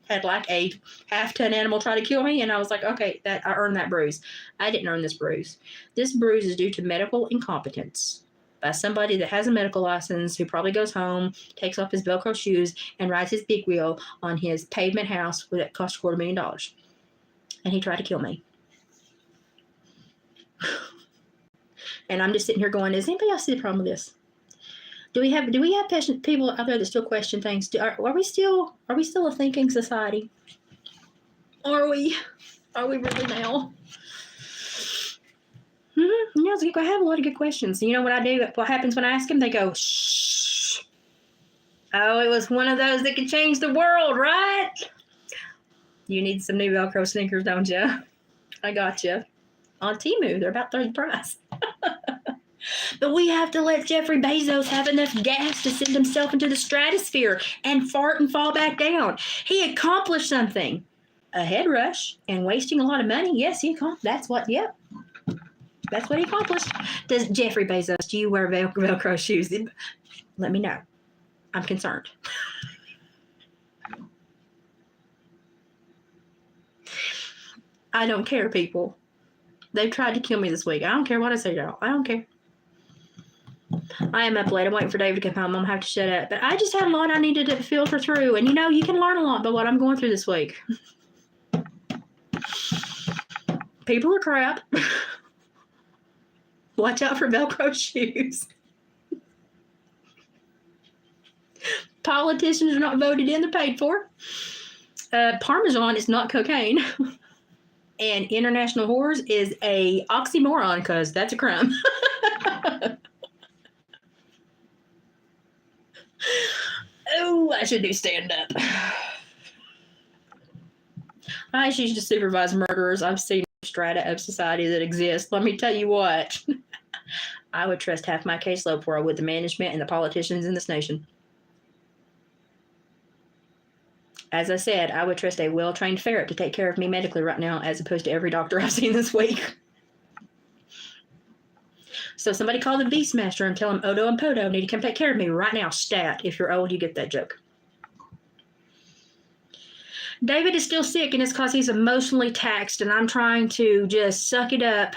Had like a half-ton animal try to kill me, and I was like, okay, that I earned that bruise. I didn't earn this bruise. This bruise is due to medical incompetence by somebody that has a medical license, who probably goes home, takes off his Velcro shoes, and rides his big wheel on his pavement house that cost $250,000. And he tried to kill me. And I'm just sitting here going, does anybody else see the problem with this? Do we have patient people out there that still question things? Are we still a thinking society? Are we really now? Mm-hmm. You know, I have a lot of good questions. You know what I do? What happens when I ask them? They go, shh. Oh, it was one of those that could change the world, right? You need some new Velcro sneakers, don't you? I got you. On Temu, they're about 30 price. But we have to let Jeffrey Bezos have enough gas to send himself into the stratosphere and fart and fall back down. He accomplished something. A head rush and wasting a lot of money. Yes, he accomplished. That's what he accomplished. Does Jeffrey Bezos, do you wear Velcro shoes? Let me know. I'm concerned. I don't care, people. They've tried to kill me this week. I don't care what I say, y'all. I don't care. I am up late. I'm waiting for David to come home. I'm going to have to shut up. But I just had a lot I needed to filter through. And, you know, you can learn a lot by what I'm going through this week. People are crap. Watch out for Velcro shoes. Politicians are not voted in. They're paid for. Parmesan is not cocaine. And international whores is a oxymoron, because that's a crime. Oh, I should do stand-up. I should just supervise murderers. I've seen strata of society that exist. Let me tell you what. I would trust half my caseload before I would the management and the politicians in this nation. As I said, I would trust a well-trained ferret to take care of me medically right now, as opposed to every doctor I've seen this week. So somebody call the Beastmaster and tell him Odo and Podo need to come take care of me right now. Stat. If you're old, you get that joke. David is still sick, and it's because he's emotionally taxed, and I'm trying to just suck it up.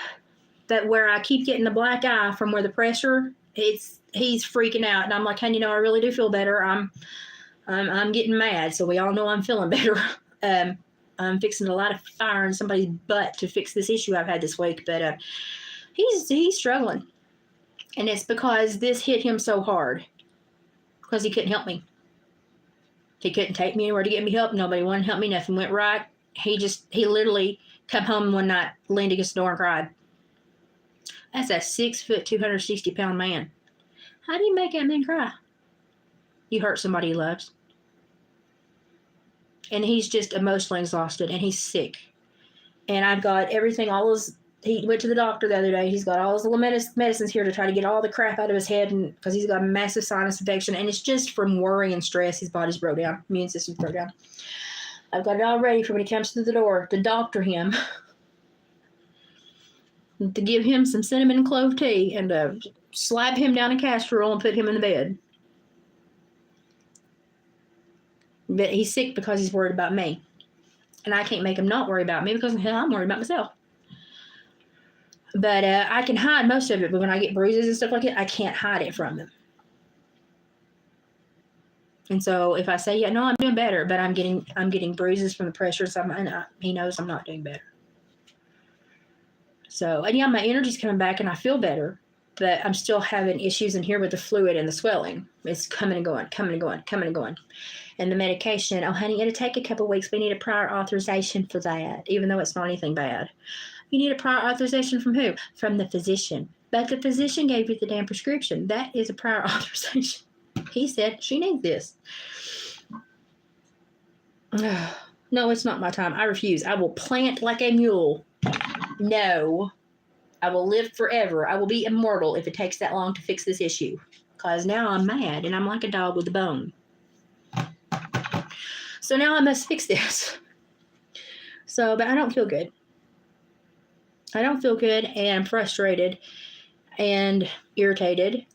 That where I keep getting the black eye from where the pressure, he's freaking out, and I'm like, honey, you know, I really do feel better. I'm getting mad, so we all know I'm feeling better. I'm fixing a lot of fire in somebody's butt to fix this issue I've had this week, but he's struggling, and it's because this hit him so hard, because he couldn't help me. He couldn't take me anywhere to get me help. Nobody wanted to help me. Nothing went right. He literally come home one night, leaned against the door and cried. That's a 6 foot, 260-pound man. How do you make that man cry? You hurt somebody he loves. And he's just emotionally exhausted, and he's sick. And I've got everything, he went to the doctor the other day. He's got all his little medicines here to try to get all the crap out of his head, and because he's got a massive sinus infection, and it's just from worry and stress. His body's broke down. Immune system's broke down. I've got it all ready for when he comes through the door to doctor him, to give him some cinnamon and clove tea, and to slap him down a castor oil and put him in the bed. But he's sick because he's worried about me. And I can't make him not worry about me, because hell, I'm worried about myself. But I can hide most of it. But when I get bruises and stuff like that, I can't hide it from him. And so if I say, yeah, no, I'm doing better, but I'm getting bruises from the pressure, so he knows I'm not doing better. So, and yeah, my energy's coming back and I feel better, but I'm still having issues in here with the fluid and the swelling. It's coming and going, coming and going, coming and going. And the medication, oh, honey, it'll take a couple of weeks. We need a prior authorization for that, even though it's not anything bad. You need a prior authorization from who? From the physician. But the physician gave you the damn prescription. That is a prior authorization. He said she needs this. No, it's not my time. I refuse. I will plant like a mule. No. I will live forever. I will be immortal if it takes that long to fix this issue. Because now I'm mad and I'm like a dog with a bone. So now I must fix this. So, but I don't feel good. I don't feel good, and I'm frustrated and irritated.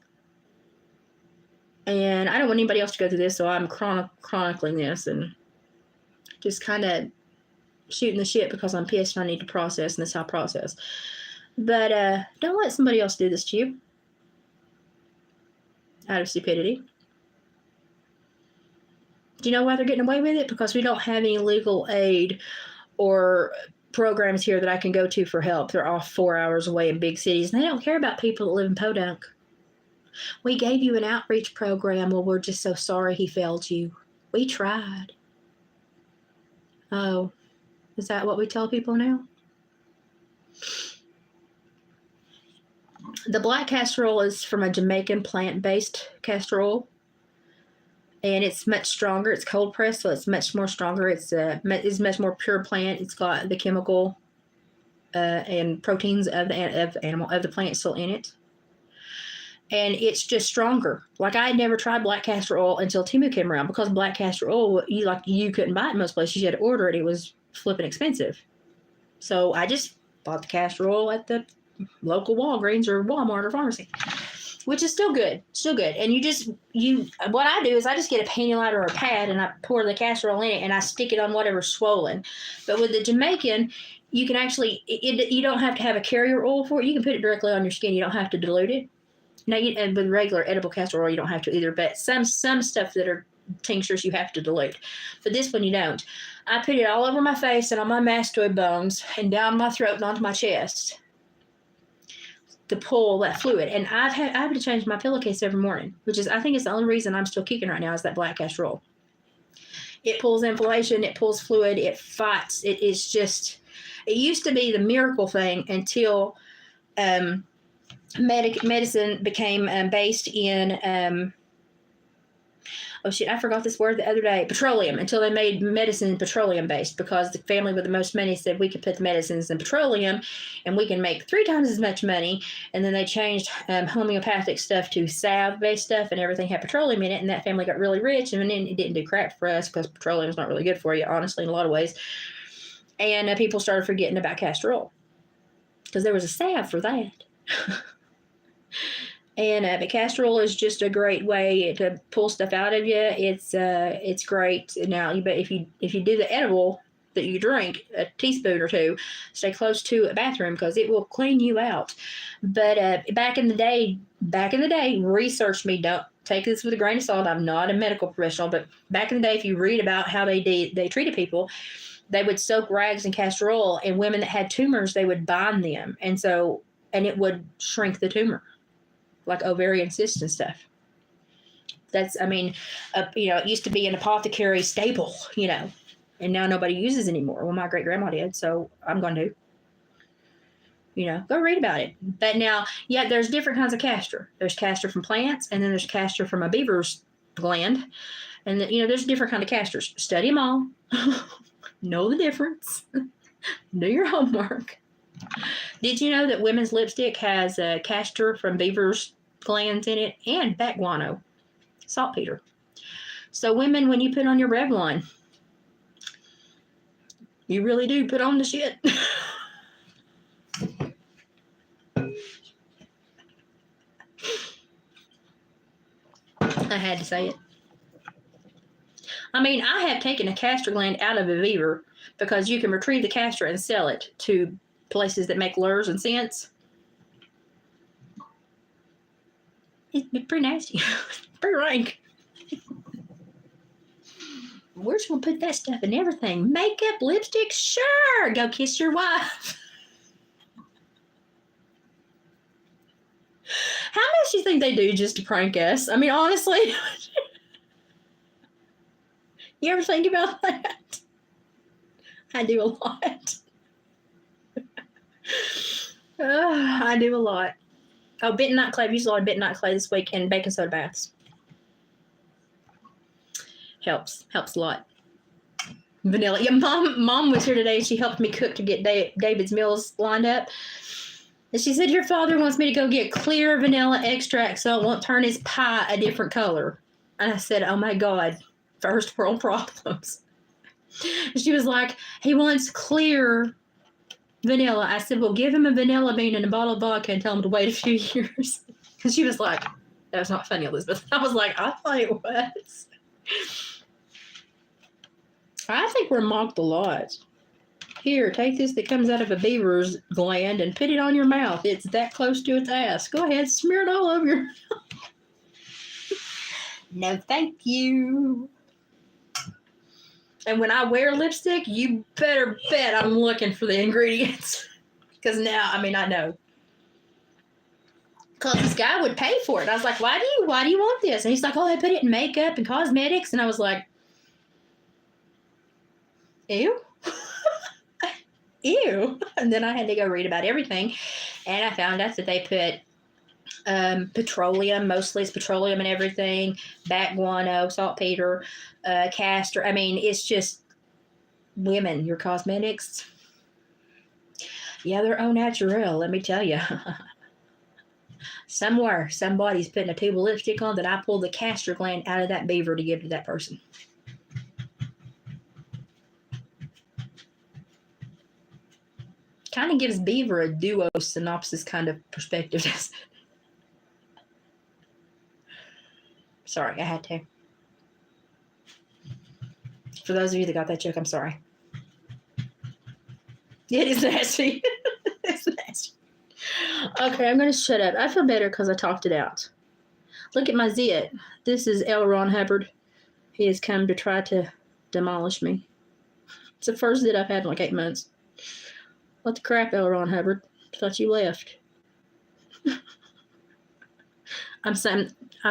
And I don't want anybody else to go through this, so I'm chronicling this and just kind of shooting the shit because I'm pissed and I need to process, and this is how I process. But don't let somebody else do this to you out of stupidity. Do you know why they're getting away with it? Because we don't have any legal aid or programs here that I can go to for help. They're off 4 hours away in big cities, and they don't care about people that live in Podunk. We gave you an outreach program. Well, we're just so sorry he failed you. We tried. Oh, is that what we tell people now? The black castor oil is from a Jamaican plant-based castor oil, and it's much stronger. It's cold pressed, so it's much more stronger. It's much more pure plant. It's got the chemical and proteins of the plant still in it, and it's just stronger. Like, I had never tried black castor oil until Temu came around, because black castor oil, you couldn't buy it in most places. You had to order it. It was flipping expensive. So I just bought the castor oil at the local Walgreens or Walmart or pharmacy, which is still good. And what I do is I just get a panty lighter or a pad and I pour the castor oil in it and I stick it on whatever's swollen. But with the Jamaican, you can actually, you don't have to have a carrier oil for it. You can put it directly on your skin. You don't have to dilute it. Now, and with regular edible castor oil, you don't have to either. But some stuff that are tinctures, you have to dilute. But this one, you don't. I put it all over my face and on my mastoid bones and down my throat and onto my chest to pull that fluid. And I have to change my pillowcase every morning, which is, I think it's the only reason I'm still kicking right now, is that black castor oil. It pulls inflammation, it pulls fluid, it fights. It used to be the miracle thing until medicine became based in I forgot this word the other day, petroleum, until they made medicine petroleum based, because the family with the most money said we could put the medicines in petroleum and we can make 3 times as much money. And then they changed homeopathic stuff to salve based stuff, and everything had petroleum in it, and that family got really rich, and then it didn't do crap for us because petroleum is not really good for you, honestly, in a lot of ways. And people started forgetting about castor oil because there was a salve for that. And but castor oil is just a great way to pull stuff out of you. It's great. Now, but if you do the edible that you drink, a teaspoon or 2, stay close to a bathroom because it will clean you out. But back in the day, research me. Don't take this with a grain of salt. I'm not a medical professional, but back in the day, if you read about how they treated people, they would soak rags in castor oil, and women that had tumors, they would bind them, and it would shrink the tumor, like ovarian cysts and stuff. It used to be an apothecary staple, and now nobody uses anymore. Well, my great grandma did, so I'm going to, go read about it. But now, yeah, there's different kinds of castor. There's castor from plants, and then there's castor from a beaver's gland. And, there's different kind of castors. Study them all. Know the difference. Do your homework. Did you know that women's lipstick has castor from beaver's glands in it, and bat guano, saltpeter? So women, when you put on your Revlon, you really do put on the shit. I had to say it. I have taken a castor gland out of a beaver because you can retrieve the castor and sell it to places that make lures and scents. It's pretty nasty. Pretty rank. we're just going to put that stuff in everything. Makeup, lipstick, sure. Go kiss your wife. How much do you think they do just to prank us? I mean, honestly, you ever think about that? I do a lot. I do a lot. Oh, bentonite clay. I've used a lot of bentonite clay this week and baking soda baths. Helps a lot. Vanilla. Yeah, mom was here today. She helped me cook to get David's meals lined up. And she said, your father wants me to go get clear vanilla extract so it won't turn his pie a different color. And I said, oh my God, first world problems. She was like, he wants clear vanilla. I said, well, give him a vanilla bean and a bottle of vodka and tell him to wait a few years. And she was like, that's not funny, Elizabeth. I was like, I thought it was. I think we're mocked a lot. Here, take this that comes out of a beaver's gland and put it on your mouth. It's that close to its ass. Go ahead, smear it all over your mouth. No, thank you. And when I wear lipstick, you better bet I'm looking for the ingredients. Because now, I mean, I know. Because this guy would pay for it. I was like, why do you want this? And he's like, oh, I put it in makeup and cosmetics. And I was like, ew. Ew. And then I had to go read about everything. And I found out that they put petroleum, mostly it's petroleum and everything, bat guano, saltpeter, castor. I mean, it's just women, your cosmetics. Yeah, they're au naturel, let me tell you. Somewhere, somebody's putting a tube of lipstick on that I pulled the castor gland out of that beaver to give to that person. Kind of gives beaver a duo synopsis kind of perspective, doesn't it? Sorry, I had to. For those of you that got that joke, I'm sorry. It is nasty. It's nasty. Okay, I'm going to shut up. I feel better because I talked it out. Look at my zit. This is L. Ron Hubbard. He has come to try to demolish me. It's the first zit I've had in like 8 months. What the crap, L. Ron Hubbard? Thought you left. I'm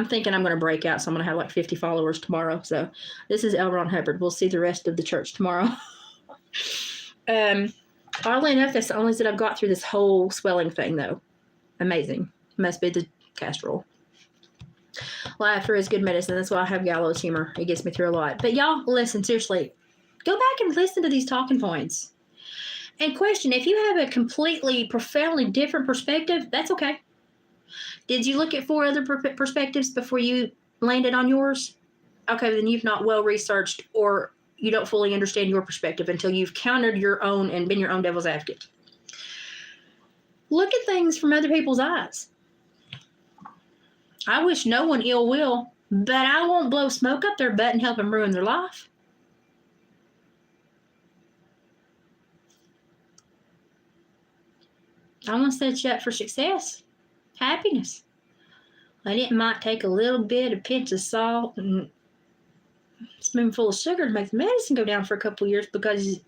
thinking I'm going to break out, so I'm going to have like 50 followers tomorrow. So this is L. Ron Hubbard. We'll see the rest of the church tomorrow. Oddly enough, that's the only that I've got through this whole swelling thing, though. Amazing. Must be the castor oil. Laughter is good medicine. That's why I have gallows humor. It gets me through a lot. But y'all, listen, seriously, go back and listen to these talking points. And question, if you have a completely, profoundly different perspective, that's okay. Did you look at 4 other perspectives before you landed on yours? Okay, then you've not well researched, or you don't fully understand your perspective until you've countered your own and been your own devil's advocate. Look at things from other people's eyes. I wish no one ill will, but I won't blow smoke up their butt and help them ruin their life. I want to set you up for success, happiness. And it might take a little bit, a pinch of salt, and a spoonful of sugar to make the medicine go down for a couple of years, because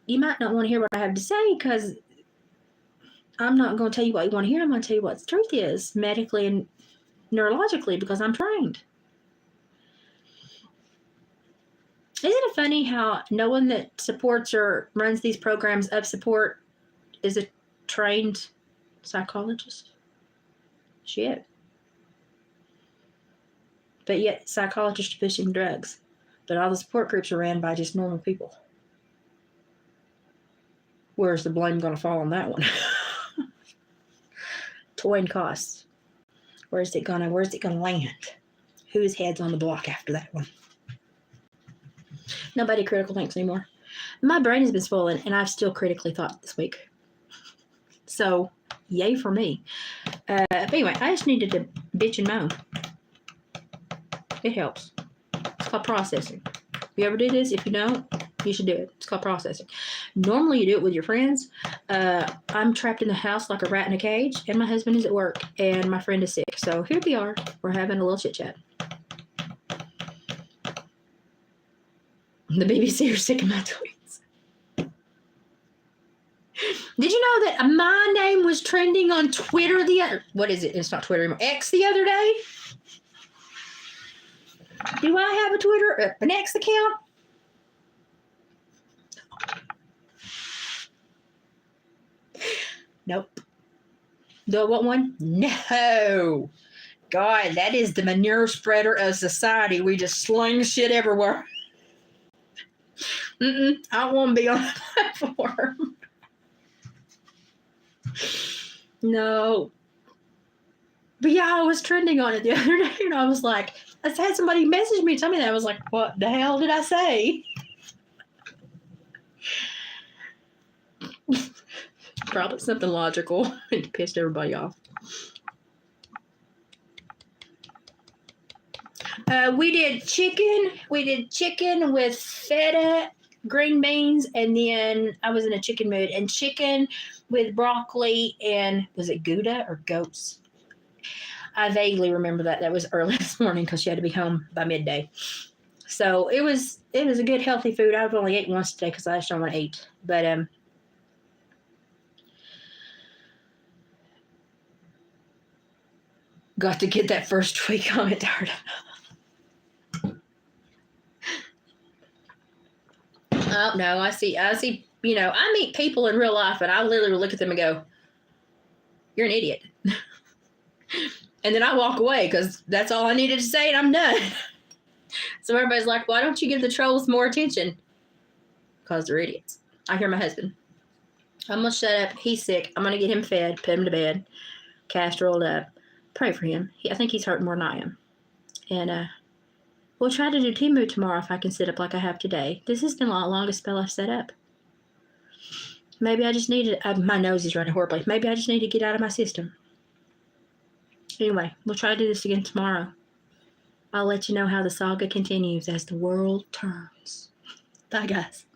you might not want to hear what I have to say, because I'm not going to tell you what you want to hear. I'm going to tell you what the truth is, medically and neurologically, because I'm trained. Isn't it funny how no one that supports or runs these programs of support is a trained psychologist? Shit. But yet psychologists are pushing drugs. But all the support groups are ran by just normal people. Where's the blame going to fall on that one? Toy and costs. Where's it gonna land? Whose head's on the block after that one? Nobody critical thinks anymore. My brain has been swollen, and I've still critically thought this week. So, yay for me. But anyway, I just needed to bitch and moan. It helps. It's called processing. You ever do this? If you don't, you should do it. It's called processing. Normally, you do it with your friends. I'm trapped in the house like a rat in a cage, and my husband is at work, and my friend is sick. So here we are. We're having a little chit-chat. The BBC are sick of my tweets. Did you know that my name was trending on Twitter what is it? It's not Twitter anymore. X the other day? Do I have a Twitter, an X account? Nope. Do I want one? No. God, that is the manure spreader of society. We just sling shit everywhere. I don't want to be on a platform. No. But yeah, I was trending on it the other day, and I was like, I had somebody message me, tell me that. I was like, what the hell did I say? Probably something logical. It pissed everybody off. We did chicken. We did chicken with feta, green beans, and then I was in a chicken mood. And chicken with broccoli and, was it Gouda or goats? I vaguely remember that. That was early this morning because she had to be home by midday. So it was a good healthy food. I've only ate once today because I just don't want to eat. But got to get that first tweet comment tired. Oh no, I see, you know, I meet people in real life and I literally look at them and go, you're an idiot. And then I walk away because that's all I needed to say and I'm done. So everybody's like, why don't you give the trolls more attention? Because they're idiots. I hear my husband. I'm going to shut up. He's sick. I'm going to get him fed, put him to bed, cast rolled up. Pray for him. I think he's hurting more than I am. And we'll try to do Timu tomorrow if I can sit up like I have today. This has been the longest spell I've set up. Maybe I just need to, my nose is running horribly. Maybe I just need to get out of my system. Anyway, we'll try to do this again tomorrow. I'll let you know how the saga continues as the world turns. Bye, guys.